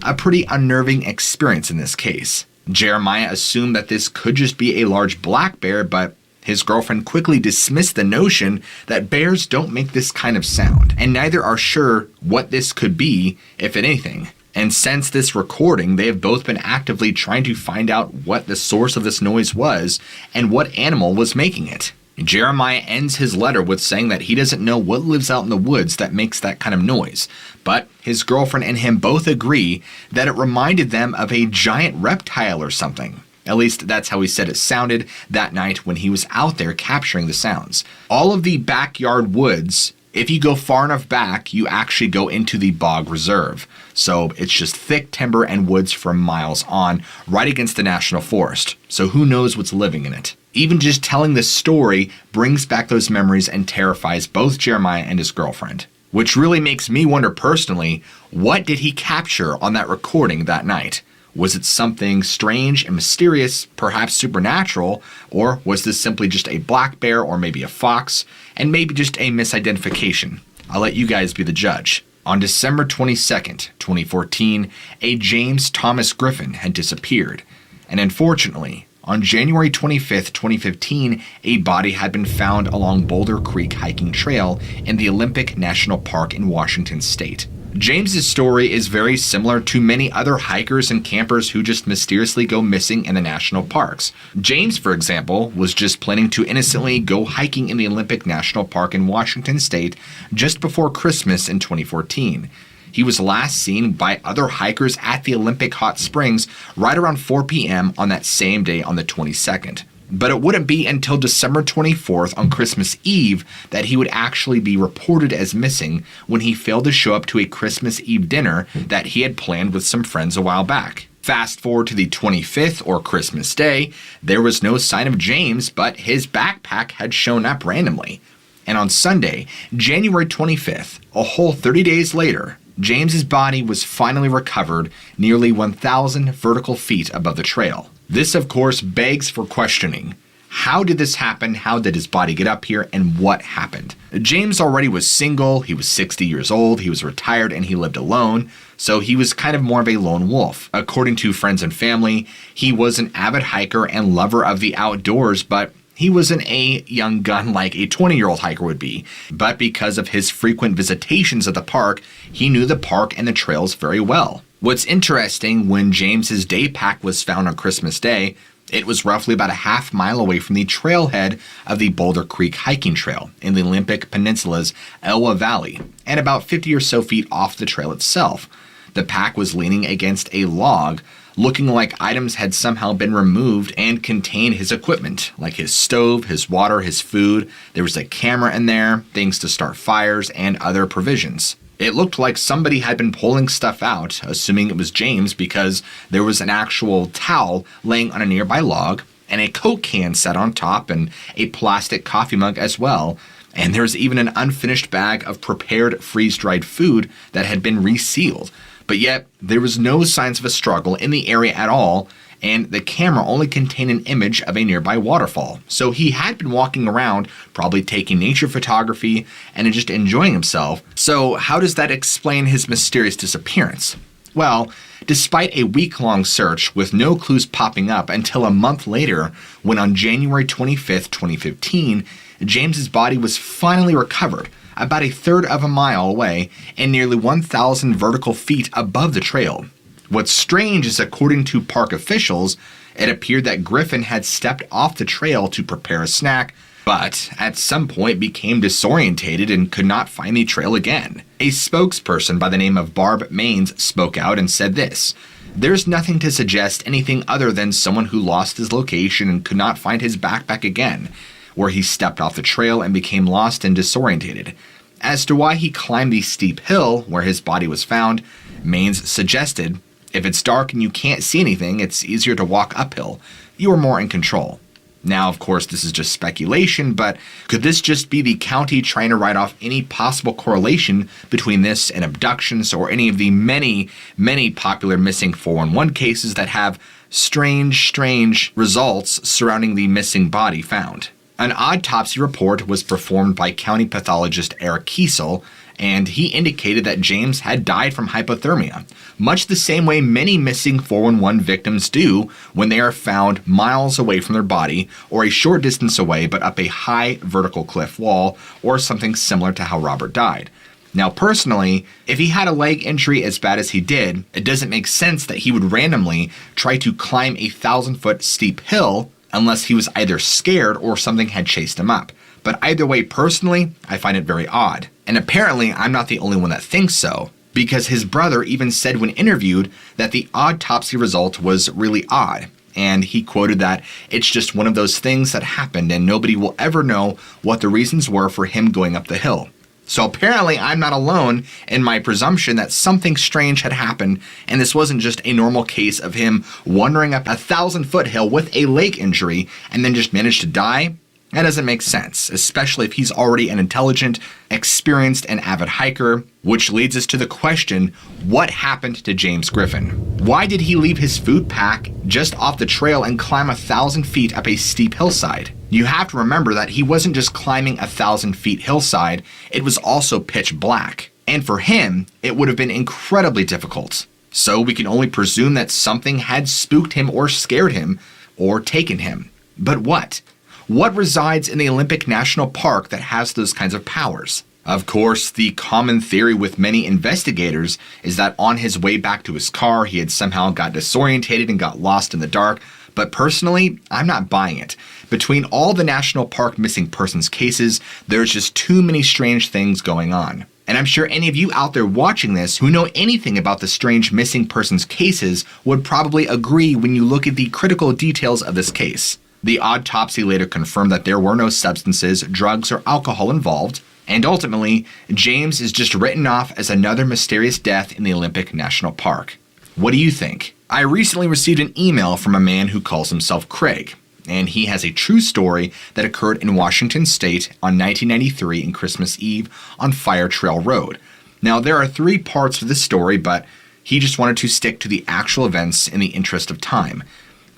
A pretty unnerving experience in this case. Jeremiah assumed that this could just be a large black bear, but his girlfriend quickly dismissed the notion that bears don't make this kind of sound, and neither are sure what this could be, if anything. And since this recording, they have both been actively trying to find out what the source of this noise was and what animal was making it. Jeremiah ends his letter with saying that he doesn't know what lives out in the woods that makes that kind of noise, but his girlfriend and him both agree that it reminded them of a giant reptile or something. At least that's how he said it sounded that night when he was out there capturing the sounds. All of the backyard woods, if you go far enough back, you actually go into the bog reserve. So it's just thick timber and woods for miles on, right against the national forest. So who knows what's living in it? Even just telling this story brings back those memories and terrifies both Jeremiah and his girlfriend. Which really makes me wonder personally, what did he capture on that recording that night? Was it something strange and mysterious, perhaps supernatural, or was this simply just a black bear or maybe a fox, and maybe just a misidentification? I'll let you guys be the judge. On December 22nd, 2014, a James Thomas Griffin had disappeared, and unfortunately, on January 25th, 2015, a body had been found along Boulder Creek hiking trail in the Olympic National Park in Washington state. James's story is very similar to many other hikers and campers who just mysteriously go missing in the national parks. James, for example, was just planning to innocently go hiking in the Olympic National Park in Washington state just before Christmas in 2014. He was last seen by other hikers at the Olympic Hot Springs right around 4 p.m. on that same day on the 22nd. But it wouldn't be until December 24th on Christmas Eve that he would actually be reported as missing when he failed to show up to a Christmas Eve dinner that he had planned with some friends a while back. Fast forward to the 25th, or Christmas Day, there was no sign of James, but his backpack had shown up randomly. And on Sunday, January 25th, a whole 30 days later, James's body was finally recovered nearly 1,000 vertical feet above the trail. This, of course, begs for questioning. How did this happen? How did his body get up here? And what happened? James already was single, he was 60 years old, he was retired, and he lived alone, so he was kind of more of a lone wolf. According to friends and family, he was an avid hiker and lover of the outdoors, but he wasn't a young gun like a 20-year-old hiker would be. But because of his frequent visitations of the park, he knew the park and the trails very well. What's interesting, when James's day pack was found on Christmas Day, it was roughly about a half mile away from the trailhead of the Boulder Creek hiking trail in the Olympic Peninsula's Elwha Valley, and about 50 or so feet off the trail itself. The pack was leaning against a log, looking like items had somehow been removed and contained his equipment, like his stove, his water, his food. There was a camera in there, things to start fires, and other provisions. It looked like somebody had been pulling stuff out, assuming it was James, because there was an actual towel laying on a nearby log, and a Coke can set on top, and a plastic coffee mug as well. And there's even an unfinished bag of prepared freeze-dried food that had been resealed. But yet, there was no signs of a struggle in the area at all, and the camera only contained an image of a nearby waterfall. So he had been walking around, probably taking nature photography and just enjoying himself. So how does that explain his mysterious disappearance? Well, despite a week-long search with no clues popping up until a month later, when on January 25th, 2015, James's body was finally recovered, about a third of a mile away and nearly 1,000 vertical feet above the trail. What's strange is, according to park officials, it appeared that Griffin had stepped off the trail to prepare a snack, but at some point became disorientated and could not find the trail again. A spokesperson by the name of Barb Maines spoke out and said this: "There's nothing to suggest anything other than someone who lost his location and could not find his backpack again, where he stepped off the trail and became lost and disorientated. As to why he climbed the steep hill where his body was found, Maines suggested, if it's dark and you can't see anything, it's easier to walk uphill. You are more in control." Now, of course, this is just speculation, but could this just be the county trying to write off any possible correlation between this and abductions or any of the many, many popular missing 411 cases that have strange results surrounding the missing body found? An autopsy report was performed by county pathologist Eric Kiesel, and he indicated that James had died from hypothermia, much the same way many missing 411 victims do when they are found miles away from their body or a short distance away but up a high vertical cliff wall, or something similar to how Robert died. Now, personally, if he had a leg injury as bad as he did, it doesn't make sense that he would randomly try to climb a 1,000-foot steep hill unless he was either scared or something had chased him up. But either way, personally, I find it very odd. And apparently, I'm not the only one that thinks so, because his brother even said when interviewed that the autopsy result was really odd. And he quoted that it's just one of those things that happened and nobody will ever know what the reasons were for him going up the hill. So apparently I'm not alone in my presumption that something strange had happened, and this wasn't just a normal case of him wandering up a 1,000-foot hill with a leg injury and then just managed to die. That doesn't make sense, especially if he's already an intelligent, experienced, and avid hiker, which leads us to the question, what happened to James Griffin? Why did he leave his food pack just off the trail and climb 1,000 feet up a steep hillside? You have to remember that he wasn't just climbing 1,000 feet hillside, it was also pitch black. And for him, it would have been incredibly difficult. So we can only presume that something had spooked him or scared him or taken him. But what? What resides in the Olympic National Park that has those kinds of powers? Of course, the common theory with many investigators is that on his way back to his car, he had somehow got disorientated and got lost in the dark. But personally, I'm not buying it. Between all the national park missing persons cases, there's just too many strange things going on. And I'm sure any of you out there watching this who know anything about the strange missing persons cases would probably agree when you look at the critical details of this case. The autopsy later confirmed that there were no substances, drugs, or alcohol involved, and ultimately, James is just written off as another mysterious death in the Olympic National Park. What do you think? I recently received an email from a man who calls himself Craig, and he has a true story that occurred in Washington State on 1993 in Christmas Eve on Fire Trail Road. Now, there are 3 parts of this story, but he just wanted to stick to the actual events in the interest of time.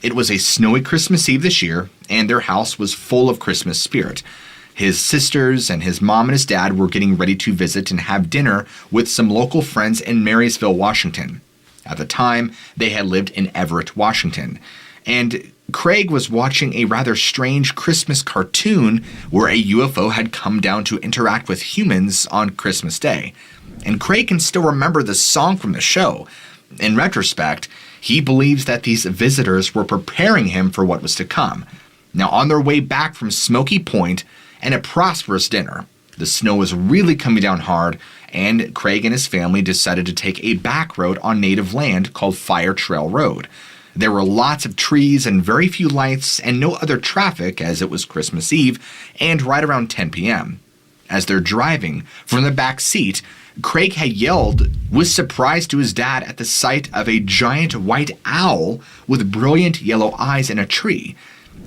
It was a snowy Christmas Eve this year, and their house was full of Christmas spirit. His sisters and his mom and his dad were getting ready to visit and have dinner with some local friends in Marysville, Washington. At the time, they had lived in Everett, Washington. And Craig was watching a rather strange Christmas cartoon where a UFO had come down to interact with humans on Christmas Day. And Craig can still remember the song from the show. In retrospect, he believes that these visitors were preparing him for what was to come. Now, on their way back from Smoky Point and a prosperous dinner, the snow was really coming down hard, and Craig and his family decided to take a back road on native land called Fire Trail Road. There were lots of trees and very few lights and no other traffic as it was Christmas Eve and right around 10 p.m. As they're driving, from the back seat, Craig had yelled with surprise to his dad at the sight of a giant white owl with brilliant yellow eyes in a tree.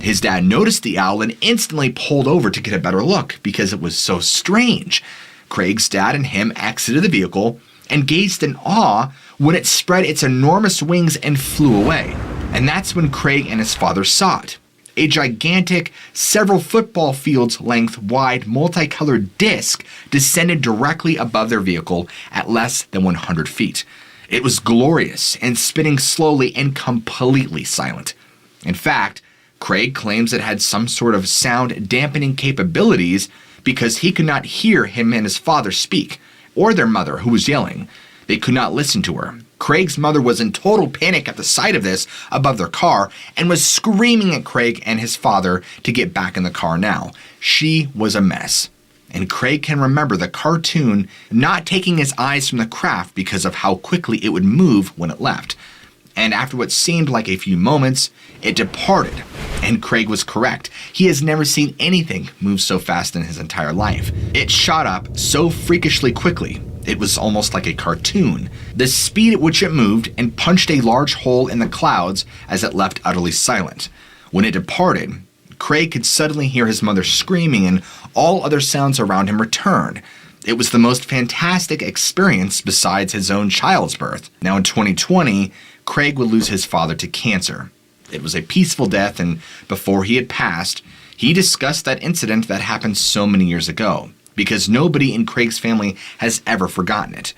His dad noticed the owl and instantly pulled over to get a better look because it was so strange. Craig's dad and him exited the vehicle and gazed in awe when it spread its enormous wings and flew away. And that's when Craig and his father saw it. A gigantic, several football fields length wide, multicolored disc descended directly above their vehicle at less than 100 feet. It was glorious and spinning slowly and completely silent. In fact, Craig claims it had some sort of sound dampening capabilities because he could not hear him and his father speak, or their mother, who was yelling. They could not listen to her. Craig's mother was in total panic at the sight of this above their car and was screaming at Craig and his father to get back in the car now. She was a mess. And Craig can remember the cartoon not taking his eyes from the craft because of how quickly it would move when it left. And after what seemed like a few moments, it departed. And Craig was correct. He has never seen anything move so fast in his entire life. It shot up so freakishly quickly. It was almost like a cartoon. The speed at which it moved and punched a large hole in the clouds as it left utterly silent. When it departed, Craig could suddenly hear his mother screaming and all other sounds around him returned. It was the most fantastic experience besides his own child's birth. Now in 2020, Craig would lose his father to cancer. It was a peaceful death, and before he had passed, he discussed that incident that happened so many years ago. because nobody in Craig's family has ever forgotten it.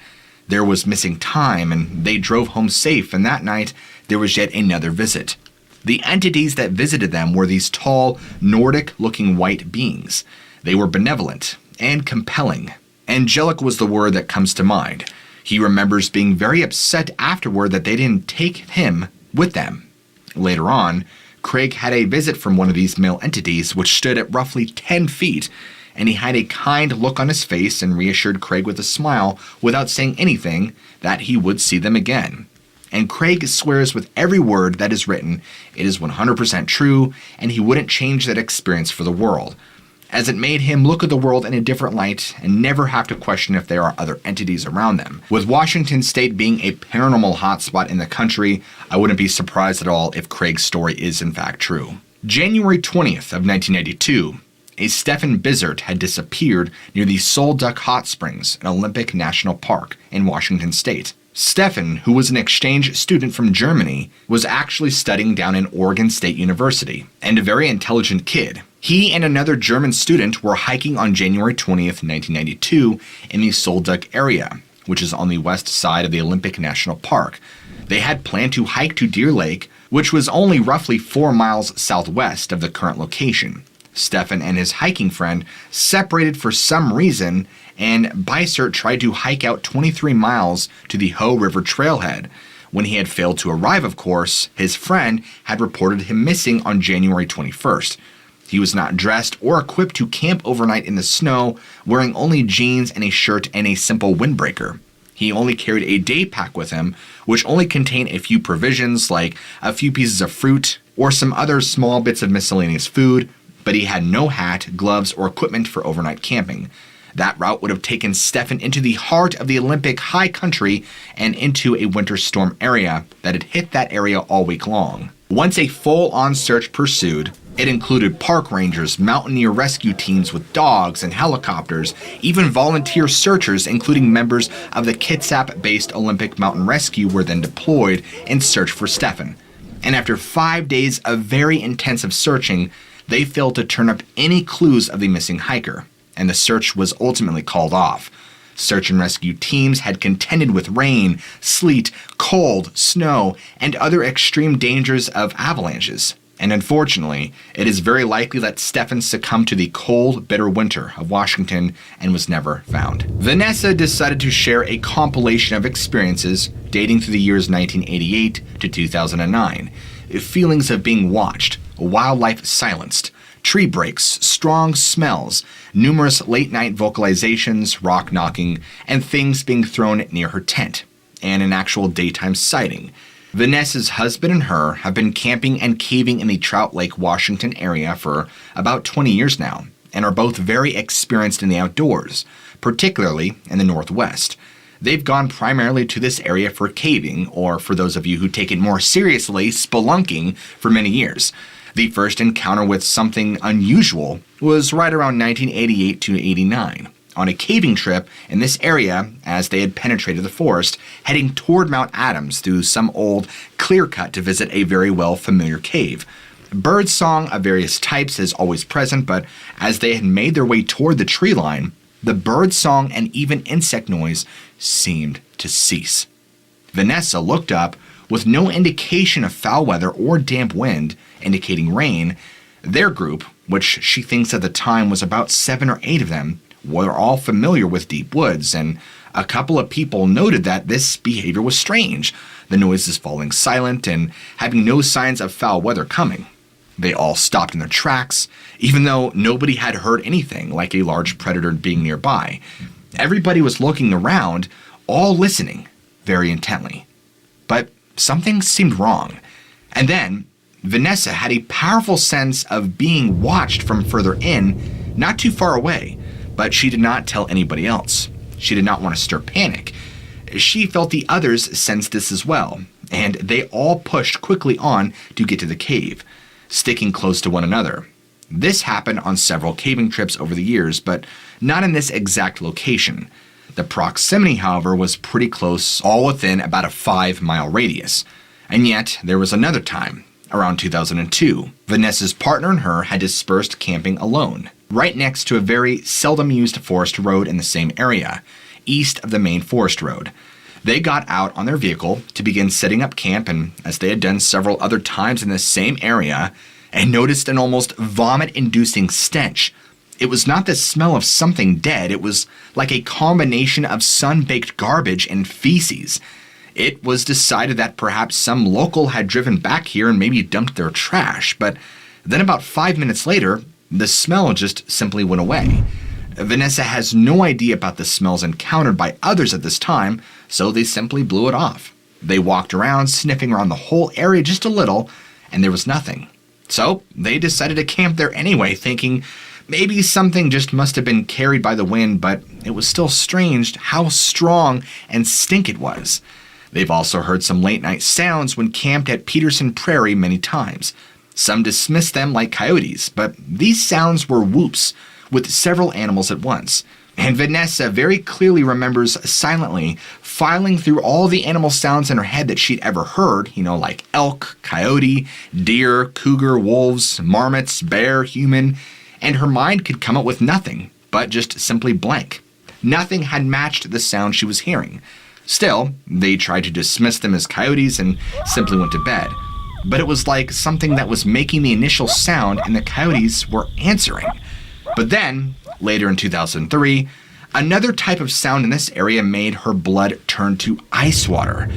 There was missing time, and they drove home safe, and that night there was yet another visit. The entities that visited them were these tall, Nordic-looking white beings. They were benevolent and compelling. Angelic was the word that comes to mind. He remembers being very upset afterward that they didn't take him with them. Later on, Craig had a visit from one of these male entities, which stood at roughly 10 feet, and he had a kind look on his face and reassured Craig with a smile without saying anything that he would see them again. And Craig swears with every word that is written it is 100% true, and he wouldn't change that experience for the world, as it made him look at the world in a different light and never have to question if there are other entities around them. With Washington State being a paranormal hotspot in the country, I wouldn't be surprised at all if Craig's story is in fact true. January 20th of 1992, a Stephen Bizzard had disappeared near the Sol Duck Hot Springs in Olympic National Park in Washington State. Stephen, who was an exchange student from Germany, was actually studying down in Oregon State University, and a very intelligent kid. He and another German student were hiking on January 20th, 1992 in the Sol Duck area, which is on the west side of the Olympic National Park. They had planned to hike to Deer Lake, which was only roughly 4 miles southwest of the current location. Stephen and his hiking friend separated for some reason, and Bizzard tried to hike out 23 miles to the Hoh River trailhead. When he had failed to arrive, of course, his friend had reported him missing on January 21st. He was not dressed or equipped to camp overnight in the snow, wearing only jeans and a shirt and a simple windbreaker. He only carried a day pack with him, which only contained a few provisions like a few pieces of fruit or some other small bits of miscellaneous food, but he had no hat, gloves, or equipment for overnight camping. That route would have taken Stephen into the heart of the Olympic high country and into a winter storm area that had hit that area all week long. Once a full-on search pursued, it included park rangers, mountaineer rescue teams with dogs and helicopters, even volunteer searchers, including members of the Kitsap-based Olympic Mountain Rescue, were then deployed in search for Stephen. And after 5 days of very intensive searching, they failed to turn up any clues of the missing hiker, and the search was ultimately called off. Search and rescue teams had contended with rain, sleet, cold, snow, and other extreme dangers of avalanches. And unfortunately, it is very likely that Stephen succumbed to the cold, bitter winter of Washington and was never found. Vanessa decided to share a compilation of experiences dating through the years 1988 to 2009. Feelings of being watched, wildlife silenced, tree breaks, strong smells, numerous late-night vocalizations, rock knocking, and things being thrown near her tent, and an actual daytime sighting. Vanessa's husband and her have been camping and caving in the Trout Lake, Washington area for about 20 years now, and are both very experienced in the outdoors, particularly in the Northwest. They've gone primarily to this area for caving, or for those of you who take it more seriously, spelunking, for many years. The first encounter with something unusual was right around 1988 to 89, on a caving trip in this area as they had penetrated the forest, heading toward Mount Adams through some old clear cut to visit a very well familiar cave. Bird song of various types is always present, but as they had made their way toward the tree line, the bird song and even insect noise seemed to cease. Vanessa looked up with no indication of foul weather or damp wind indicating rain. Their group, which she thinks at the time was about 7 or 8 of them, were all familiar with deep woods, and a couple of people noted that this behavior was strange, the noises falling silent and having no signs of foul weather coming. They all stopped in their tracks, even though nobody had heard anything like a large predator being nearby. Everybody was looking around, all listening very intently. But something seemed wrong. And then Vanessa had a powerful sense of being watched from further in, not too far away, but she did not tell anybody else. She did not want to stir panic. She felt the others sensed this as well, and they all pushed quickly on to get to the cave, sticking close to one another. This happened on several caving trips over the years, but not in this exact location. The proximity, however, was pretty close, all within about a 5-mile radius. And yet, there was another time, around 2002. Vanessa's partner and her had dispersed camping alone. right next to a very seldom used forest road in the same area, east of the main forest road. They got out on their vehicle to begin setting up camp, and as they had done several other times in the same area, and noticed an almost vomit-inducing stench. It was not the smell of something dead, it was like a combination of sun-baked garbage and feces. It was decided that perhaps some local had driven back here and maybe dumped their trash, but then about 5 minutes later, the smell just simply went away. Vanessa has no idea about the smells encountered by others at this time, so they simply blew it off. They walked around, sniffing around the whole area just a little, and there was nothing. So they decided to camp there anyway, thinking maybe something just must have been carried by the wind, but it was still strange how strong and stink it was. They've also heard some late-night sounds when camped at Peterson Prairie many times. Some dismissed them like coyotes, but these sounds were whoops, with several animals at once. And Vanessa very clearly remembers silently filing through all the animal sounds in her head that she'd ever heard, like elk, coyote, deer, cougar, wolves, marmots, bear, human, and her mind could come up with nothing, but just simply blank. Nothing had matched the sound she was hearing. Still, they tried to dismiss them as coyotes and simply went to bed. But it was like something that was making the initial sound and the coyotes were answering. But then, later in 2003, another type of sound in this area made her blood turn to ice water.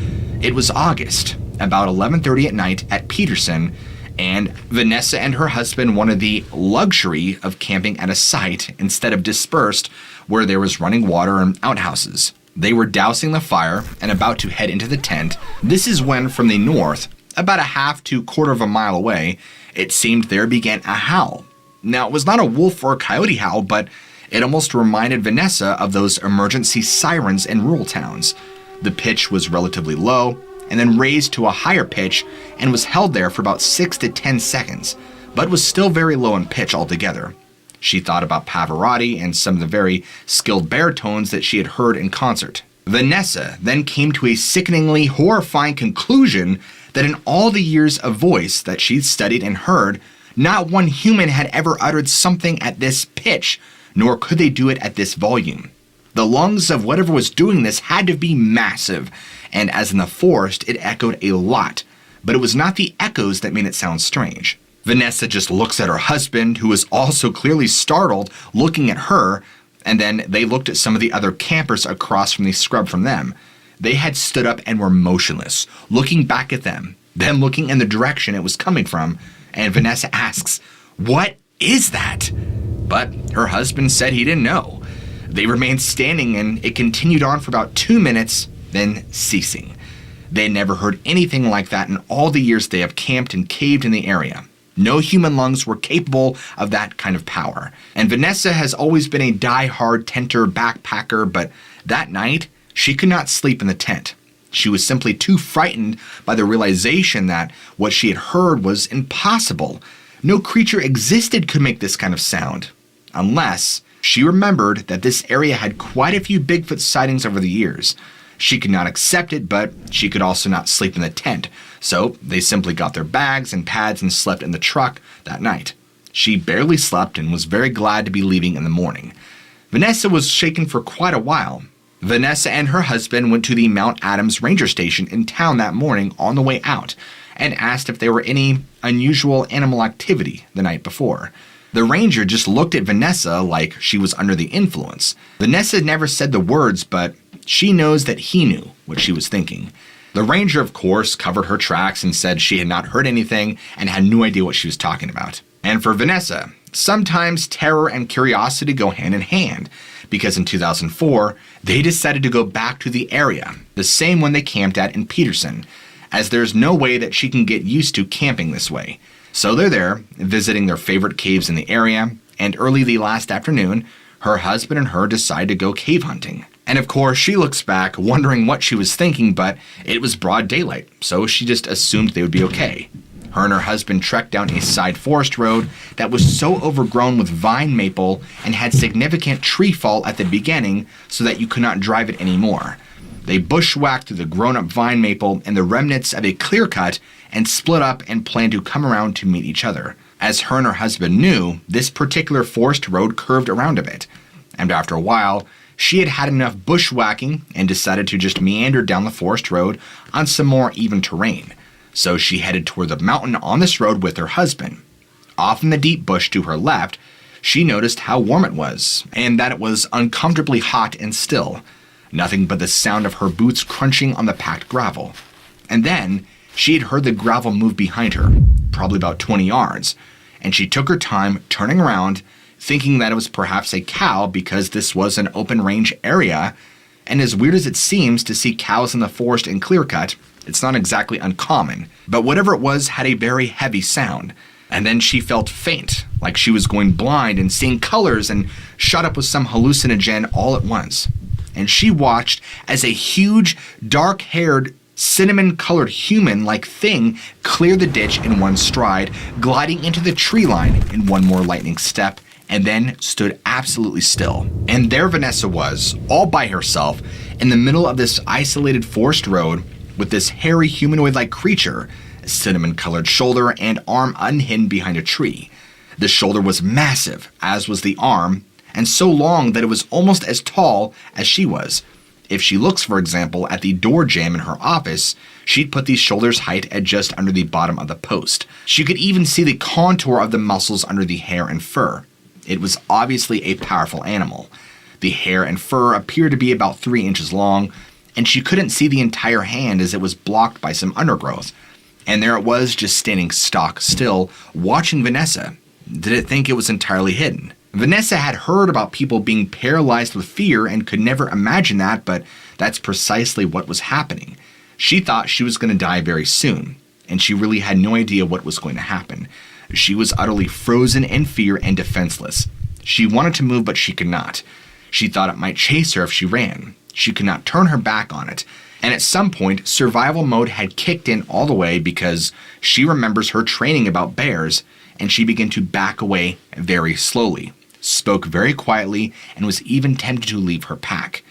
It was August, about 11:30 at night at Peterson, and Vanessa and her husband wanted the luxury of camping at a site instead of dispersed where there was running water and outhouses. They were dousing the fire and about to head into the tent. This is when, from the north, about a half to quarter of a mile away, it seemed there began a howl. Now, it was not a wolf or a coyote howl, but it almost reminded Vanessa of those emergency sirens in rural towns. The pitch was relatively low, and then raised to a higher pitch, and was held there for about 6 to 10 seconds, but was still very low in pitch altogether. She thought about Pavarotti and some of the very skilled baritones that she had heard in concert. Vanessa then came to a sickeningly horrifying conclusion that in all the years of voice that she'd studied and heard, not one human had ever uttered something at this pitch, nor could they do it at this volume. The lungs of whatever was doing this had to be massive, and as in the forest, it echoed a lot, but it was not the echoes that made it sound strange. Vanessa just looks at her husband, who was also clearly startled, looking at her, and then they looked at some of the other campers across from the scrub from them. They had stood up and were motionless, looking back at them, then looking in the direction it was coming from, and Vanessa asks, "What is that?" But her husband said he didn't know. They remained standing and it continued on for about 2 minutes, then ceasing. They had never heard anything like that in all the years they have camped and caved in the area. No human lungs were capable of that kind of power. And Vanessa has always been a die-hard tenter backpacker, but that night, she could not sleep in the tent. She was simply too frightened by the realization that what she had heard was impossible. No creature existed could make this kind of sound. Unless she remembered that this area had quite a few Bigfoot sightings over the years. She could not accept it, but she could also not sleep in the tent. So they simply got their bags and pads and slept in the truck that night. She barely slept and was very glad to be leaving in the morning. Vanessa was shaken for quite a while. Vanessa and her husband went to the Mount Adams Ranger Station in town that morning on the way out and asked if there were any unusual animal activity the night before. The ranger just looked at Vanessa like she was under the influence. Vanessa never said the words, but she knows that he knew what she was thinking. The ranger, of course, covered her tracks and said she had not heard anything and had no idea what she was talking about. And for Vanessa, sometimes terror and curiosity go hand in hand, because in 2004, they decided to go back to the area, the same one they camped at in Peterson, as there's no way that she can get used to camping this way. So they're there, visiting their favorite caves in the area, and early the last afternoon, her husband and her decide to go cave hunting. And of course, she looks back, wondering what she was thinking, but it was broad daylight, so she just assumed they would be okay. Her and her husband trekked down a side forest road that was so overgrown with vine maple and had significant tree fall at the beginning so that you could not drive it anymore. They bushwhacked through the grown-up vine maple and the remnants of a clear cut and split up and planned to come around to meet each other. As her and her husband knew, this particular forest road curved around a bit, and after a while, she had had enough bushwhacking and decided to just meander down the forest road on some more even terrain. So she headed toward the mountain on this road with her husband. Off in the deep bush to her left, she noticed how warm it was, and that it was uncomfortably hot and still. Nothing but the sound of her boots crunching on the packed gravel. And then, she had heard the gravel move behind her, probably about 20 yards, and she took her time turning around, thinking that it was perhaps a cow because this was an open range area, and as weird as it seems to see cows in the forest in clear-cut, it's not exactly uncommon, but whatever it was had a very heavy sound. And then she felt faint, like she was going blind and seeing colors and shot up with some hallucinogen all at once. And she watched as a huge, dark-haired, cinnamon-colored human-like thing clear the ditch in one stride, gliding into the tree line in one more lightning step, and then stood absolutely still. And there Vanessa was, all by herself, in the middle of this isolated forest road with this hairy humanoid-like creature, a cinnamon-colored shoulder and arm unhidden behind a tree. The shoulder was massive, as was the arm, and so long that it was almost as tall as she was. If she looks, for example, at the door jamb in her office, she'd put the shoulder's height at just under the bottom of the post. She could even see the contour of the muscles under the hair and fur. It was obviously a powerful animal. The hair and fur appeared to be about 3 inches long, and she couldn't see the entire hand as it was blocked by some undergrowth. And there it was, just standing stock still, watching Vanessa. Did it think it was entirely hidden? Vanessa had heard about people being paralyzed with fear and could never imagine that, but that's precisely what was happening. She thought she was going to die very soon, and she really had no idea what was going to happen. She was utterly frozen in fear and defenseless. She wanted to move, but she could not. She thought it might chase her if she ran. She could not turn her back on it. And at some point, survival mode had kicked in all the way because she remembers her training about bears, and she began to back away very slowly, spoke very quietly, and was even tempted to leave her pack.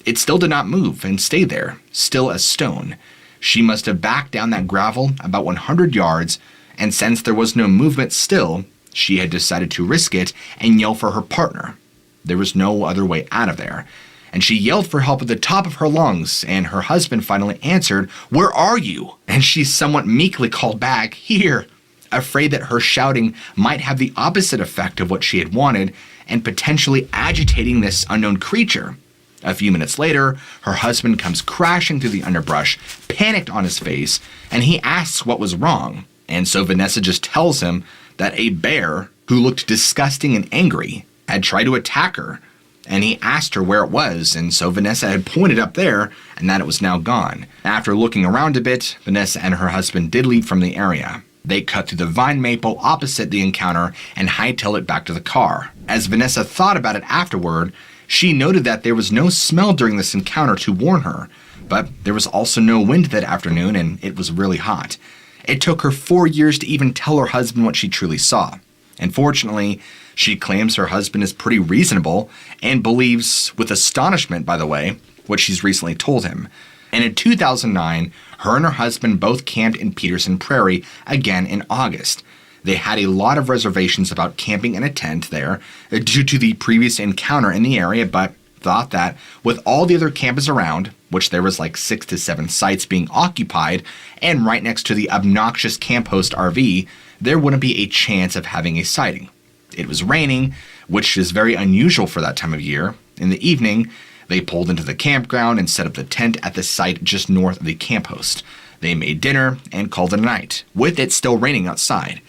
It still did not move and stayed there, still as stone. She must have backed down that gravel about 100 yards, and since there was no movement still, she had decided to risk it and yell for her partner. There was no other way out of there. And she yelled for help at the top of her lungs, and her husband finally answered, "Where are you?" And she somewhat meekly called back, "Here," afraid that her shouting might have the opposite effect of what she had wanted, and potentially agitating this unknown creature. A few minutes later, her husband comes crashing through the underbrush, panicked on his face, and he asks what was wrong. And so Vanessa just tells him that a bear, who looked disgusting and angry, had tried to attack her. And he asked her where it was, and so Vanessa had pointed up there, and that it was now gone. After looking around a bit, Vanessa and her husband did leave from the area. They cut through the vine maple opposite the encounter and hightailed it back to the car. As Vanessa thought about it afterward, she noted that there was no smell during this encounter to warn her, but there was also no wind that afternoon, and it was really hot. It took her 4 years to even tell her husband what she truly saw. And fortunately, she claims her husband is pretty reasonable and believes, with astonishment by the way, what she's recently told him. And in 2009, her and her husband both camped in Peterson Prairie again in August. They had a lot of reservations about camping in a tent there due to the previous encounter in the area, but thought that with all the other campers around, which there was like 6 to 7 sites being occupied, and right next to the obnoxious camp host RV, there wouldn't be a chance of having a sighting. It was raining, which is very unusual for that time of year. In the evening, they pulled into the campground and set up the tent at the site just north of the camp host. They made dinner and called it a night, with it still raining outside.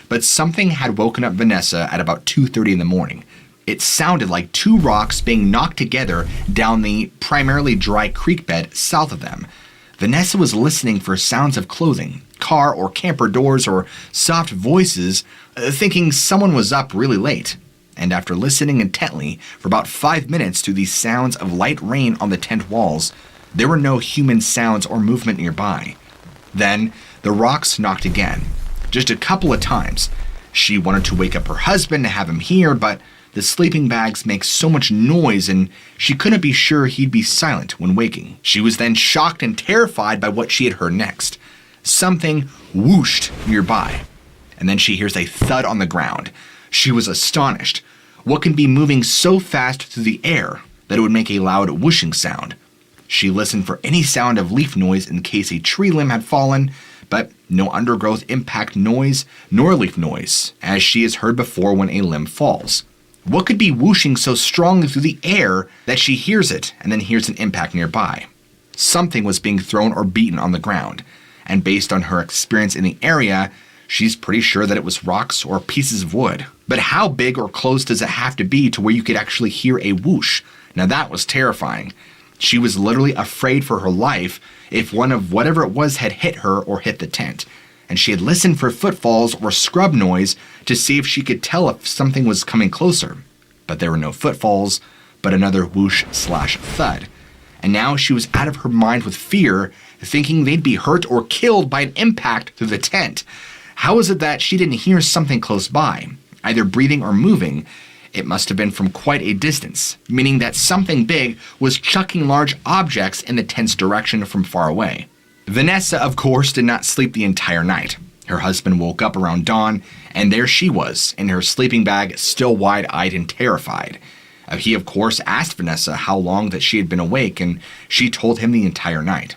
But something had woken up Vanessa at about 2:30 in the morning. It sounded like 2 rocks being knocked together down the primarily dry creek bed south of them. Vanessa was listening for sounds of clothing, car or camper doors, or soft voices, thinking someone was up really late. And after listening intently for about 5 minutes to the sounds of light rain on the tent walls, there were no human sounds or movement nearby. Then the rocks knocked again, just a couple of times. She wanted to wake up her husband to have him hear, but the sleeping bags make so much noise and she couldn't be sure he'd be silent when waking. She was then shocked and terrified by what she had heard next. Something whooshed nearby. and then she hears a thud on the ground. She was astonished. What can be moving so fast through the air that it would make a loud whooshing sound? She listened for any sound of leaf noise in case a tree limb had fallen, but no undergrowth impact noise nor leaf noise, as she has heard before when a limb falls. What could be whooshing so strongly through the air that she hears it and then hears an impact nearby? Something was being thrown or beaten on the ground, and based on her experience in the area, she's pretty sure that it was rocks or pieces of wood. But how big or close does it have to be to where you could actually hear a whoosh? Now that was terrifying. She was literally afraid for her life if one of whatever it was had hit her or hit the tent. And she had listened for footfalls or scrub noise to see if she could tell if something was coming closer. But there were no footfalls, but another whoosh/thud. And now she was out of her mind with fear, thinking they'd be hurt or killed by an impact through the tent. How is it that she didn't hear something close by, either breathing or moving? It must have been from quite a distance, meaning that something big was chucking large objects in the tent's direction from far away. Vanessa, of course, did not sleep the entire night. Her husband woke up around dawn, and there she was, in her sleeping bag, still wide-eyed and terrified. He, of course, asked Vanessa how long that she had been awake, and she told him the entire night.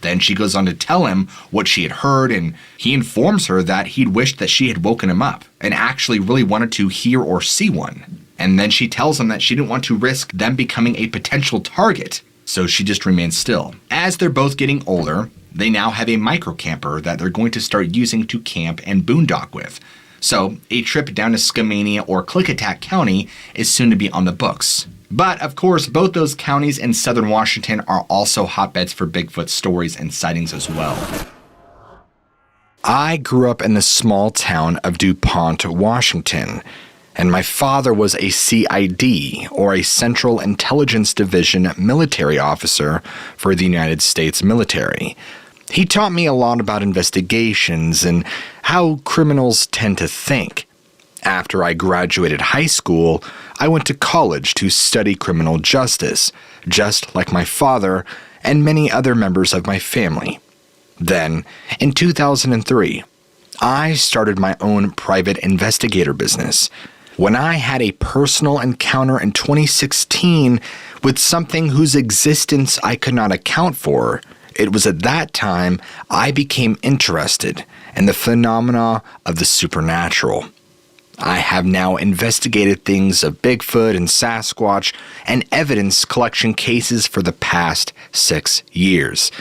Then she goes on to tell him what she had heard, and he informs her that he'd wished that she had woken him up and actually really wanted to hear or see one. And then she tells him that she didn't want to risk them becoming a potential target, so she just remains still. As they're both getting older, they now have a micro camper that they're going to start using to camp and boondock with. So a trip down to Skamania or Klickitat County is soon to be on the books. But, of course, both those counties in southern Washington are also hotbeds for Bigfoot stories and sightings as well. I grew up in the small town of DuPont, Washington, and my father was a CID, or a Central Intelligence Division military officer for the United States military. He taught me a lot about investigations and how criminals tend to think. After I graduated high school, I went to college to study criminal justice, just like my father and many other members of my family. Then, in 2003, I started my own private investigator business. When I had a personal encounter in 2016 with something whose existence I could not account for, it was at that time I became interested in the phenomena of the supernatural. I have now investigated things of Bigfoot and Sasquatch and evidence collection cases for the past 6 years.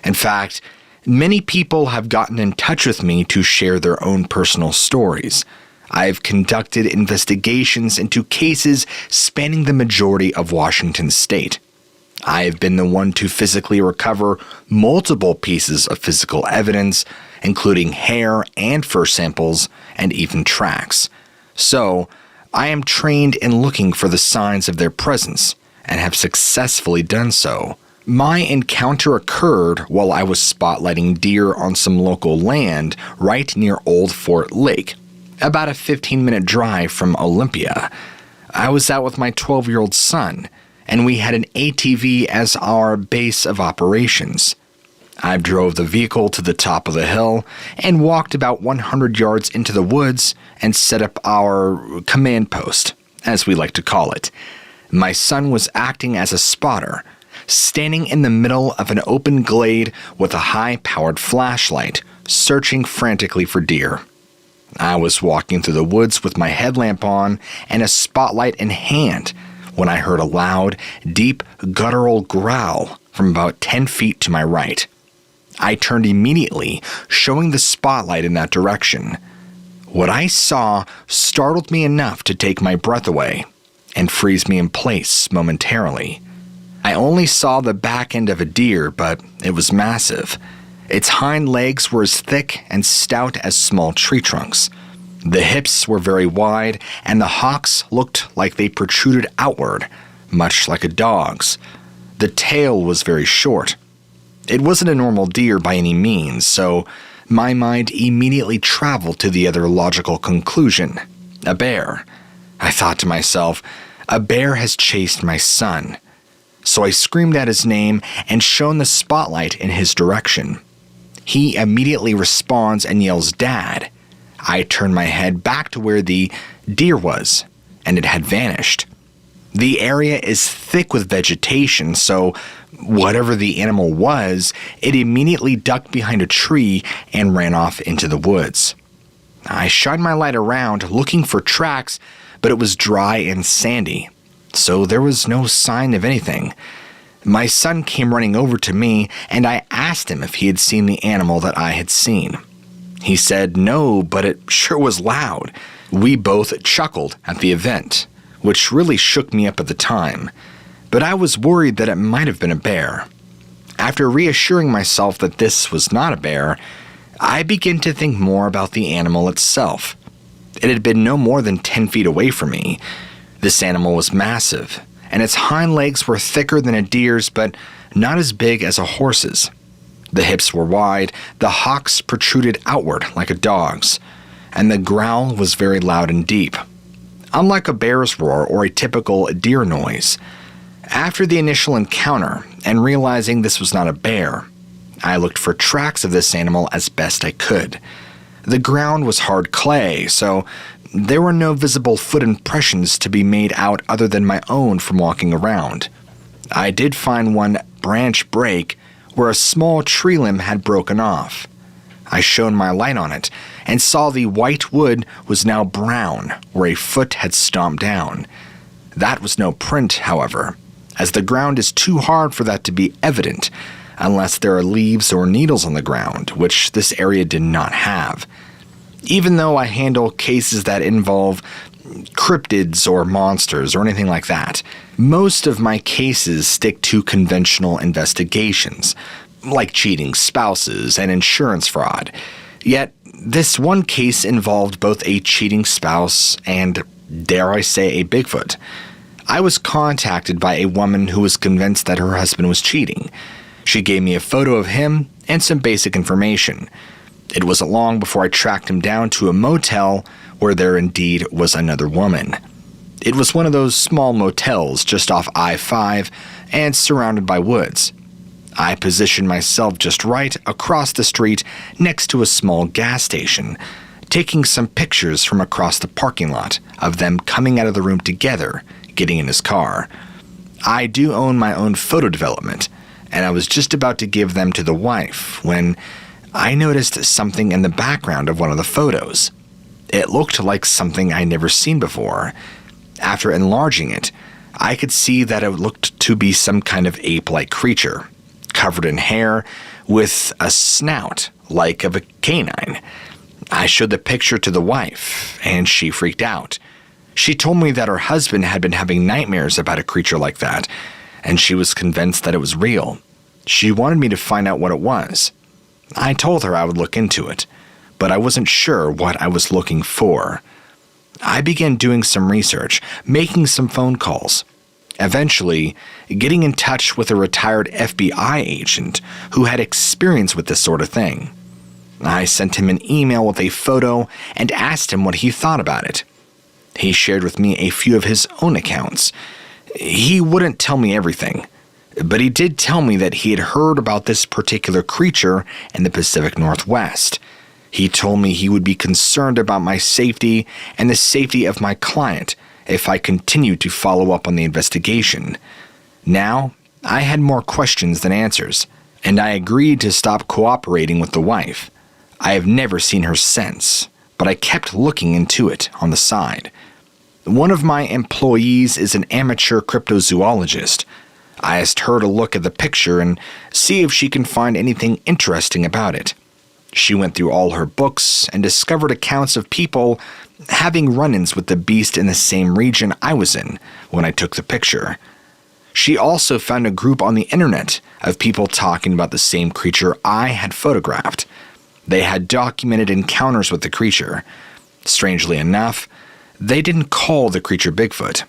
In fact, many people have gotten in touch with me to share their own personal stories. I've conducted investigations into cases spanning the majority of Washington state. I have been the one to physically recover multiple pieces of physical evidence, including hair and fur samples, and even tracks. So, I am trained in looking for the signs of their presence, and have successfully done so. My encounter occurred while I was spotlighting deer on some local land right near Old Fort Lake, about a 15-minute drive from Olympia. I was out with my 12-year-old son, and we had an ATV as our base of operations. I drove the vehicle to the top of the hill and walked about 100 yards into the woods and set up our command post, as we like to call it. My son was acting as a spotter, standing in the middle of an open glade with a high-powered flashlight, searching frantically for deer. I was walking through the woods with my headlamp on and a spotlight in hand when I heard a loud, deep, guttural growl from about 10 feet to my right. I turned immediately, showing the spotlight in that direction. What I saw startled me enough to take my breath away and freeze me in place momentarily. I only saw the back end of a deer, but it was massive. Its hind legs were as thick and stout as small tree trunks. The hips were very wide, and the hocks looked like they protruded outward, much like a dog's. The tail was very short. It wasn't a normal deer by any means, so my mind immediately traveled to the other logical conclusion: a bear. I thought to myself, a bear has chased my son. So I screamed out his name and shone the spotlight in his direction. He immediately responds and yells, "Dad." I turned my head back to where the deer was, and it had vanished. The area is thick with vegetation, so whatever the animal was, it immediately ducked behind a tree and ran off into the woods. I shined my light around looking for tracks, but it was dry and sandy, so there was no sign of anything. My son came running over to me, and I asked him if he had seen the animal that I had seen. He said no, but it sure was loud. We both chuckled at the event, which really shook me up at the time, but I was worried that it might have been a bear. After reassuring myself that this was not a bear, I began to think more about the animal itself. It had been no more than 10 feet away from me. This animal was massive, and its hind legs were thicker than a deer's, but not as big as a horse's. The hips were wide, the hocks protruded outward like a dog's, and the growl was very loud and deep, unlike a bear's roar or a typical deer noise. After the initial encounter, and realizing this was not a bear, I looked for tracks of this animal as best I could. The ground was hard clay, so there were no visible foot impressions to be made out other than my own from walking around. I did find one branch break where a small tree limb had broken off. I shone my light on it and saw the white wood was now brown where a foot had stomped down. That was no print, however, as the ground is too hard for that to be evident unless there are leaves or needles on the ground, which this area did not have. Even though I handle cases that involve cryptids or monsters or anything like that, most of my cases stick to conventional investigations, like cheating spouses and insurance fraud. Yet, this one case involved both a cheating spouse and, dare I say, a Bigfoot. I was contacted by a woman who was convinced that her husband was cheating. She gave me a photo of him and some basic information. It wasn't long before I tracked him down to a motel where there indeed was another woman. It was one of those small motels just off I-5 and surrounded by woods. I positioned myself just right across the street next to a small gas station, taking some pictures from across the parking lot of them coming out of the room together, getting in his car. I do own my own photo development, and I was just about to give them to the wife when I noticed something in the background of one of the photos. It looked like something I'd never seen before. After enlarging it, I could see that it looked to be some kind of ape-like creature, covered in hair, with a snout like of a canine. I showed the picture to the wife, and she freaked out. She told me that her husband had been having nightmares about a creature like that, and she was convinced that it was real. She wanted me to find out what it was. I told her I would look into it, but I wasn't sure what I was looking for. I began doing some research, making some phone calls, eventually getting in touch with a retired FBI agent who had experience with this sort of thing. I sent him an email with a photo and asked him what he thought about it. He shared with me a few of his own accounts. He wouldn't tell me everything, but he did tell me that he had heard about this particular creature in the Pacific Northwest. He told me he would be concerned about my safety and the safety of my client if I continued to follow up on the investigation. Now, I had more questions than answers, and I agreed to stop cooperating with the wife. I have never seen her since, but I kept looking into it on the side. One of my employees is an amateur cryptozoologist. I asked her to look at the picture and see if she can find anything interesting about it. She went through all her books and discovered accounts of people having run-ins with the beast in the same region I was in when I took the picture. She also found a group on the internet of people talking about the same creature I had photographed. They had documented encounters with the creature. Strangely enough, they didn't call the creature Bigfoot.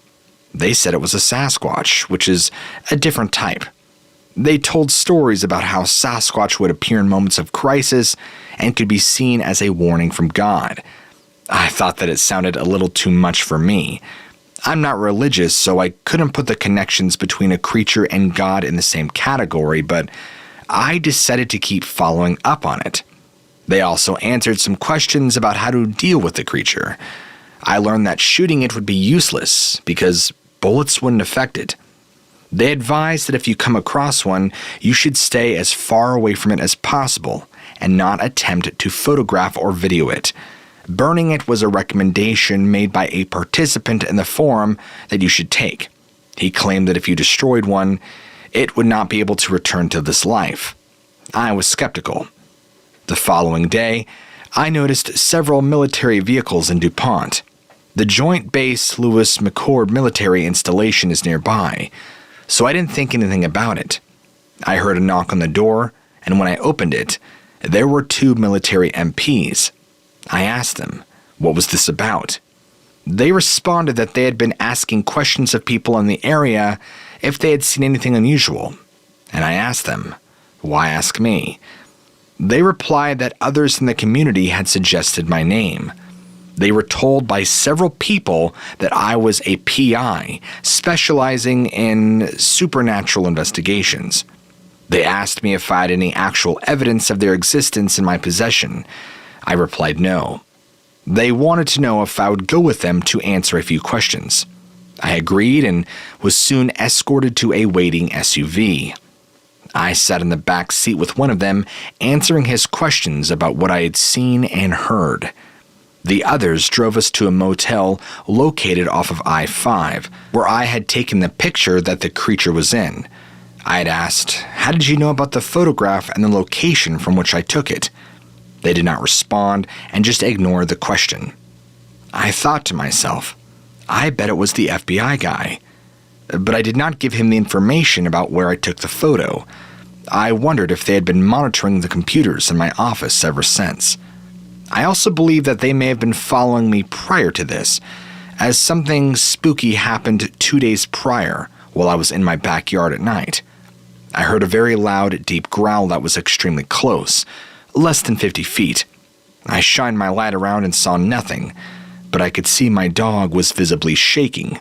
They said it was a Sasquatch, which is a different type. They told stories about how Sasquatch would appear in moments of crisis and could be seen as a warning from God. I thought that it sounded a little too much for me. I'm not religious, so I couldn't put the connections between a creature and God in the same category, but I decided to keep following up on it. They also answered some questions about how to deal with the creature. I learned that shooting it would be useless because bullets wouldn't affect it. They advised that if you come across one, you should stay as far away from it as possible and not attempt to photograph or video it. Burning it was a recommendation made by a participant in the forum that you should take. He claimed that if you destroyed one, it would not be able to return to this life. I was skeptical. The following day, I noticed several military vehicles in DuPont. The Joint Base Lewis McChord military installation is nearby, so I didn't think anything about it. I heard a knock on the door, and when I opened it, there were 2 military MPs. I asked them, what was this about? They responded that they had been asking questions of people in the area if they had seen anything unusual, and I asked them, why ask me? They replied that others in the community had suggested my name. They were told by several people that I was a PI specializing in supernatural investigations. They asked me if I had any actual evidence of their existence in my possession. I replied no. They wanted to know if I would go with them to answer a few questions. I agreed and was soon escorted to a waiting SUV. I sat in the back seat with one of them, answering his questions about what I had seen and heard. The others drove us to a motel located off of I-5, where I had taken the picture that the creature was in. I had asked, how did you know about the photograph and the location from which I took it? They did not respond and just ignored the question. I thought to myself, I bet it was the FBI guy. But I did not give him the information about where I took the photo. I wondered if they had been monitoring the computers in my office ever since. I also believe that they may have been following me prior to this, as something spooky happened 2 days prior while I was in my backyard at night. I heard a very loud, deep growl that was extremely close, less than 50 feet. I shined my light around and saw nothing, but I could see my dog was visibly shaking.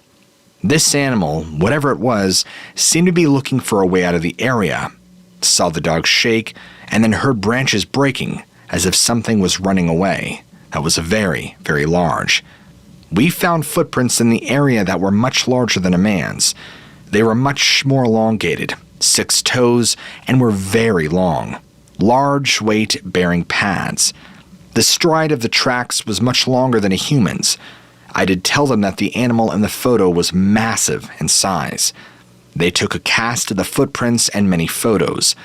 This animal, whatever it was, seemed to be looking for a way out of the area. Saw the dog shake, and then heard branches breaking, as if something was running away. That was very, very large. We found footprints in the area that were much larger than a man's. They were much more elongated, 6 toes, and were very long. Large, weight-bearing pads. The stride of the tracks was much longer than a human's. I did tell them that the animal in the photo was massive in size. They took a cast of the footprints and many photos.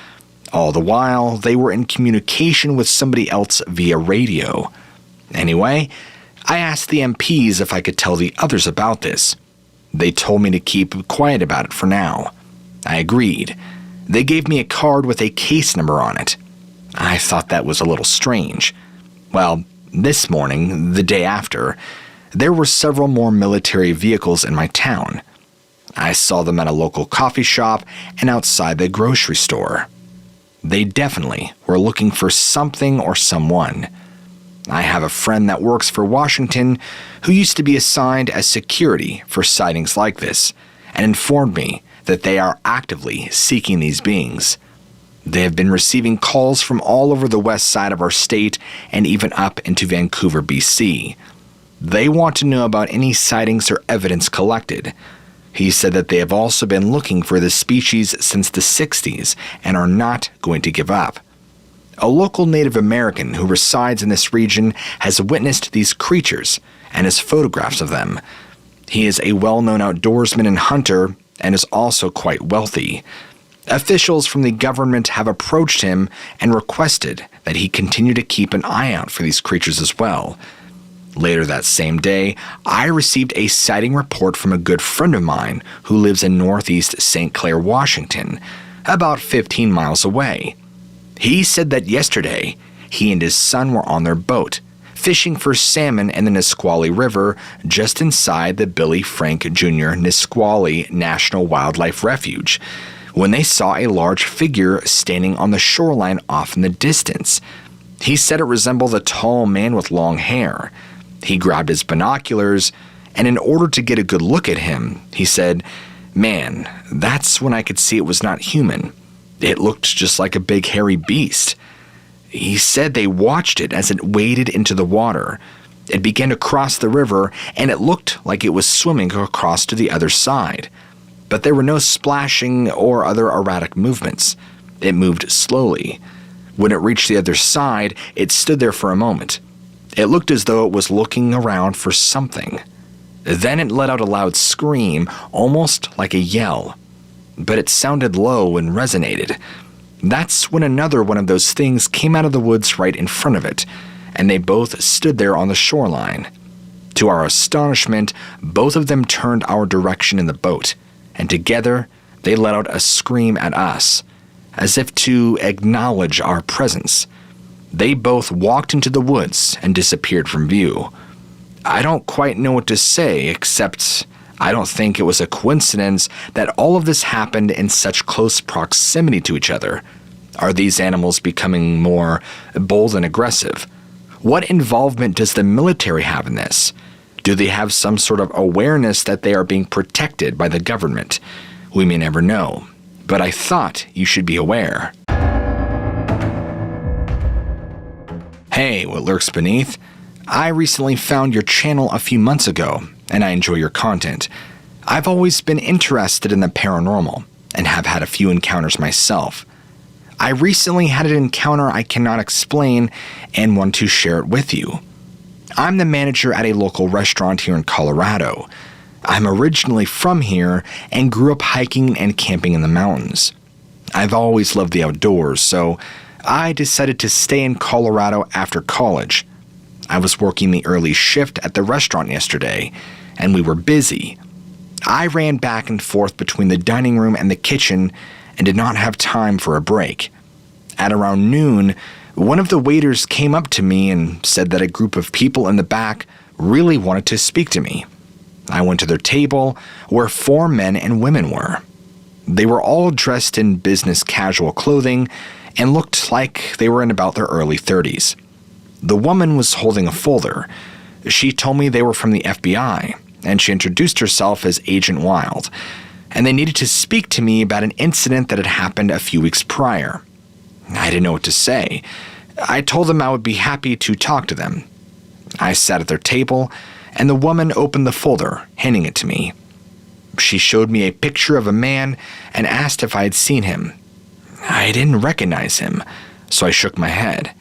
All the while, they were in communication with somebody else via radio. Anyway, I asked the MPs if I could tell the others about this. They told me to keep quiet about it for now. I agreed. They gave me a card with a case number on it. I thought that was a little strange. Well, this morning, the day after, there were several more military vehicles in my town. I saw them at a local coffee shop and outside the grocery store. They definitely were looking for something or someone. I have a friend that works for Washington who used to be assigned as security for sightings like this and informed me that they are actively seeking these beings. They have been receiving calls from all over the west side of our state and even up into Vancouver, BC. They want to know about any sightings or evidence collected. He said that they have also been looking for this species since the 60s and are not going to give up. A local Native American who resides in this region has witnessed these creatures and has photographs of them. He is a well-known outdoorsman and hunter and is also quite wealthy. Officials from the government have approached him and requested that he continue to keep an eye out for these creatures as well. Later that same day, I received a sighting report from a good friend of mine who lives in northeast St. Clair, Washington, about 15 miles away. He said that yesterday, he and his son were on their boat, fishing for salmon in the Nisqually River just inside the Billy Frank Jr. Nisqually National Wildlife Refuge, when they saw a large figure standing on the shoreline off in the distance. He said it resembled a tall man with long hair. He grabbed his binoculars, and in order to get a good look at him, he said, "Man, that's when I could see it was not human. It looked just like a big hairy beast." He said they watched it as it waded into the water. It began to cross the river, and it looked like it was swimming across to the other side. But there were no splashing or other erratic movements. It moved slowly. When it reached the other side, it stood there for a moment. It looked as though it was looking around for something. Then it let out a loud scream, almost like a yell. But it sounded low and resonated. That's when another one of those things came out of the woods right in front of it, and they both stood there on the shoreline. To our astonishment, both of them turned our direction in the boat, and together they let out a scream at us, as if to acknowledge our presence. They both walked into the woods and disappeared from view. I don't quite know what to say, except I don't think it was a coincidence that all of this happened in such close proximity to each other. Are these animals becoming more bold and aggressive? What involvement does the military have in this? Do they have some sort of awareness that they are being protected by the government? We may never know, but I thought you should be aware. Hey, what lurks beneath? I recently found your channel a few months ago, and I enjoy your content. I've always been interested in the paranormal, and have had a few encounters myself. I recently had an encounter I cannot explain, and want to share it with you. I'm the manager at a local restaurant here in Colorado. I'm originally from here, and grew up hiking and camping in the mountains. I've always loved the outdoors, so I decided to stay in Colorado after college. I was working the early shift at the restaurant yesterday, and we were busy. I ran back and forth between the dining room and the kitchen and did not have time for a break. At around noon, one of the waiters came up to me and said that a group of people in the back really wanted to speak to me. I went to their table, where 4 men and women were. They were all dressed in business casual clothing and looked like they were in about their early 30s. The woman was holding a folder. She told me they were from the FBI, and she introduced herself as Agent Wild, and they needed to speak to me about an incident that had happened a few weeks prior. I didn't know what to say. I told them I would be happy to talk to them. I sat at their table, and the woman opened the folder, handing it to me. She showed me a picture of a man and asked if I had seen him. I didn't recognize him, so I shook my head.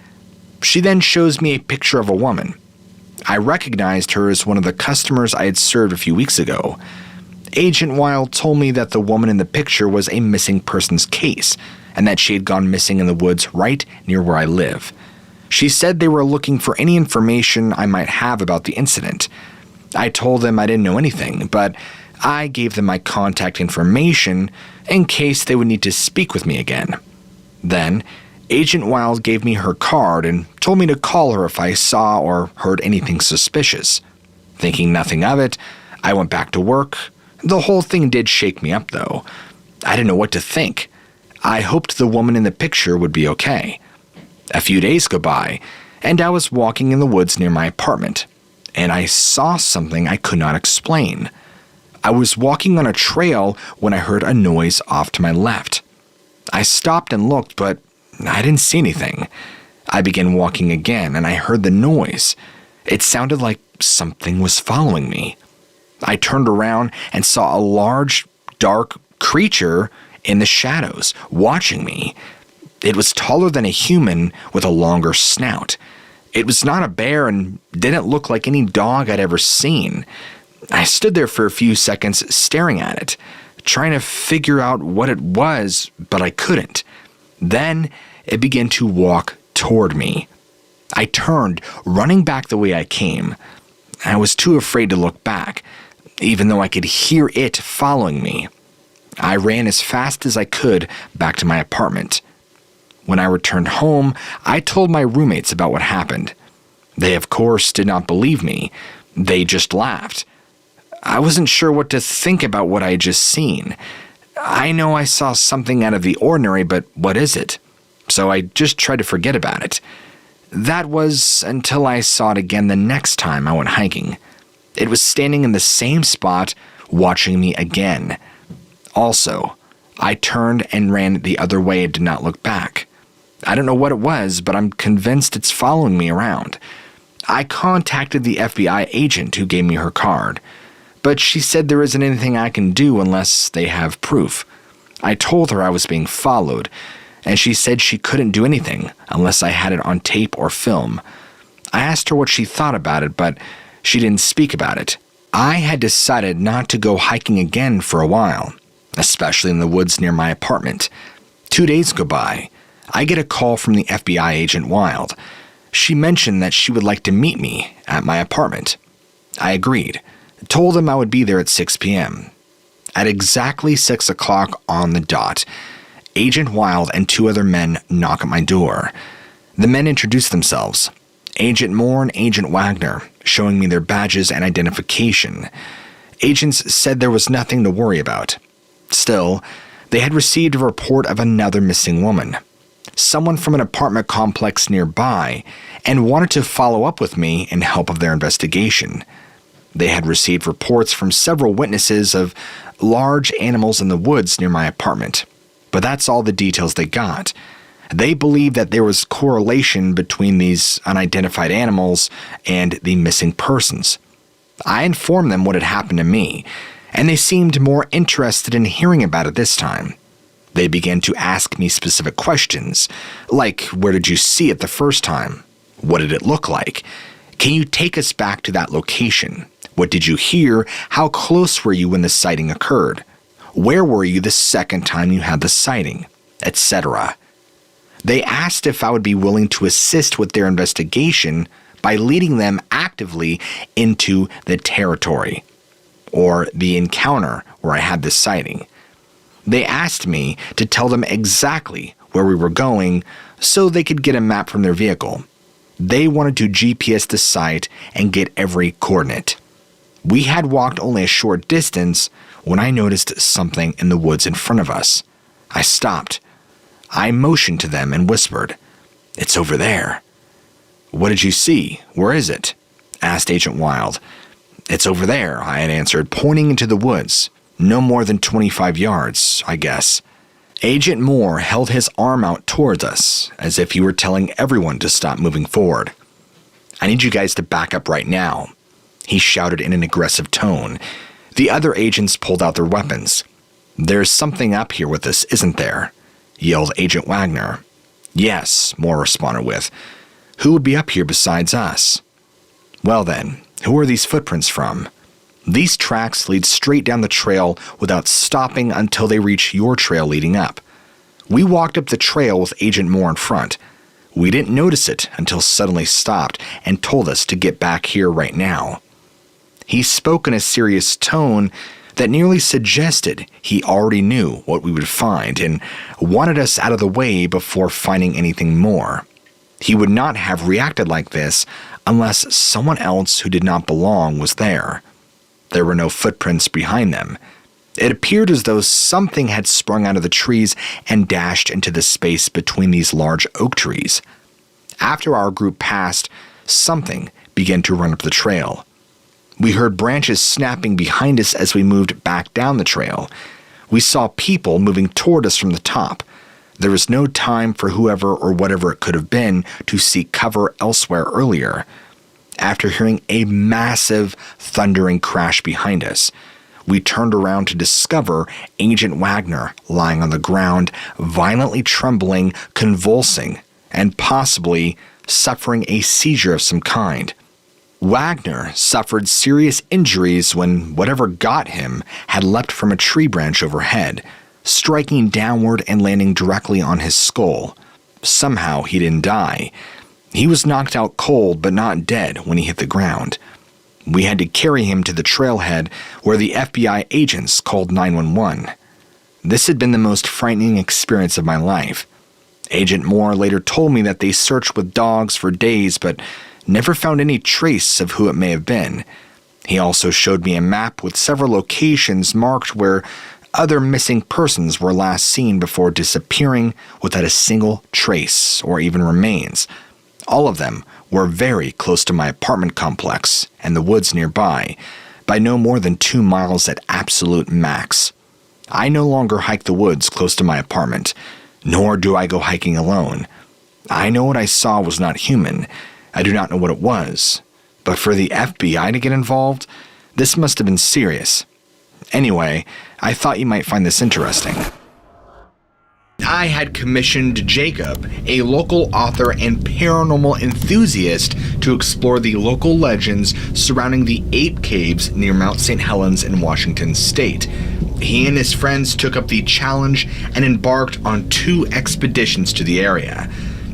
She then shows me a picture of a woman. I recognized her as one of the customers I had served a few weeks ago. Agent Wild told me that the woman in the picture was a missing persons case, and that she had gone missing in the woods right near where I live. She said they were looking for any information I might have about the incident. I told them I didn't know anything, but I gave them my contact information in case they would need to speak with me again. Then, Agent Wild gave me her card and told me to call her if I saw or heard anything suspicious. Thinking nothing of it, I went back to work. The whole thing did shake me up, though. I didn't know what to think. I hoped the woman in the picture would be okay. A few days go by, and I was walking in the woods near my apartment, and I saw something I could not explain. I was walking on a trail when I heard a noise off to my left. I stopped and looked, but I didn't see anything. I began walking again, and I heard the noise. It sounded like something was following me. I turned around and saw a large, dark creature in the shadows, watching me. It was taller than a human with a longer snout. It was not a bear and didn't look like any dog I'd ever seen. I stood there for a few seconds staring at it, trying to figure out what it was, but I couldn't. Then it began to walk toward me. I turned, running back the way I came. I was too afraid to look back, even though I could hear it following me. I ran as fast as I could back to my apartment. When I returned home, I told my roommates about what happened. They, of course, did not believe me. They just laughed. I wasn't sure what to think about what I had just seen. I know I saw something out of the ordinary, but what is it? So I just tried to forget about it. That was until I saw it again the next time I went hiking. It was standing in the same spot, watching me again. Also, I turned and ran the other way and did not look back. I don't know what it was, but I'm convinced it's following me around. I contacted the FBI agent who gave me her card, but she said there isn't anything I can do unless they have proof. I told her I was being followed, and she said she couldn't do anything unless I had it on tape or film. I asked her what she thought about it, but she didn't speak about it. I had decided not to go hiking again for a while, especially in the woods near my apartment. 2 days go by. I get a call from the FBI agent Wild. She mentioned that she would like to meet me at my apartment. I agreed, told him I would be there at 6 p.m. At exactly 6 o'clock on the dot, Agent Wild and 2 other men knock at my door. The men introduce themselves, Agent Moore and Agent Wagner, showing me their badges and identification. Agents said there was nothing to worry about. Still, they had received a report of another missing woman, someone from an apartment complex nearby, and wanted to follow up with me in help of their investigation. They had received reports from several witnesses of large animals in the woods near my apartment, but that's all the details they got. They believed that there was correlation between these unidentified animals and the missing persons. I informed them what had happened to me, and they seemed more interested in hearing about it this time. They began to ask me specific questions, like where did you see it the first time? What did it look like? Can you take us back to that location? What did you hear? How close were you when the sighting occurred? Where were you the second time you had the sighting? Etc. They asked if I would be willing to assist with their investigation by leading them actively into the territory, or the encounter where I had this sighting. They asked me to tell them exactly where we were going so they could get a map from their vehicle. They wanted to GPS the site and get every coordinate. We had walked only a short distance when I noticed something in the woods in front of us. I stopped. I motioned to them and whispered, "It's over there." "What did you see? Where is it?" asked Agent Wild. "It's over there," I had answered, pointing into the woods. No more than 25 yards, I guess. Agent Moore held his arm out towards us, as if he were telling everyone to stop moving forward. "I need you guys to back up right now," he shouted in an aggressive tone. The other agents pulled out their weapons. "There's something up here with us, isn't there?" yelled Agent Wagner. "Yes," Moore responded with. "Who would be up here besides us?" "Well then, who are these footprints from?" "These tracks lead straight down the trail without stopping until they reach your trail leading up. We walked up the trail with Agent Moore in front. We didn't notice it until suddenly stopped and told us to get back here right now." He spoke in a serious tone that nearly suggested he already knew what we would find and wanted us out of the way before finding anything more. He would not have reacted like this unless someone else who did not belong was there. There were no footprints behind them. It appeared as though something had sprung out of the trees and dashed into the space between these large oak trees. After our group passed, something began to run up the trail. We heard branches snapping behind us as we moved back down the trail. We saw people moving toward us from the top. There was no time for whoever or whatever it could have been to seek cover elsewhere earlier. After hearing a massive, thundering crash behind us, we turned around to discover Agent Wagner lying on the ground, violently trembling, convulsing, and possibly suffering a seizure of some kind. Wagner suffered serious injuries when whatever got him had leapt from a tree branch overhead, striking downward and landing directly on his skull. Somehow he didn't die. He was knocked out cold but not dead when he hit the ground. We had to carry him to the trailhead where the FBI agents called 911. This had been the most frightening experience of my life. Agent Moore later told me that they searched with dogs for days but never found any trace of who it may have been. He also showed me a map with several locations marked where other missing persons were last seen before disappearing without a single trace or even remains. All of them were very close to my apartment complex and the woods nearby, by no more than 2 miles at absolute max. I no longer hike the woods close to my apartment, nor do I go hiking alone. I know what I saw was not human. I do not know what it was. But for the FBI to get involved, this must have been serious. Anyway, I thought you might find this interesting. I had commissioned Jacob, a local author and paranormal enthusiast, to explore the local legends surrounding the Ape Caves near Mount St. Helens in Washington state. He and his friends took up the challenge and embarked on 2 expeditions to the area.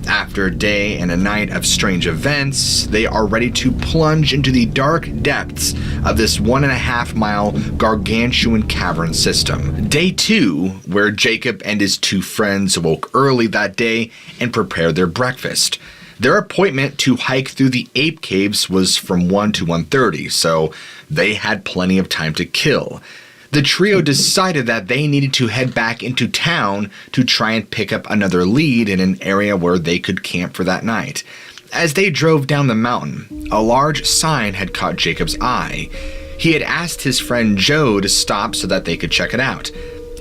After a day and a night of strange events, they are ready to plunge into the dark depths of this 1.5-mile gargantuan cavern system. Day 2, where Jacob and his 2 friends woke early that day and prepared their breakfast. Their appointment to hike through the Ape Caves was from 1 to 1:30, so they had plenty of time to kill. The trio decided that they needed to head back into town to try and pick up another lead in an area where they could camp for that night. As they drove down the mountain, a large sign had caught Jacob's eye. He had asked his friend Joe to stop so that they could check it out.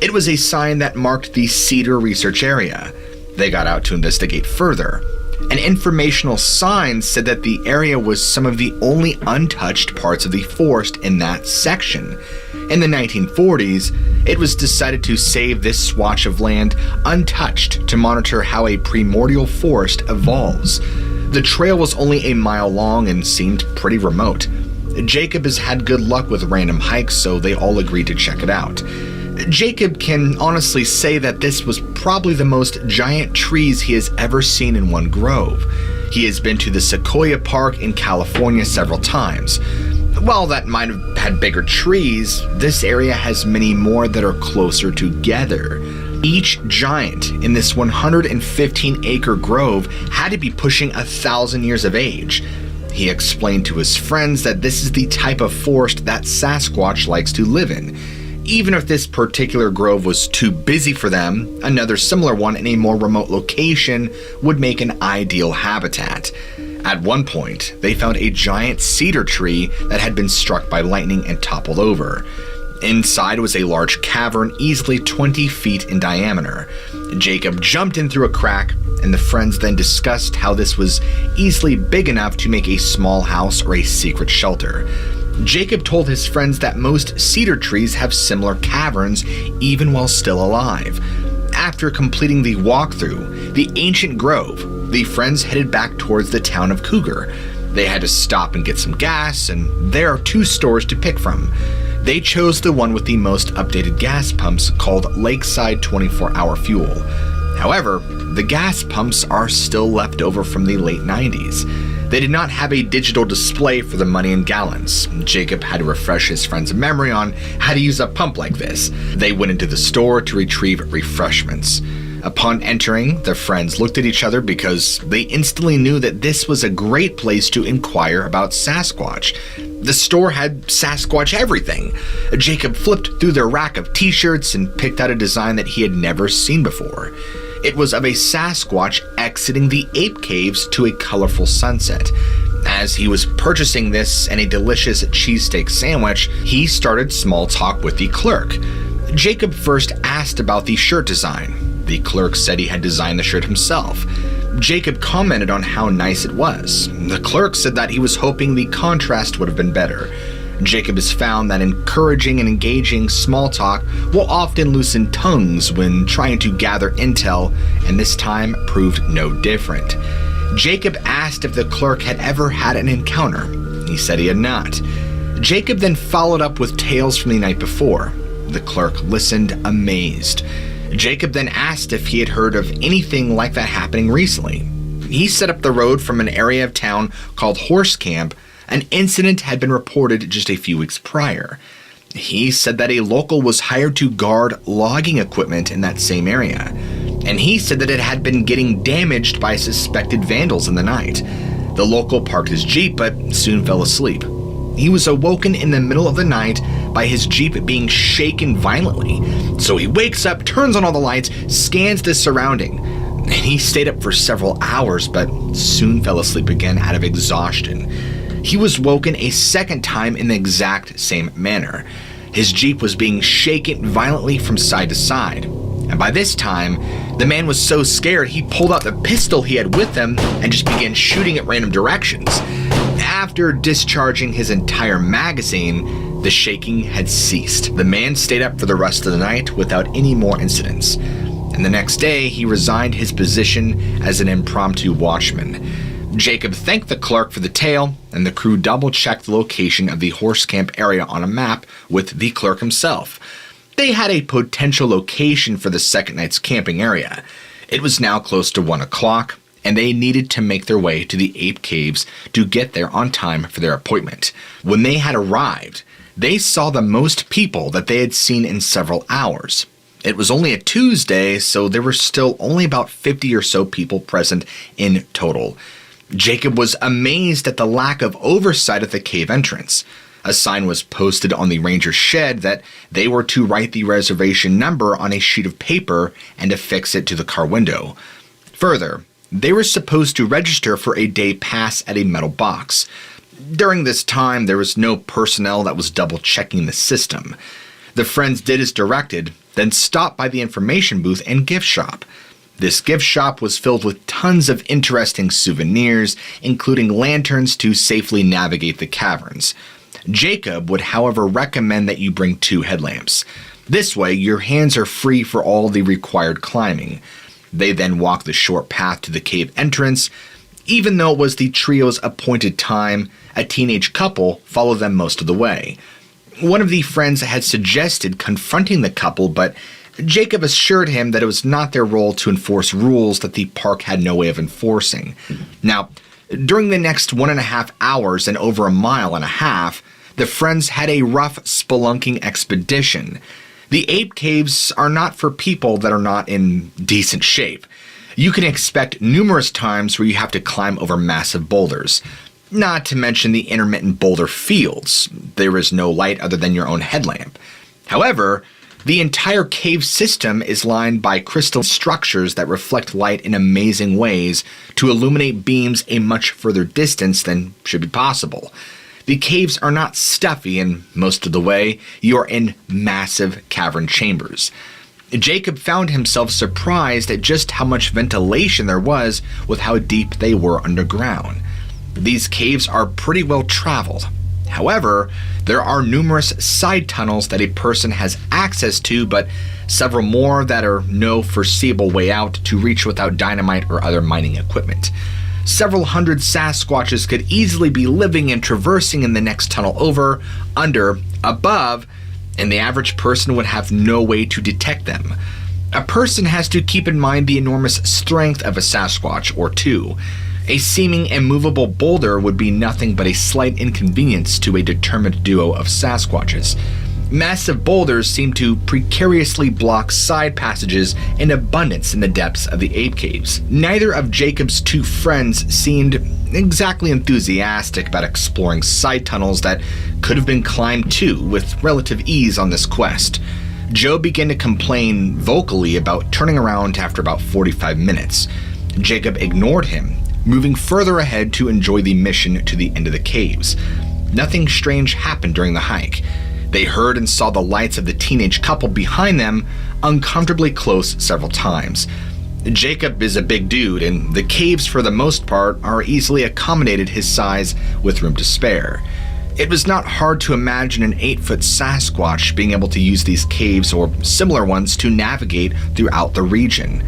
It was a sign that marked the Cedar Research Area. They got out to investigate further. An informational sign said that the area was some of the only untouched parts of the forest in that section. In the 1940s, it was decided to save this swatch of land untouched to monitor how a primordial forest evolves. The trail was only a mile long and seemed pretty remote. Jacob has had good luck with random hikes, so they all agreed to check it out. Jacob can honestly say that this was probably the most giant trees he has ever seen in one grove. He has been to the Sequoia Park in California several times. While that might have had bigger trees, this area has many more that are closer together. Each giant in this 115-acre grove had to be pushing 1,000 years of age. He explained to his friends that this is the type of forest that Sasquatch likes to live in. Even if this particular grove was too busy for them, another similar one in a more remote location would make an ideal habitat. At one point, they found a giant cedar tree that had been struck by lightning and toppled over. Inside was a large cavern easily 20 feet in diameter. Jacob jumped in through a crack, and the friends then discussed how this was easily big enough to make a small house or a secret shelter. Jacob told his friends that most cedar trees have similar caverns even while still alive. After completing the walkthrough, the ancient grove, the friends headed back towards the town of Cougar. They had to stop and get some gas, and there are 2 stores to pick from. They chose the one with the most updated gas pumps, called Lakeside 24-Hour Fuel. However, the gas pumps are still left over from the late 90s. They did not have a digital display for the money in gallons. Jacob had to refresh his friend's memory on how to use a pump like this. They went into the store to retrieve refreshments. Upon entering, the friends looked at each other because they instantly knew that this was a great place to inquire about Sasquatch. The store had Sasquatch everything. Jacob flipped through their rack of t-shirts and picked out a design that he had never seen before. It was of a Sasquatch exiting the Ape Caves to a colorful sunset. As he was purchasing this and a delicious cheesesteak sandwich, he started small talk with the clerk. Jacob first asked about the shirt design. The clerk said he had designed the shirt himself. Jacob commented on how nice it was. The clerk said that he was hoping the contrast would have been better. Jacob has found that encouraging and engaging small talk will often loosen tongues when trying to gather intel, and this time proved no different. Jacob asked if the clerk had ever had an encounter. He said he had not. Jacob then followed up with tales from the night before. The clerk listened amazed. Jacob then asked if he had heard of anything like that happening recently. He set up the road from an area of town called Horse Camp. An incident had been reported just a few weeks prior. He said that a local was hired to guard logging equipment in that same area, and he said that it had been getting damaged by suspected vandals in the night. The local parked his Jeep but soon fell asleep. He was awoken in the middle of the night by his Jeep being shaken violently. So he wakes up, turns on all the lights, scans the surrounding, and he stayed up for several hours but soon fell asleep again out of exhaustion. He was woken a second time in the exact same manner. His Jeep was being shaken violently from side to side, and by this time, The man was so scared he pulled out the pistol he had with him and just began shooting at random directions. After discharging his entire magazine, the shaking had ceased. The man stayed up for the rest of the night without any more incidents. And the next day, he resigned his position as an impromptu watchman. Jacob thanked the clerk for the tale, and the crew double-checked the location of the horse camp area on a map with the clerk himself. They had a potential location for the second night's camping area. It was now close to 1 o'clock, and they needed to make their way to the Ape Caves to get there on time for their appointment. When they had arrived, they saw the most people that they had seen in several hours. It was only a Tuesday, so there were still only about 50 or so people present in total. Jacob was amazed at the lack of oversight at the cave entrance. A sign was posted on the ranger's shed that they were to write the reservation number on a sheet of paper and affix it to the car window. Further, they were supposed to register for a day pass at a metal box. During this time, there was no personnel that was double-checking the system. The friends did as directed, then stopped by the information booth and gift shop. This gift shop was filled with tons of interesting souvenirs, including lanterns to safely navigate the caverns. Jacob would, however, recommend that you bring 2 headlamps. This way, your hands are free for all the required climbing. They then walked the short path to the cave entrance. Even though it was the trio's appointed time, a teenage couple followed them most of the way. One of the friends had suggested confronting the couple, but Jacob assured him that it was not their role to enforce rules that the park had no way of enforcing. Now, during the next 1.5 hours and over 1.5 miles, the friends had a rough spelunking expedition. The Ape Caves are not for people that are not in decent shape. You can expect numerous times where you have to climb over massive boulders. Not to mention the intermittent boulder fields. There is no light other than your own headlamp. However, the entire cave system is lined by crystal structures that reflect light in amazing ways to illuminate beams a much further distance than should be possible. The caves are not stuffy, and most of the way, you are in massive cavern chambers. Jacob found himself surprised at just how much ventilation there was with how deep they were underground. These caves are pretty well traveled. However, there are numerous side tunnels that a person has access to, but several more that are no foreseeable way out to reach without dynamite or other mining equipment. Several hundred Sasquatches could easily be living and traversing in the next tunnel over, under, above, and the average person would have no way to detect them. A person has to keep in mind the enormous strength of a Sasquatch or two. A seeming immovable boulder would be nothing but a slight inconvenience to a determined duo of Sasquatches. Massive boulders seem to precariously block side passages in abundance in the depths of the Ape Caves. Neither of Jacob's 2 friends seemed exactly enthusiastic about exploring side tunnels that could have been climbed too with relative ease on this quest. Joe began to complain vocally about turning around after about 45 minutes. Jacob ignored him, moving further ahead to enjoy the mission to the end of the caves. Nothing strange happened during the hike. They heard and saw the lights of the teenage couple behind them uncomfortably close several times. Jacob is a big dude, and the caves for the most part are easily accommodated his size with room to spare. It was not hard to imagine an 8-foot Sasquatch being able to use these caves or similar ones to navigate throughout the region.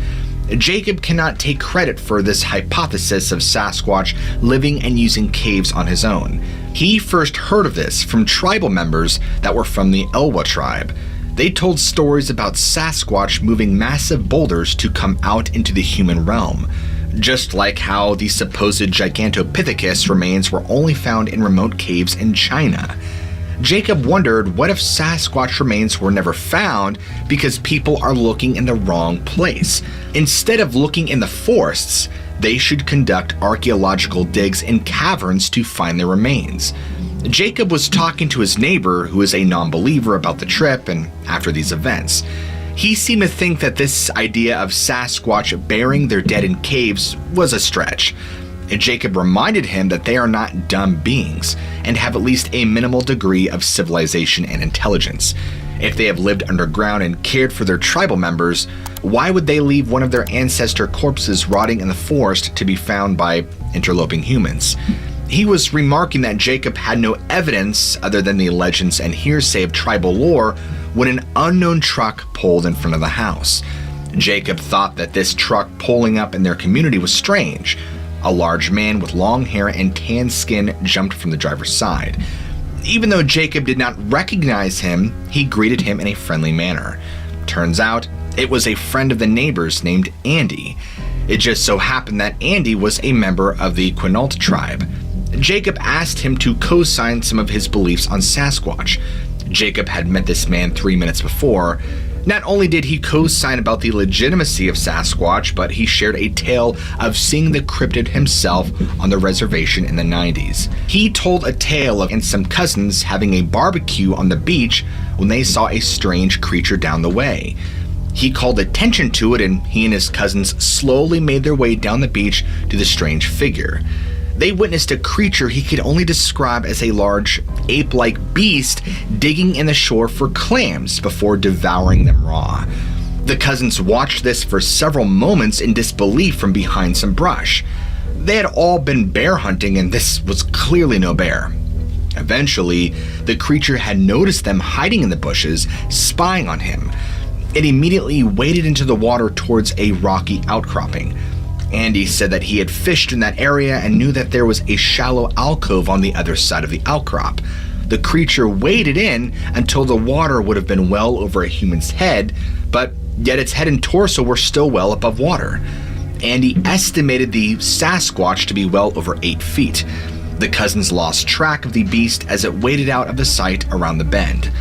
Jacob cannot take credit for this hypothesis of Sasquatch living and using caves on his own. He first heard of this from tribal members that were from the Elwha tribe. They told stories about Sasquatch moving massive boulders to come out into the human realm, just like how the supposed Gigantopithecus remains were only found in remote caves in China. Jacob wondered what if Sasquatch remains were never found because people are looking in the wrong place. Instead of looking in the forests, they should conduct archaeological digs in caverns to find their remains. Jacob was talking to his neighbor, who is a non-believer, about the trip and after these events. He seemed to think that this idea of Sasquatch burying their dead in caves was a stretch. Jacob reminded him that they are not dumb beings and have at least a minimal degree of civilization and intelligence. If they have lived underground and cared for their tribal members, why would they leave one of their ancestor corpses rotting in the forest to be found by interloping humans? He was remarking that Jacob had no evidence other than the legends and hearsay of tribal lore when an unknown truck pulled in front of the house. Jacob thought that this truck pulling up in their community was strange. A large man with long hair and tan skin jumped from the driver's side. Even though Jacob did not recognize him, he greeted him in a friendly manner. Turns out, it was a friend of the neighbors named Andy. It just so happened that Andy was a member of the Quinault tribe. Jacob asked him to co-sign some of his beliefs on Sasquatch. Jacob had met this man 3 minutes before. Not only did he co-sign about the legitimacy of Sasquatch, but he shared a tale of seeing the cryptid himself on the reservation in the 90s. He told a tale of and some cousins having a barbecue on the beach when they saw a strange creature down the way. He called attention to it, and he and his cousins slowly made their way down the beach to the strange figure. They witnessed a creature he could only describe as a large ape-like beast digging in the shore for clams before devouring them raw. The cousins watched this for several moments in disbelief from behind some brush. They had all been bear hunting, and this was clearly no bear. Eventually, the creature had noticed them hiding in the bushes, spying on him. It immediately waded into the water towards a rocky outcropping. Andy said that he had fished in that area and knew that there was a shallow alcove on the other side of the outcrop. The creature waded in until the water would have been well over a human's head, but yet its head and torso were still well above water. Andy estimated the Sasquatch to be well over 8 feet. The cousins lost track of the beast as it waded out of the sight around the bend.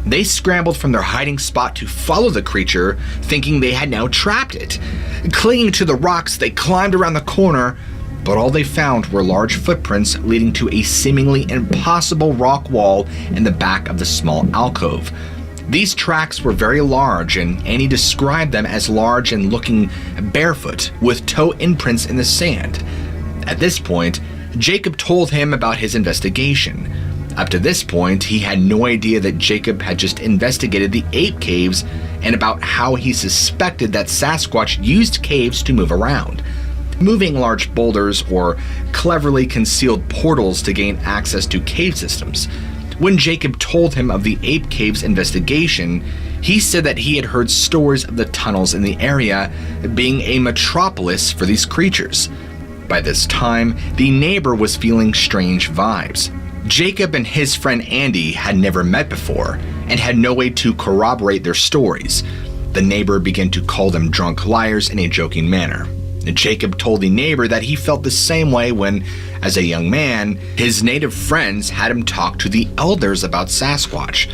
They scrambled from their hiding spot to follow the creature, thinking they had now trapped it. Clinging to the rocks, they climbed around the corner, but all they found were large footprints leading to a seemingly impossible rock wall in the back of the small alcove. These tracks were very large, and Annie described them as large and looking barefoot, with toe imprints in the sand. At this point, Jacob told him about his investigation. Up to this point, he had no idea that Jacob had just investigated the Ape Caves and about how he suspected that Sasquatch used caves to move around, moving large boulders or cleverly concealed portals to gain access to cave systems. When Jacob told him of the Ape Caves investigation, he said that he had heard stories of the tunnels in the area being a metropolis for these creatures. By this time, the neighbor was feeling strange vibes. Jacob and his friend Andy had never met before and had no way to corroborate their stories. The neighbor began to call them drunk liars in a joking manner. Jacob told the neighbor that he felt the same way when, as a young man, his native friends had him talk to the elders about Sasquatch.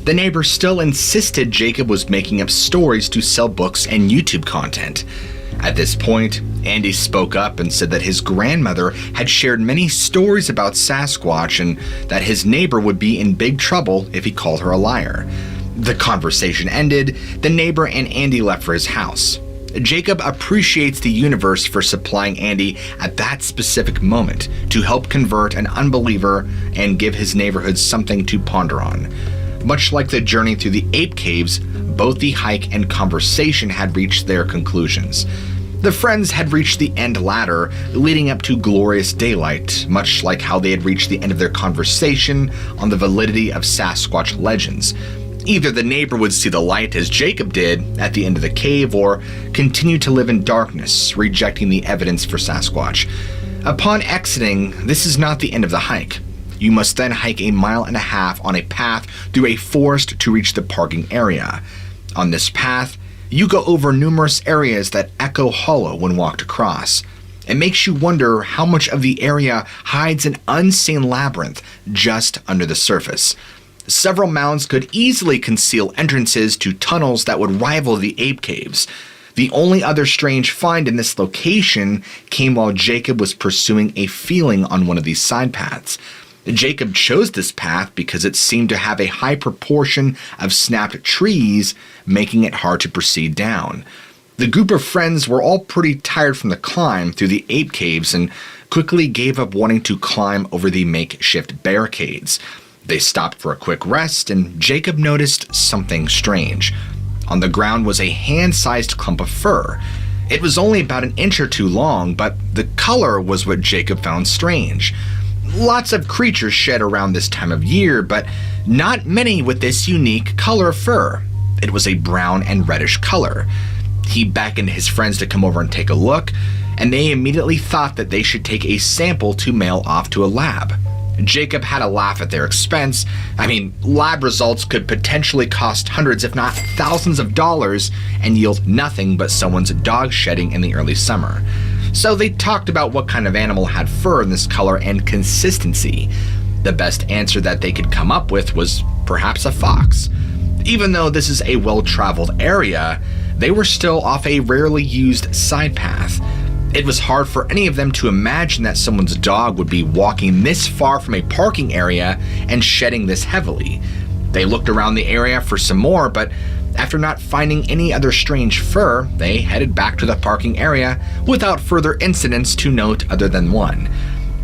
The neighbor still insisted Jacob was making up stories to sell books and YouTube content. At this point, Andy spoke up and said that his grandmother had shared many stories about Sasquatch and that his neighbor would be in big trouble if he called her a liar. The conversation ended, the neighbor and Andy left for his house. Jacob appreciates the universe for supplying Andy at that specific moment to help convert an unbeliever and give his neighborhood something to ponder on. Much like the journey through the Ape Caves, both the hike and conversation had reached their conclusions. The friends had reached the end ladder, leading up to glorious daylight, much like how they had reached the end of their conversation on the validity of Sasquatch legends. Either the neighbor would see the light as Jacob did at the end of the cave, or continue to live in darkness, rejecting the evidence for Sasquatch. Upon exiting, this is not the end of the hike. You must then hike 1.5 miles on a path through a forest to reach the parking area. On this path, you go over numerous areas that echo hollow when walked across. It makes you wonder how much of the area hides an unseen labyrinth just under the surface. Several mounds could easily conceal entrances to tunnels that would rival the Ape Caves. The only other strange find in this location came while Jacob was pursuing a feeling on one of these side paths. Jacob chose this path because it seemed to have a high proportion of snapped trees, making it hard to proceed down. The group of friends were all pretty tired from the climb through the Ape Caves and quickly gave up wanting to climb over the makeshift barricades. They stopped for a quick rest, and Jacob noticed something strange. On the ground was a hand-sized clump of fur. It was only about an inch or two long, but the color was what Jacob found strange. Lots of creatures shed around this time of year, but not many with this unique color of fur. It was a brown and reddish color. He beckoned his friends to come over and take a look, and they immediately thought that they should take a sample to mail off to a lab. Jacob had a laugh at their expense. Lab results could potentially cost hundreds if not thousands of dollars and yield nothing but someone's dog shedding in the early summer. So they talked about what kind of animal had fur in this color and consistency. The best answer that they could come up with was perhaps a fox. Even though this is a well-traveled area, they were still off a rarely used side path. It was hard for any of them to imagine that someone's dog would be walking this far from a parking area and shedding this heavily. They looked around the area for some more, but after not finding any other strange fur, they headed back to the parking area without further incidents to note other than one.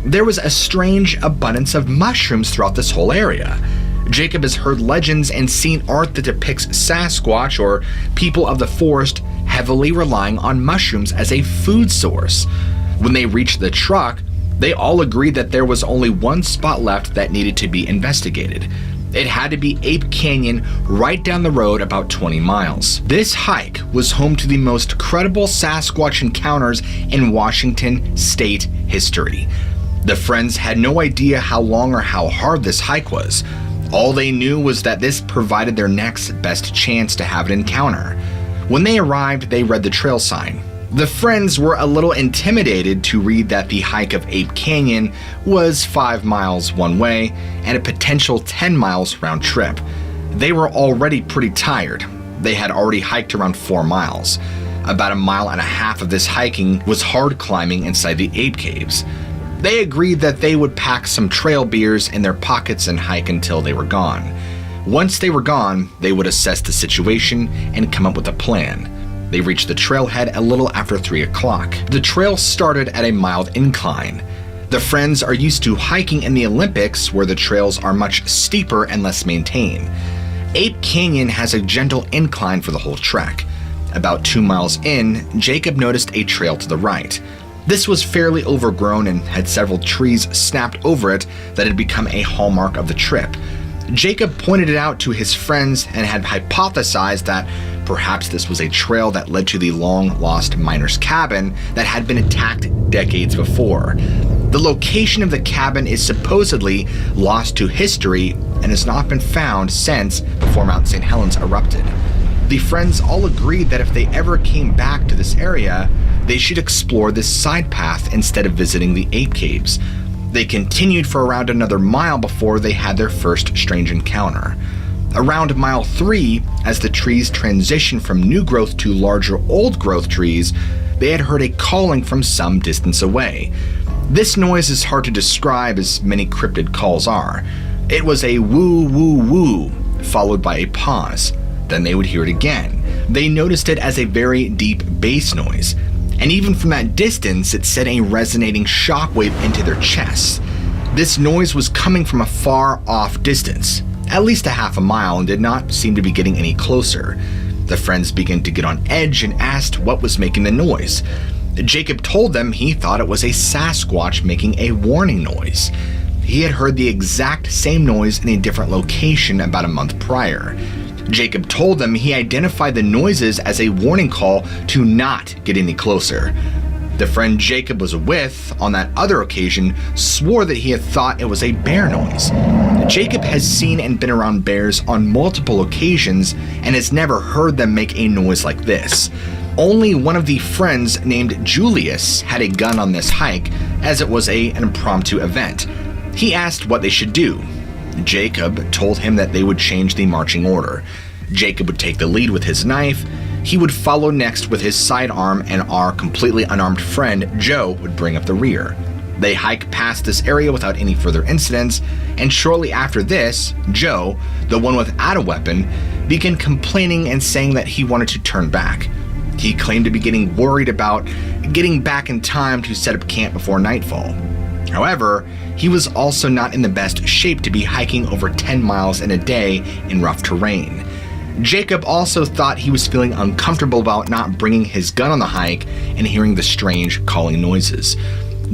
There was a strange abundance of mushrooms throughout this whole area. Jacob has heard legends and seen art that depicts Sasquatch or people of the forest heavily relying on mushrooms as a food source. When they reached the truck, they all agreed that there was only one spot left that needed to be investigated. It had to be Ape Canyon, right down the road about 20 miles. This hike was home to the most credible Sasquatch encounters in Washington state history. The friends had no idea how long or how hard this hike was. All they knew was that this provided their next best chance to have an encounter. When they arrived, they read the trail sign. The friends were a little intimidated to read that the hike of Ape Canyon was 5 miles one way and a potential 10 miles round trip. They were already pretty tired. They had already hiked around 4 miles. About 1.5 miles of this hiking was hard climbing inside the Ape Caves. They agreed that they would pack some trail beers in their pockets and hike until they were gone. Once they were gone, they would assess the situation and come up with a plan. They reached the trailhead a little after 3 o'clock. The trail started at a mild incline. The friends are used to hiking in the Olympics, where the trails are much steeper and less maintained. Ape Canyon has a gentle incline for the whole trek. About 2 miles in, Jacob noticed a trail to the right. This was fairly overgrown and had several trees snapped over it that had become a hallmark of the trip. Jacob pointed it out to his friends and had hypothesized that perhaps this was a trail that led to the long-lost miner's cabin that had been attacked decades before. The location of the cabin is supposedly lost to history and has not been found since before Mount St. Helens erupted. The friends all agreed that if they ever came back to this area, they should explore this side path instead of visiting the Ape Caves. They continued for around another mile before they had their first strange encounter. Around mile 3, as the trees transitioned from new growth to larger old growth trees, they had heard a calling from some distance away. This noise is hard to describe, as many cryptid calls are. It was a woo woo woo, followed by a pause. Then they would hear it again. They noticed it as a very deep bass noise, and even from that distance, it sent a resonating shockwave into their chests. This noise was coming from a far off distance, at least 1/2 mile, and did not seem to be getting any closer. The friends began to get on edge and asked what was making the noise. Jacob told them he thought it was a Sasquatch making a warning noise. He had heard the exact same noise in a different location about a month prior. Jacob told them he identified the noises as a warning call to not get any closer. The friend Jacob was with on that other occasion swore that he had thought it was a bear noise. Jacob has seen and been around bears on multiple occasions and has never heard them make a noise like this. Only one of the friends named Julius had a gun on this hike, as it was an impromptu event. He asked what they should do. Jacob told him that they would change the marching order. Jacob would take the lead with his knife, he would follow next with his sidearm, and our completely unarmed friend, Joe, would bring up the rear. They hike past this area without any further incidents, and shortly after this, Joe, the one without a weapon, began complaining and saying that he wanted to turn back. He claimed to be getting worried about getting back in time to set up camp before nightfall. However, he was also not in the best shape to be hiking over 10 miles in a day in rough terrain. Jacob also thought he was feeling uncomfortable about not bringing his gun on the hike and hearing the strange calling noises.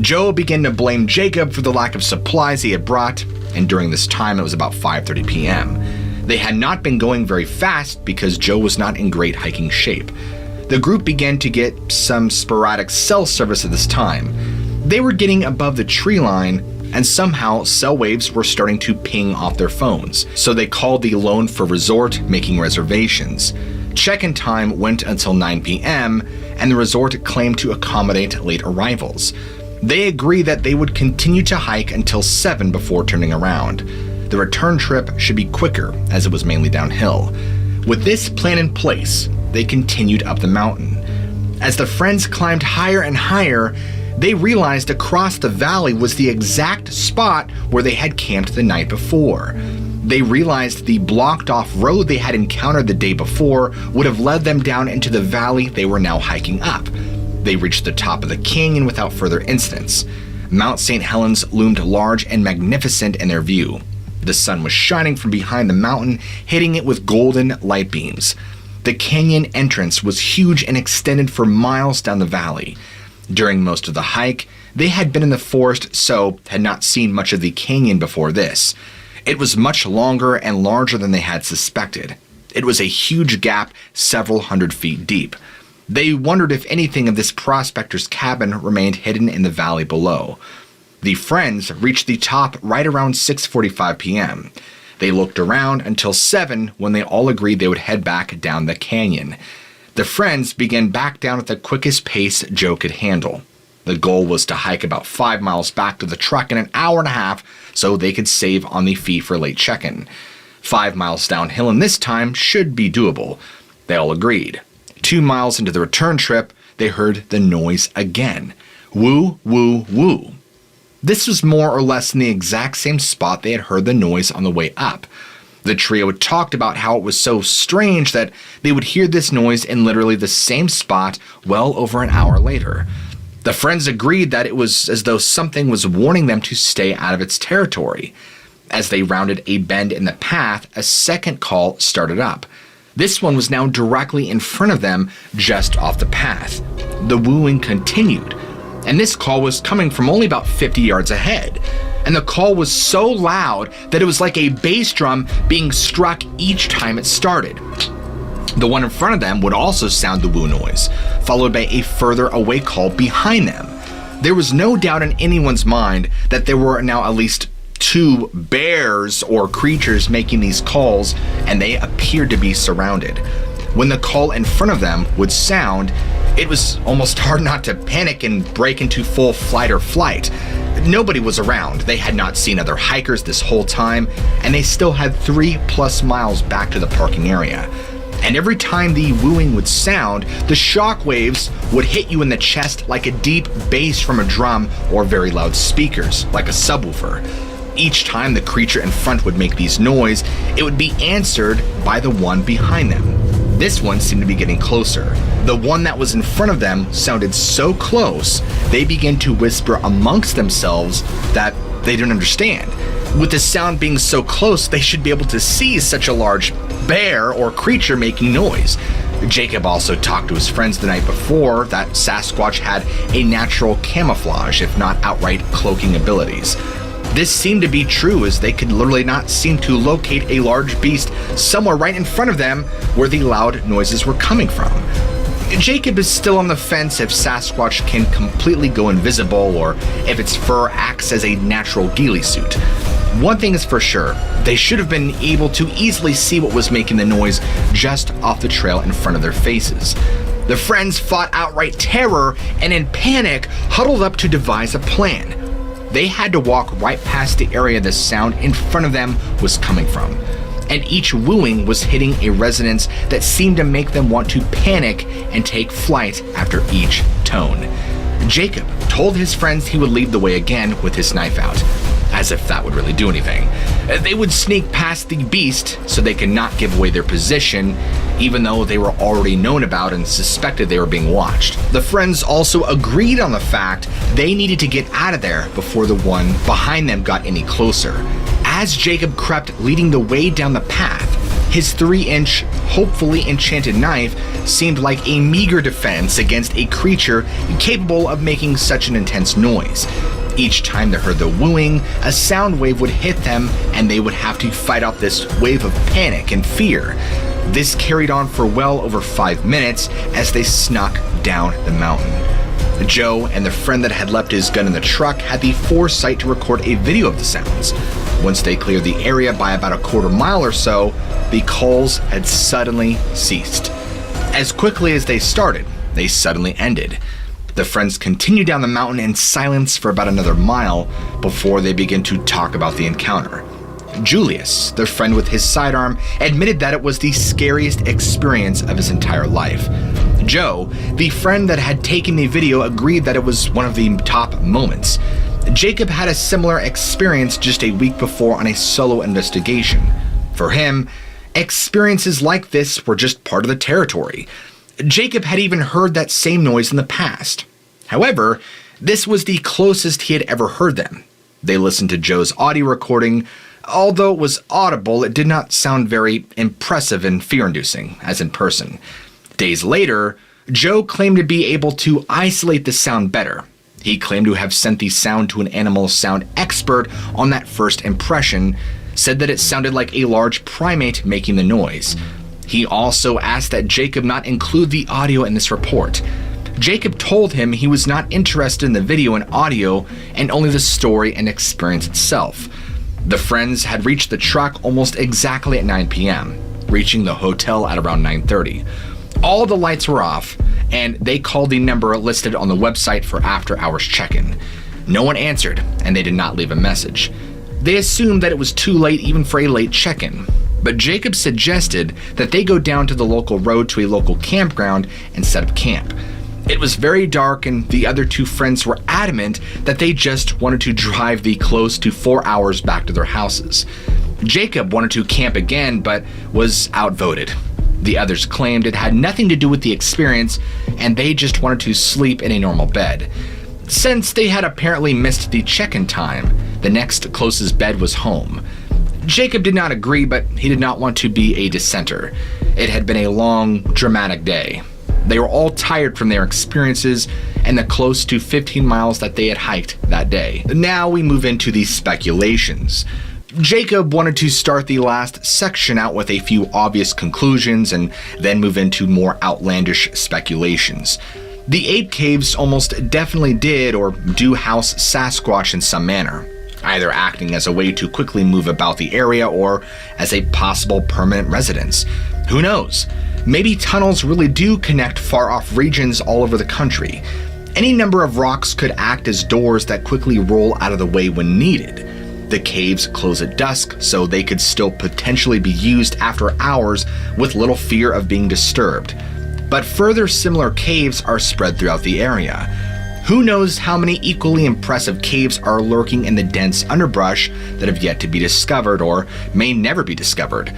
Joe began to blame Jacob for the lack of supplies he had brought, and during this time it was about 5:30 p.m. They had not been going very fast because Joe was not in great hiking shape. The group began to get some sporadic cell service at this time. They were getting above the tree line, and somehow cell waves were starting to ping off their phones, so they called the Lone Fir Resort, making reservations. Check-in time went until 9 p.m., and the resort claimed to accommodate late arrivals. They agreed that they would continue to hike until 7 before turning around. The return trip should be quicker, as it was mainly downhill. With this plan in place, they continued up the mountain. As the friends climbed higher and higher, they realized across the valley was the exact spot where they had camped the night before. They realized the blocked-off road they had encountered the day before would have led them down into the valley they were now hiking up. They reached the top of the canyon without further incidents. Mount St. Helens loomed large and magnificent in their view. The sun was shining from behind the mountain, hitting it with golden light beams. The canyon entrance was huge and extended for miles down the valley. During most of the hike, they had been in the forest, so had not seen much of the canyon before this. It was much longer and larger than they had suspected. It was a huge gap several hundred feet deep. They wondered if anything of this prospector's cabin remained hidden in the valley below. The friends reached the top right around 6:45 p.m. They looked around until 7 when they all agreed they would head back down the canyon. The friends began back down at the quickest pace Joe could handle. The goal was to hike about 5 miles back to the truck in an hour and a half so they could save on the fee for late check-in. 5 miles downhill in this time should be doable. They all agreed. 2 miles into the return trip, they heard the noise again. Woo, woo, woo. This was more or less in the exact same spot they had heard the noise on the way up. The trio had talked about how it was so strange that they would hear this noise in literally the same spot well over an hour later. The friends agreed that it was as though something was warning them to stay out of its territory. As they rounded a bend in the path, a second call started up. This one was now directly in front of them, just off the path. The wooing continued, and this call was coming from only about 50 yards ahead. And the call was so loud that it was like a bass drum being struck each time it started. The one in front of them would also sound the woo noise, followed by a further away call behind them. There was no doubt in anyone's mind that there were now at least 2 bears or creatures making these calls, and they appeared to be surrounded. When the call in front of them would sound, it was almost hard not to panic and break into full flight or flight. Nobody was around. They had not seen other hikers this whole time, and they still had 3+ miles back to the parking area. And every time the wooing would sound, the shock waves would hit you in the chest like a deep bass from a drum or very loud speakers, like a subwoofer. Each time the creature in front would make these noise, it would be answered by the one behind them. This one seemed to be getting closer. The one that was in front of them sounded so close, they began to whisper amongst themselves that they didn't understand. With the sound being so close, they should be able to see such a large bear or creature making noise. Jacob also talked to his friends the night before that Sasquatch had a natural camouflage, if not outright cloaking abilities. This seemed to be true, as they could literally not seem to locate a large beast somewhere right in front of them where the loud noises were coming from. Jacob is still on the fence if Sasquatch can completely go invisible or if its fur acts as a natural ghillie suit. One thing is for sure, they should have been able to easily see what was making the noise just off the trail in front of their faces. The friends fought outright terror and in panic huddled up to devise a plan. They had to walk right past the area the sound in front of them was coming from, and each wooing was hitting a resonance that seemed to make them want to panic and take flight after each tone. Jacob told his friends he would lead the way again with his knife out. as if that would really do anything. They would sneak past the beast so they could not give away their position, even though they were already known about and suspected they were being watched. The friends also agreed on the fact they needed to get out of there before the one behind them got any closer. As Jacob crept leading the way down the path, his 3-inch, hopefully enchanted knife seemed like a meager defense against a creature capable of making such an intense noise. Each time they heard the wooing, a sound wave would hit them and they would have to fight off this wave of panic and fear. This carried on for well over 5 minutes as they snuck down the mountain. Joe and the friend that had left his gun in the truck had the foresight to record a video of the sounds. Once they cleared the area by about a quarter mile or so, the calls had suddenly ceased. As quickly as they started, they suddenly ended. The friends continued down the mountain in silence for about another mile before they began to talk about the encounter. Julius, their friend with his sidearm, admitted that it was the scariest experience of his entire life. Joe, the friend that had taken the video, agreed that it was one of the top moments. Jacob had a similar experience just a week before on a solo investigation. For him, experiences like this were just part of the territory. Jacob had even heard that same noise in the past. However, this was the closest he had ever heard them. They listened to Joe's audio recording. Although it was audible, it did not sound very impressive and fear-inducing, as in person. Days later, Joe claimed to be able to isolate the sound better. He claimed to have sent the sound to an animal sound expert on that first impression, said that it sounded like a large primate making the noise. He also asked that Jacob not include the audio in this report. Jacob told him he was not interested in the video and audio and only the story and experience itself. The friends had reached the truck almost exactly at 9 p.m., reaching the hotel at around 9:30. All the lights were off, and they called the number listed on the website for after-hours check-in. No one answered, and they did not leave a message. They assumed that it was too late even for a late check-in, but Jacob suggested that they go down to the local road to a local campground and set up camp. It was very dark, and the other two friends were adamant that they just wanted to drive the close to 4 hours back to their houses. Jacob wanted to camp again, but was outvoted. The others claimed it had nothing to do with the experience, and they just wanted to sleep in a normal bed. Since they had apparently missed the check-in time, the next closest bed was home. Jacob did not agree, but he did not want to be a dissenter. It had been a long, dramatic day. They were all tired from their experiences and the close to 15 miles that they had hiked that day. Now we move into the speculations. Jacob wanted to start the last section out with a few obvious conclusions and then move into more outlandish speculations. The Ape Caves almost definitely did or do house Sasquatch in some manner, either acting as a way to quickly move about the area or as a possible permanent residence. Who knows? Maybe tunnels really do connect far-off regions all over the country. Any number of rocks could act as doors that quickly roll out of the way when needed. The caves close at dusk, so they could still potentially be used after hours with little fear of being disturbed. But further similar caves are spread throughout the area. Who knows how many equally impressive caves are lurking in the dense underbrush that have yet to be discovered or may never be discovered.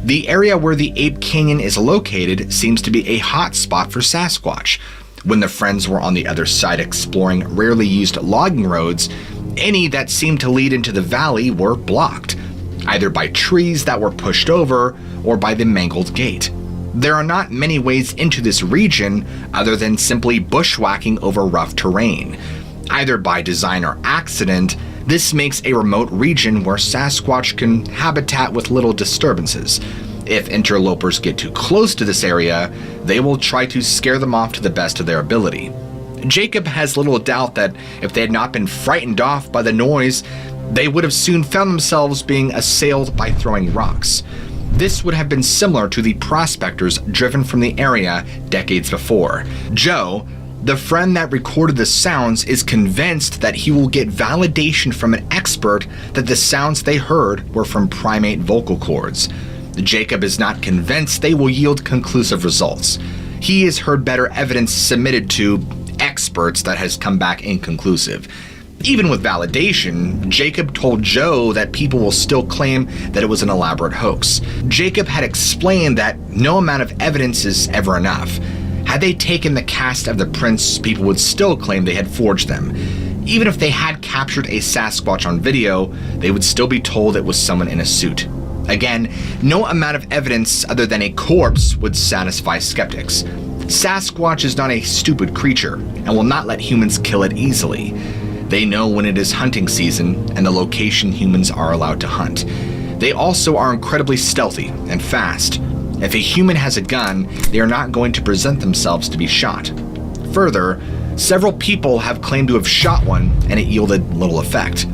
The area where the Ape Canyon is located seems to be a hot spot for Sasquatch. When the friends were on the other side exploring rarely used logging roads, any that seemed to lead into the valley were blocked, either by trees that were pushed over or by the mangled gate. There are not many ways into this region other than simply bushwhacking over rough terrain. Either by design or accident, this makes a remote region where Sasquatch can habitat with little disturbances. If interlopers get too close to this area, they will try to scare them off to the best of their ability. Jacob has little doubt that if they had not been frightened off by the noise, they would have soon found themselves being assailed by throwing rocks. This would have been similar to the prospectors driven from the area decades before. Joe, the friend that recorded the sounds, is convinced that he will get validation from an expert that the sounds they heard were from primate vocal cords. Jacob is not convinced they will yield conclusive results. He has heard better evidence submitted to experts that has come back inconclusive. Even with validation, Jacob told Joe that people will still claim that it was an elaborate hoax. Jacob had explained that no amount of evidence is ever enough. Had they taken the cast of the prints, people would still claim they had forged them. Even if they had captured a Sasquatch on video, they would still be told it was someone in a suit. Again, no amount of evidence other than a corpse would satisfy skeptics. Sasquatch is not a stupid creature and will not let humans kill it easily. They know when it is hunting season and the location humans are allowed to hunt. They also are incredibly stealthy and fast. If a human has a gun, they are not going to present themselves to be shot. Further, several people have claimed to have shot one and it yielded little effect.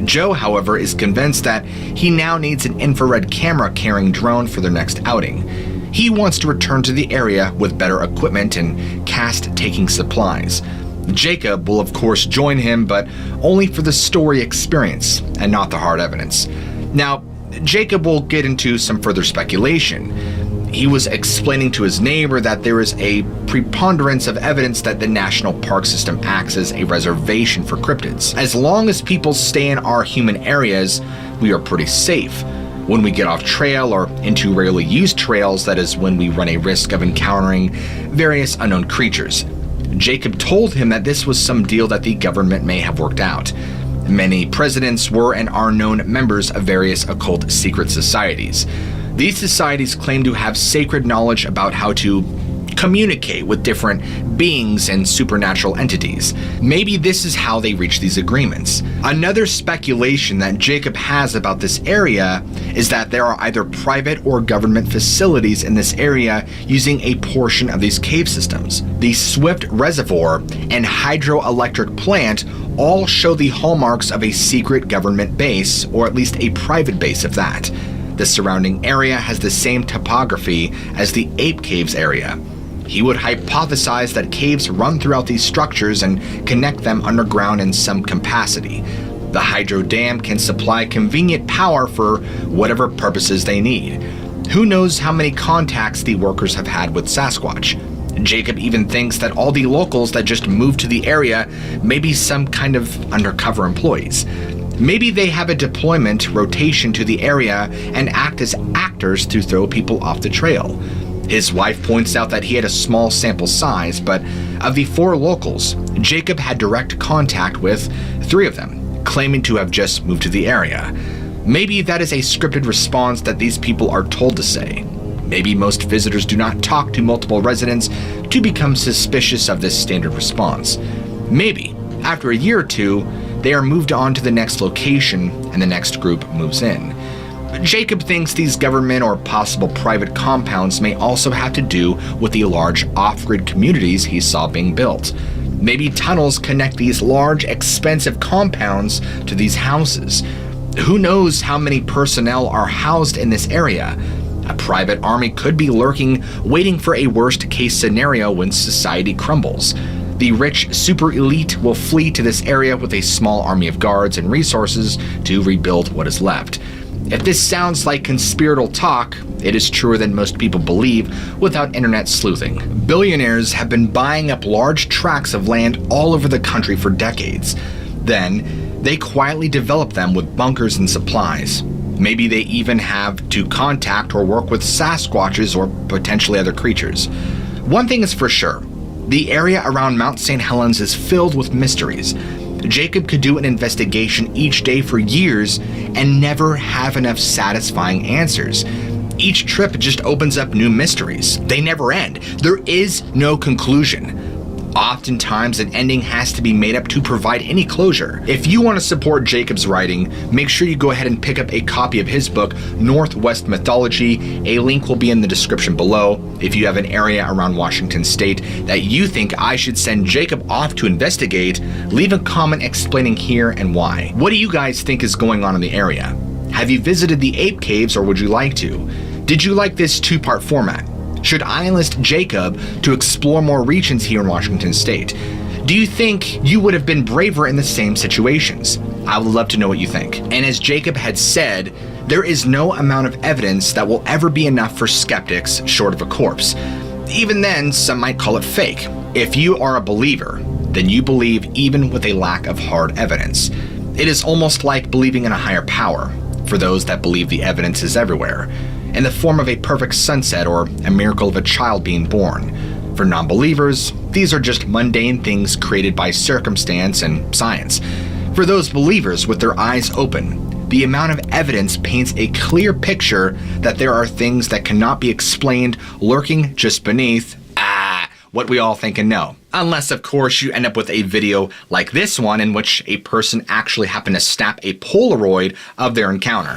Joe, however, is convinced that he now needs an infrared camera carrying drone for their next outing. He wants to return to the area with better equipment and cast-taking supplies. Jacob will of course join him, but only for the story experience and not the hard evidence. Now, Jacob will get into some further speculation. He was explaining to his neighbor that there is a preponderance of evidence that the national park system acts as a reservation for cryptids. As long as people stay in our human areas, we are pretty safe. When we get off trail or into rarely used trails, that is when we run a risk of encountering various unknown creatures. Jacob told him that this was some deal that the government may have worked out. Many presidents were and are known members of various occult secret societies. These societies claim to have sacred knowledge about how to communicate with different beings and supernatural entities. Maybe this is how they reach these agreements. Another speculation that Jacob has about this area is that there are either private or government facilities in this area using a portion of these cave systems. The Swift Reservoir and hydroelectric plant all show the hallmarks of a secret government base, or at least a private base of that. The surrounding area has the same topography as the Ape Caves area. He would hypothesize that caves run throughout these structures and connect them underground in some capacity. The hydro dam can supply convenient power for whatever purposes they need. Who knows how many contacts the workers have had with Sasquatch? Jacob even thinks that all the locals that just moved to the area may be some kind of undercover employees. Maybe they have a deployment rotation to the area and act as actors to throw people off the trail. His wife points out that he had a small sample size, but of the 4 locals, Jacob had direct contact with 3 of them, claiming to have just moved to the area. Maybe that is a scripted response that these people are told to say. Maybe most visitors do not talk to multiple residents to become suspicious of this standard response. Maybe, after a year or 2, they are moved on to the next location and the next group moves in. Jacob thinks these government or possible private compounds may also have to do with the large off-grid communities he saw being built. Maybe tunnels connect these large, expensive compounds to these houses. Who knows how many personnel are housed in this area? A private army could be lurking, waiting for a worst-case scenario when society crumbles. The rich super elite will flee to this area with a small army of guards and resources to rebuild what is left. If this sounds like conspiratorial talk, it is truer than most people believe without internet sleuthing. Billionaires have been buying up large tracts of land all over the country for decades. Then, they quietly develop them with bunkers and supplies. Maybe they even have to contact or work with Sasquatches or potentially other creatures. One thing is for sure, the area around Mount St. Helens is filled with mysteries. Jacob could do an investigation each day for years and never have enough satisfying answers. Each trip just opens up new mysteries. They never end. There is no conclusion. Oftentimes, an ending has to be made up to provide any closure. If you want to support Jacob's writing, make sure you go ahead and pick up a copy of his book, Northwest Mythology. A link will be in the description below. If you have an area around Washington State that you think I should send Jacob off to investigate, leave a comment explaining here and why. What do you guys think is going on in the area? Have you visited the Ape Caves, or would you like to? Did you like this 2-part format? Should I enlist Jacob to explore more regions here in Washington State? Do you think you would have been braver in the same situations? I would love to know what you think. And as Jacob had said, there is no amount of evidence that will ever be enough for skeptics short of a corpse. Even then, some might call it fake. If you are a believer, than you believe even with a lack of hard evidence. It is almost like believing in a higher power, for those that believe the evidence is everywhere, in the form of a perfect sunset or a miracle of a child being born. For non-believers, these are just mundane things created by circumstance and science. For those believers with their eyes open, the amount of evidence paints a clear picture that there are things that cannot be explained lurking just beneath what we all think and know. Unless, of course, you end up with a video like this one in which a person actually happened to snap a Polaroid of their encounter.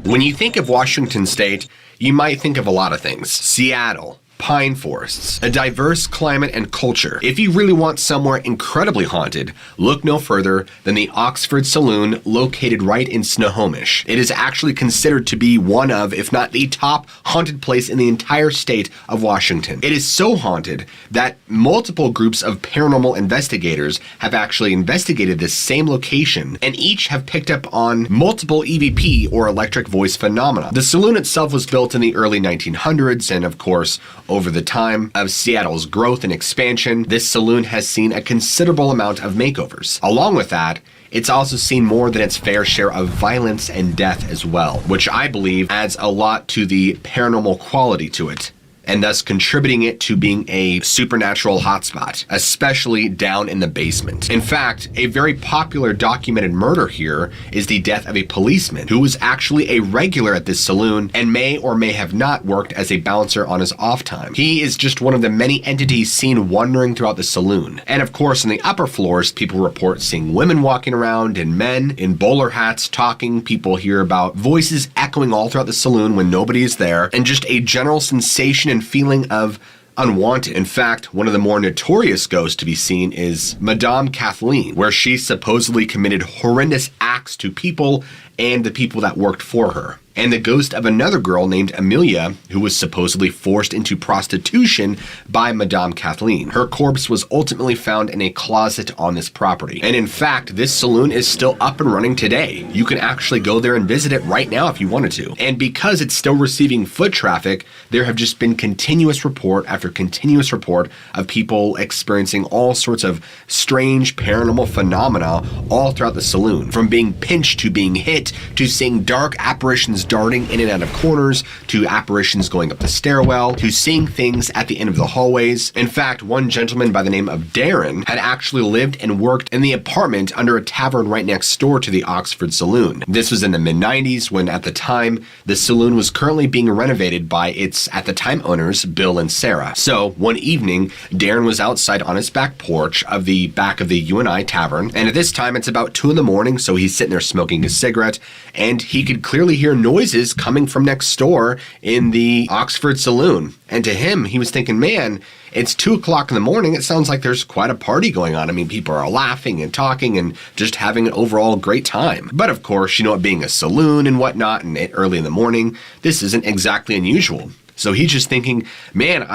When you think of Washington State, you might think of a lot of things. Seattle, pine forests, a diverse climate and culture. If you really want somewhere incredibly haunted, look no further than the Oxford Saloon located right in Snohomish. It is actually considered to be one of, if not the top haunted place in the entire state of Washington. It is so haunted that multiple groups of paranormal investigators have actually investigated this same location, and each have picked up on multiple EVP or electric voice phenomena. The saloon itself was built in the early 1900s, and of course, over the time of Seattle's growth and expansion, this saloon has seen a considerable amount of makeovers. Along with that, it's also seen more than its fair share of violence and death as well, which I believe adds a lot to the paranormal quality to it, and thus contributing it to being a supernatural hotspot, especially down in the basement. In fact, a very popular documented murder here is the death of a policeman who was actually a regular at this saloon and may or may have not worked as a bouncer on his off time. He is just one of the many entities seen wandering throughout the saloon. And of course, on the upper floors, people report seeing women walking around and men in bowler hats talking. People hear about voices echoing all throughout the saloon when nobody is there, and just a general sensation and feeling of unwanted. In fact, one of the more notorious ghosts to be seen is Madame Kathleen, where she supposedly committed horrendous acts to people and the people that worked for her. And the ghost of another girl named Amelia, who was supposedly forced into prostitution by Madame Kathleen. Her corpse was ultimately found in a closet on this property. And in fact, this saloon is still up and running today. You can actually go there and visit it right now if you wanted to. And because it's still receiving foot traffic, there have just been continuous report after continuous report of people experiencing all sorts of strange paranormal phenomena all throughout the saloon. From being pinched to being hit, to seeing dark apparitions darting in and out of corners, to apparitions going up the stairwell, to seeing things at the end of the hallways. In fact, one gentleman by the name of Darren had actually lived and worked in the apartment under a tavern right next door to the Oxford Saloon. This was in the mid-90s when, at the time, the saloon was currently being renovated by its, at the time, owners, Bill and Sarah. So, one evening, Darren was outside on his back porch of the back of the UNI Tavern, and at this time, it's about 2 in the morning, so he's sitting there smoking his cigarette, and he could clearly hear noises coming from next door in the Oxford Saloon. And to him, he was thinking, man, it's 2 o'clock in the morning. It sounds like there's quite a party going on. I mean, people are laughing and talking and just having an overall great time. But of course, you know, it being a saloon and whatnot and early in the morning, this isn't exactly unusual. So he's just thinking, man,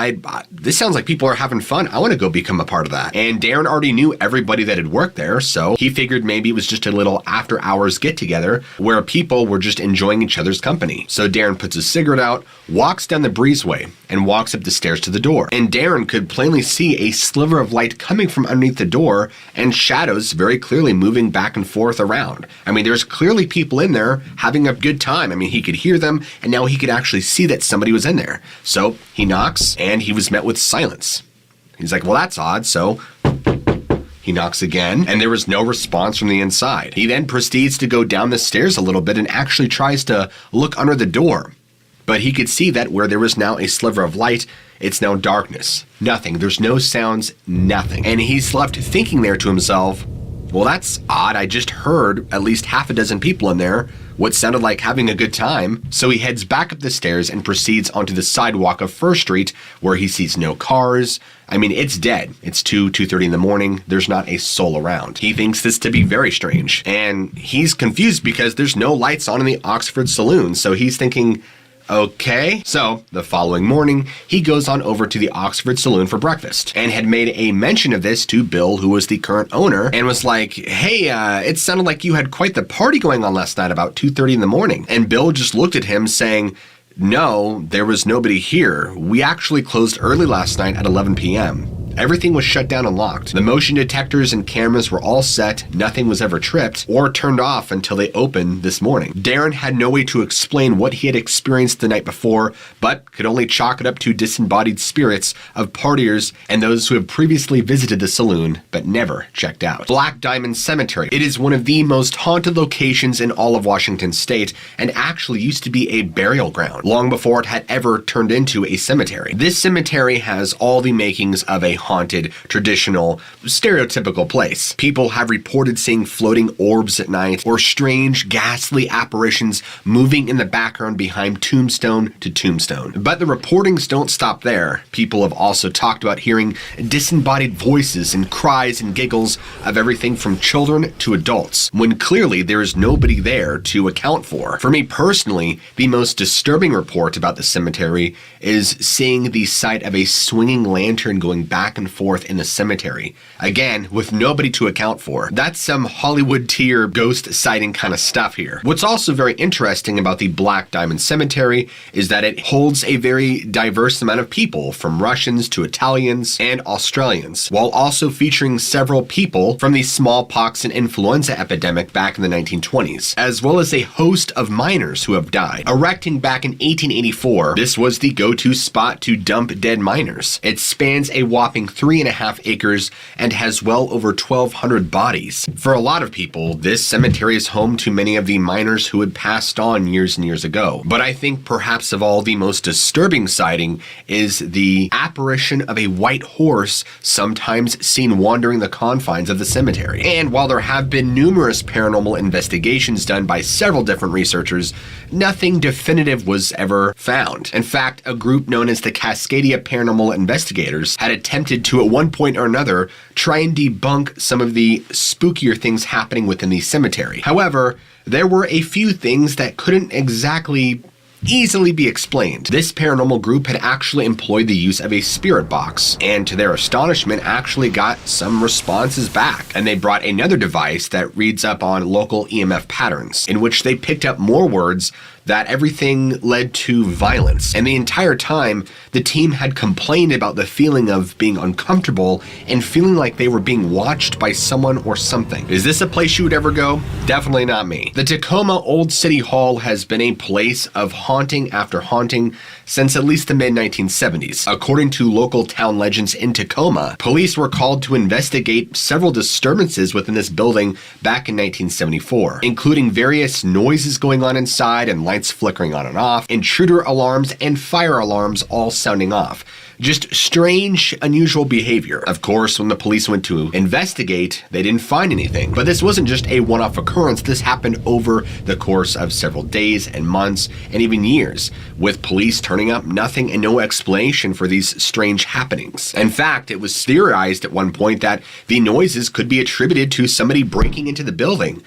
this sounds like people are having fun. I want to go become a part of that. And Darren already knew everybody that had worked there, so he figured maybe it was just a little after hours get together where people were just enjoying each other's company. So Darren puts his cigarette out, walks down the breezeway, and walks up the stairs to the door. And Darren could plainly see a sliver of light coming from underneath the door and shadows very clearly moving back and forth around. I mean, there's clearly people in there having a good time. I mean, he could hear them, and now he could actually see that somebody was in there. So he knocks, and he was met with silence. He's like, well, that's odd. So he knocks again, and there was no response from the inside. He then proceeds to go down the stairs a little bit and actually tries to look under the door. But he could see that where there was now a sliver of light, it's now darkness. Nothing. There's no sounds, nothing. And he's left thinking there to himself, well, that's odd. I just heard at least half a dozen people in there, what sounded like having a good time. So he heads back up the stairs and proceeds onto the sidewalk of First Street, where he sees no cars. I mean, it's dead. It's 2:30 in the morning. There's not a soul around. He thinks this to be very strange. And he's confused because there's no lights on in the Oxford Saloon. So he's thinking, okay. So the following morning, he goes on over to the Oxford Saloon for breakfast and had made a mention of this to Bill, who was the current owner, and was like, hey, it sounded like you had quite the party going on last night about 2:30 in the morning. And Bill just looked at him saying, no, there was nobody here. We actually closed early last night at 11 p.m. Everything was shut down and locked. The motion detectors and cameras were all set, nothing was ever tripped or turned off until they opened this morning. Darren had no way to explain what he had experienced the night before, but could only chalk it up to disembodied spirits of partiers and those who have previously visited the saloon but never checked out. Black Diamond Cemetery. It is one of the most haunted locations in all of Washington state and actually used to be a burial ground long before it had ever turned into a cemetery. This cemetery has all the makings of a haunted, traditional, stereotypical place. People have reported seeing floating orbs at night or strange, ghastly apparitions moving in the background behind tombstone to tombstone. But the reportings don't stop there. People have also talked about hearing disembodied voices and cries and giggles of everything from children to adults, when clearly there is nobody there to account for. For me personally, the most disturbing report about the cemetery is seeing the sight of a swinging lantern going back and forth in the cemetery. Again, with nobody to account for. That's some Hollywood tier ghost sighting kind of stuff here. What's also very interesting about the Black Diamond Cemetery is that it holds a very diverse amount of people, from Russians to Italians and Australians, while also featuring several people from the smallpox and influenza epidemic back in the 1920s, as well as a host of miners who have died. Erecting back in 1884, this was the go-to spot to dump dead miners. It spans a whopping 3.5 acres and has well over 1,200 bodies. For a lot of people, this cemetery is home to many of the miners who had passed on years and years ago. But I think perhaps of all the most disturbing sighting is the apparition of a white horse sometimes seen wandering the confines of the cemetery. And while there have been numerous paranormal investigations done by several different researchers, nothing definitive was ever found. In fact, a group known as the Cascadia Paranormal Investigators had attempted to, at one point or another, try and debunk some of the spookier things happening within the cemetery. However, there were a few things that couldn't exactly easily be explained. This paranormal group had actually employed the use of a spirit box, and to their astonishment actually got some responses back. And they brought another device that reads up on local EMF patterns, in which they picked up more words that everything led to violence. And the entire time, the team had complained about the feeling of being uncomfortable and feeling like they were being watched by someone or something. Is this a place you would ever go? Definitely not me. The Tacoma Old City Hall has been a place of haunting after haunting since at least the mid-1970s. According to local town legends in Tacoma, police were called to investigate several disturbances within this building back in 1974, including various noises going on inside and lights flickering on and off, intruder alarms and fire alarms all sounding off. Just strange, unusual behavior. Of course, when the police went to investigate, they didn't find anything. But this wasn't just a one-off occurrence. This happened over the course of several days and months and even years, with police turning up nothing and no explanation for these strange happenings. In fact, it was theorized at one point that the noises could be attributed to somebody breaking into the building.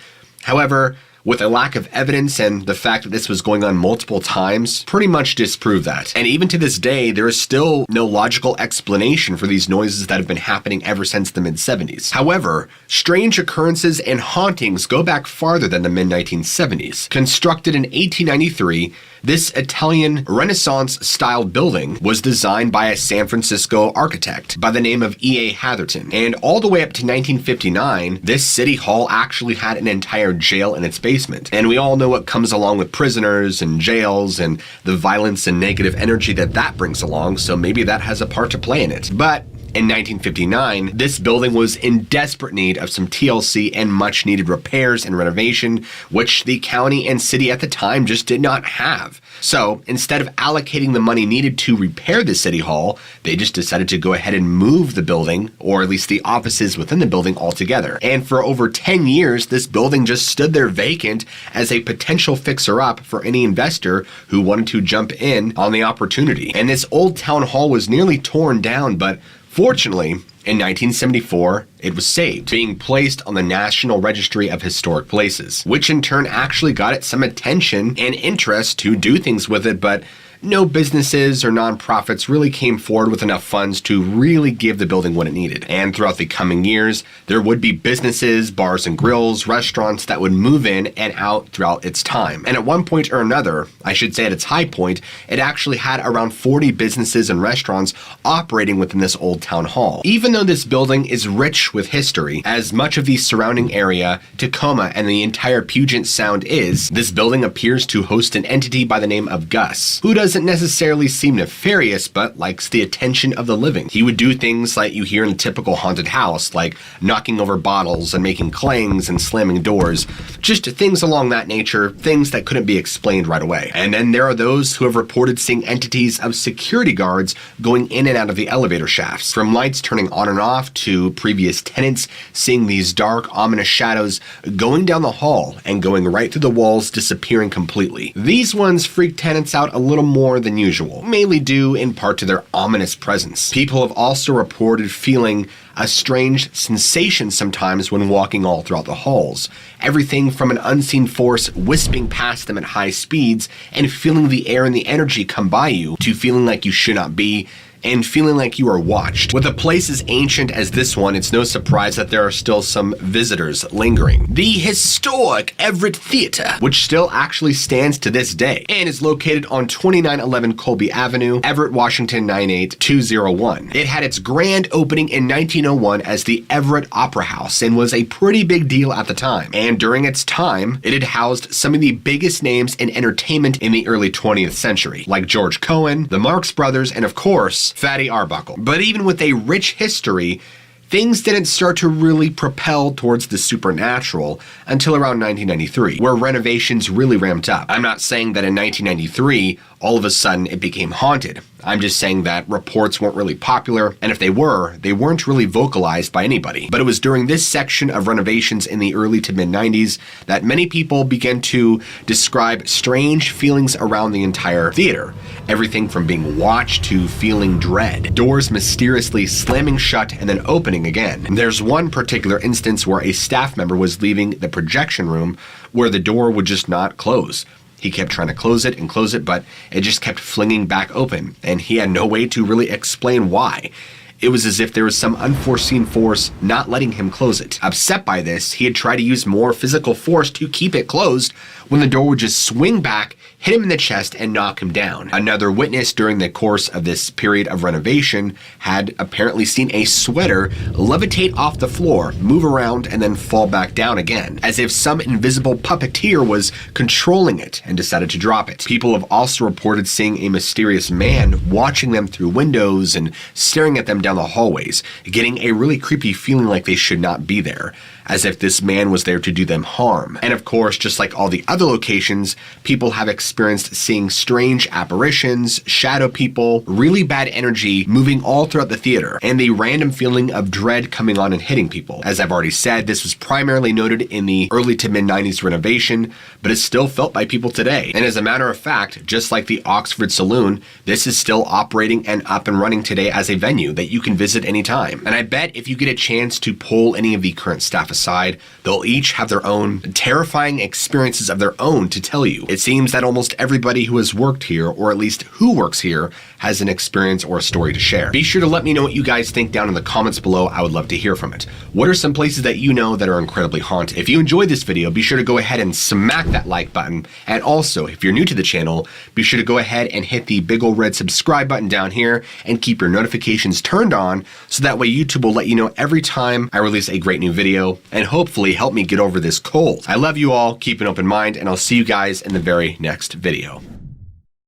However, with a lack of evidence and the fact that this was going on multiple times, pretty much disprove that. And even to this day, there is still no logical explanation for these noises that have been happening ever since the mid-70s. However, strange occurrences and hauntings go back farther than the mid-1970s. Constructed in 1893, this Italian Renaissance-style building was designed by a San Francisco architect by the name of E.A. Hatherton. And all the way up to 1959, this city hall actually had an entire jail in its basement. And we all know what comes along with prisoners and jails and the violence and negative energy that brings along, so maybe that has a part to play in it. But in 1959, this building was in desperate need of some TLC and much needed repairs and renovation, which the county and city at the time just did not have. So instead of allocating the money needed to repair the city hall, they just decided to go ahead and move the building, or at least the offices within the building altogether. And for over 10 years, this building just stood there vacant as a potential fixer-up for any investor who wanted to jump in on the opportunity. And this old town hall was nearly torn down, but fortunately, in 1974, it was saved, being placed on the National Registry of Historic Places, which in turn actually got it some attention and interest to do things with it, but no businesses or nonprofits really came forward with enough funds to really give the building what it needed. And throughout the coming years, there would be businesses, bars and grills, restaurants that would move in and out throughout its time. And at one point or another, I should say at its high point, it actually had around 40 businesses and restaurants operating within this old town hall. Even though this building is rich with history, as much of the surrounding area, Tacoma, and the entire Puget Sound is, this building appears to host an entity by the name of Gus, who doesn't necessarily seem nefarious, but likes the attention of the living. He would do things like you hear in a typical haunted house, like knocking over bottles and making clangs and slamming doors, just things along that nature, things that couldn't be explained right away. And then there are those who have reported seeing entities of security guards going in and out of the elevator shafts, from lights turning on and off to previous tenants seeing these dark, ominous shadows going down the hall and going right through the walls, disappearing completely. These ones freak tenants out a little more than usual, mainly due in part to their ominous presence. People have also reported feeling a strange sensation sometimes when walking all throughout the halls. Everything from an unseen force wisping past them at high speeds and feeling the air and the energy come by you, to feeling like you should not be, and feeling like you are watched. With a place as ancient as this one, it's no surprise that there are still some visitors lingering. The historic Everett Theater, which still actually stands to this day, and is located on 2911 Colby Avenue, Everett, Washington 98201. It had its grand opening in 1901 as the Everett Opera House and was a pretty big deal at the time. And during its time, it had housed some of the biggest names in entertainment in the early 20th century, like George Cohan, the Marx Brothers, and of course, Fatty Arbuckle. But even with a rich history, things didn't start to really propel towards the supernatural until around 1993, where renovations really ramped up. I'm not saying that in 1993, all of a sudden it became haunted. I'm just saying that reports weren't really popular, and if they were, they weren't really vocalized by anybody. But it was during this section of renovations in the early to mid-90s that many people began to describe strange feelings around the entire theater. Everything from being watched to feeling dread. Doors mysteriously slamming shut and then opening again. And there's one particular instance where a staff member was leaving the projection room where the door would just not close. He kept trying to close it, but it just kept flinging back open, and he had no way to really explain why. It was as if there was some unforeseen force not letting him close it. Upset by this, he had tried to use more physical force to keep it closed when the door would just swing back, hit him in the chest, and knock him down. Another witness during the course of this period of renovation had apparently seen a sweater levitate off the floor, move around, and then fall back down again, as if some invisible puppeteer was controlling it and decided to drop it. People have also reported seeing a mysterious man watching them through windows and staring at them down the hallways, getting a really creepy feeling like they should not be there, as if this man was there to do them harm. And of course, just like all the other locations, people have experienced seeing strange apparitions, shadow people, really bad energy moving all throughout the theater, and the random feeling of dread coming on and hitting people. As I've already said, this was primarily noted in the early to mid-90s renovation, but is still felt by people today. And as a matter of fact, just like the Oxford Saloon, this is still operating and up and running today as a venue that you can visit anytime. And I bet if you get a chance to pull any of the current staff aside, they'll each have their own terrifying experiences of their own to tell you. It seems that almost everybody who has worked here, or at least who works here, has an experience or a story to share. Be sure to let me know what you guys think down in the comments below. I would love to hear from it. What are some places that you know that are incredibly haunted? If you enjoyed this video, be sure to go ahead and smack that like button. And also, if you're new to the channel, be sure to go ahead and hit the big old red subscribe button down here and keep your notifications turned on, so that way YouTube will let you know every time I release a great new video, and hopefully help me get over this cold. I love you all, keep an open mind, and I'll see you guys in the very next video.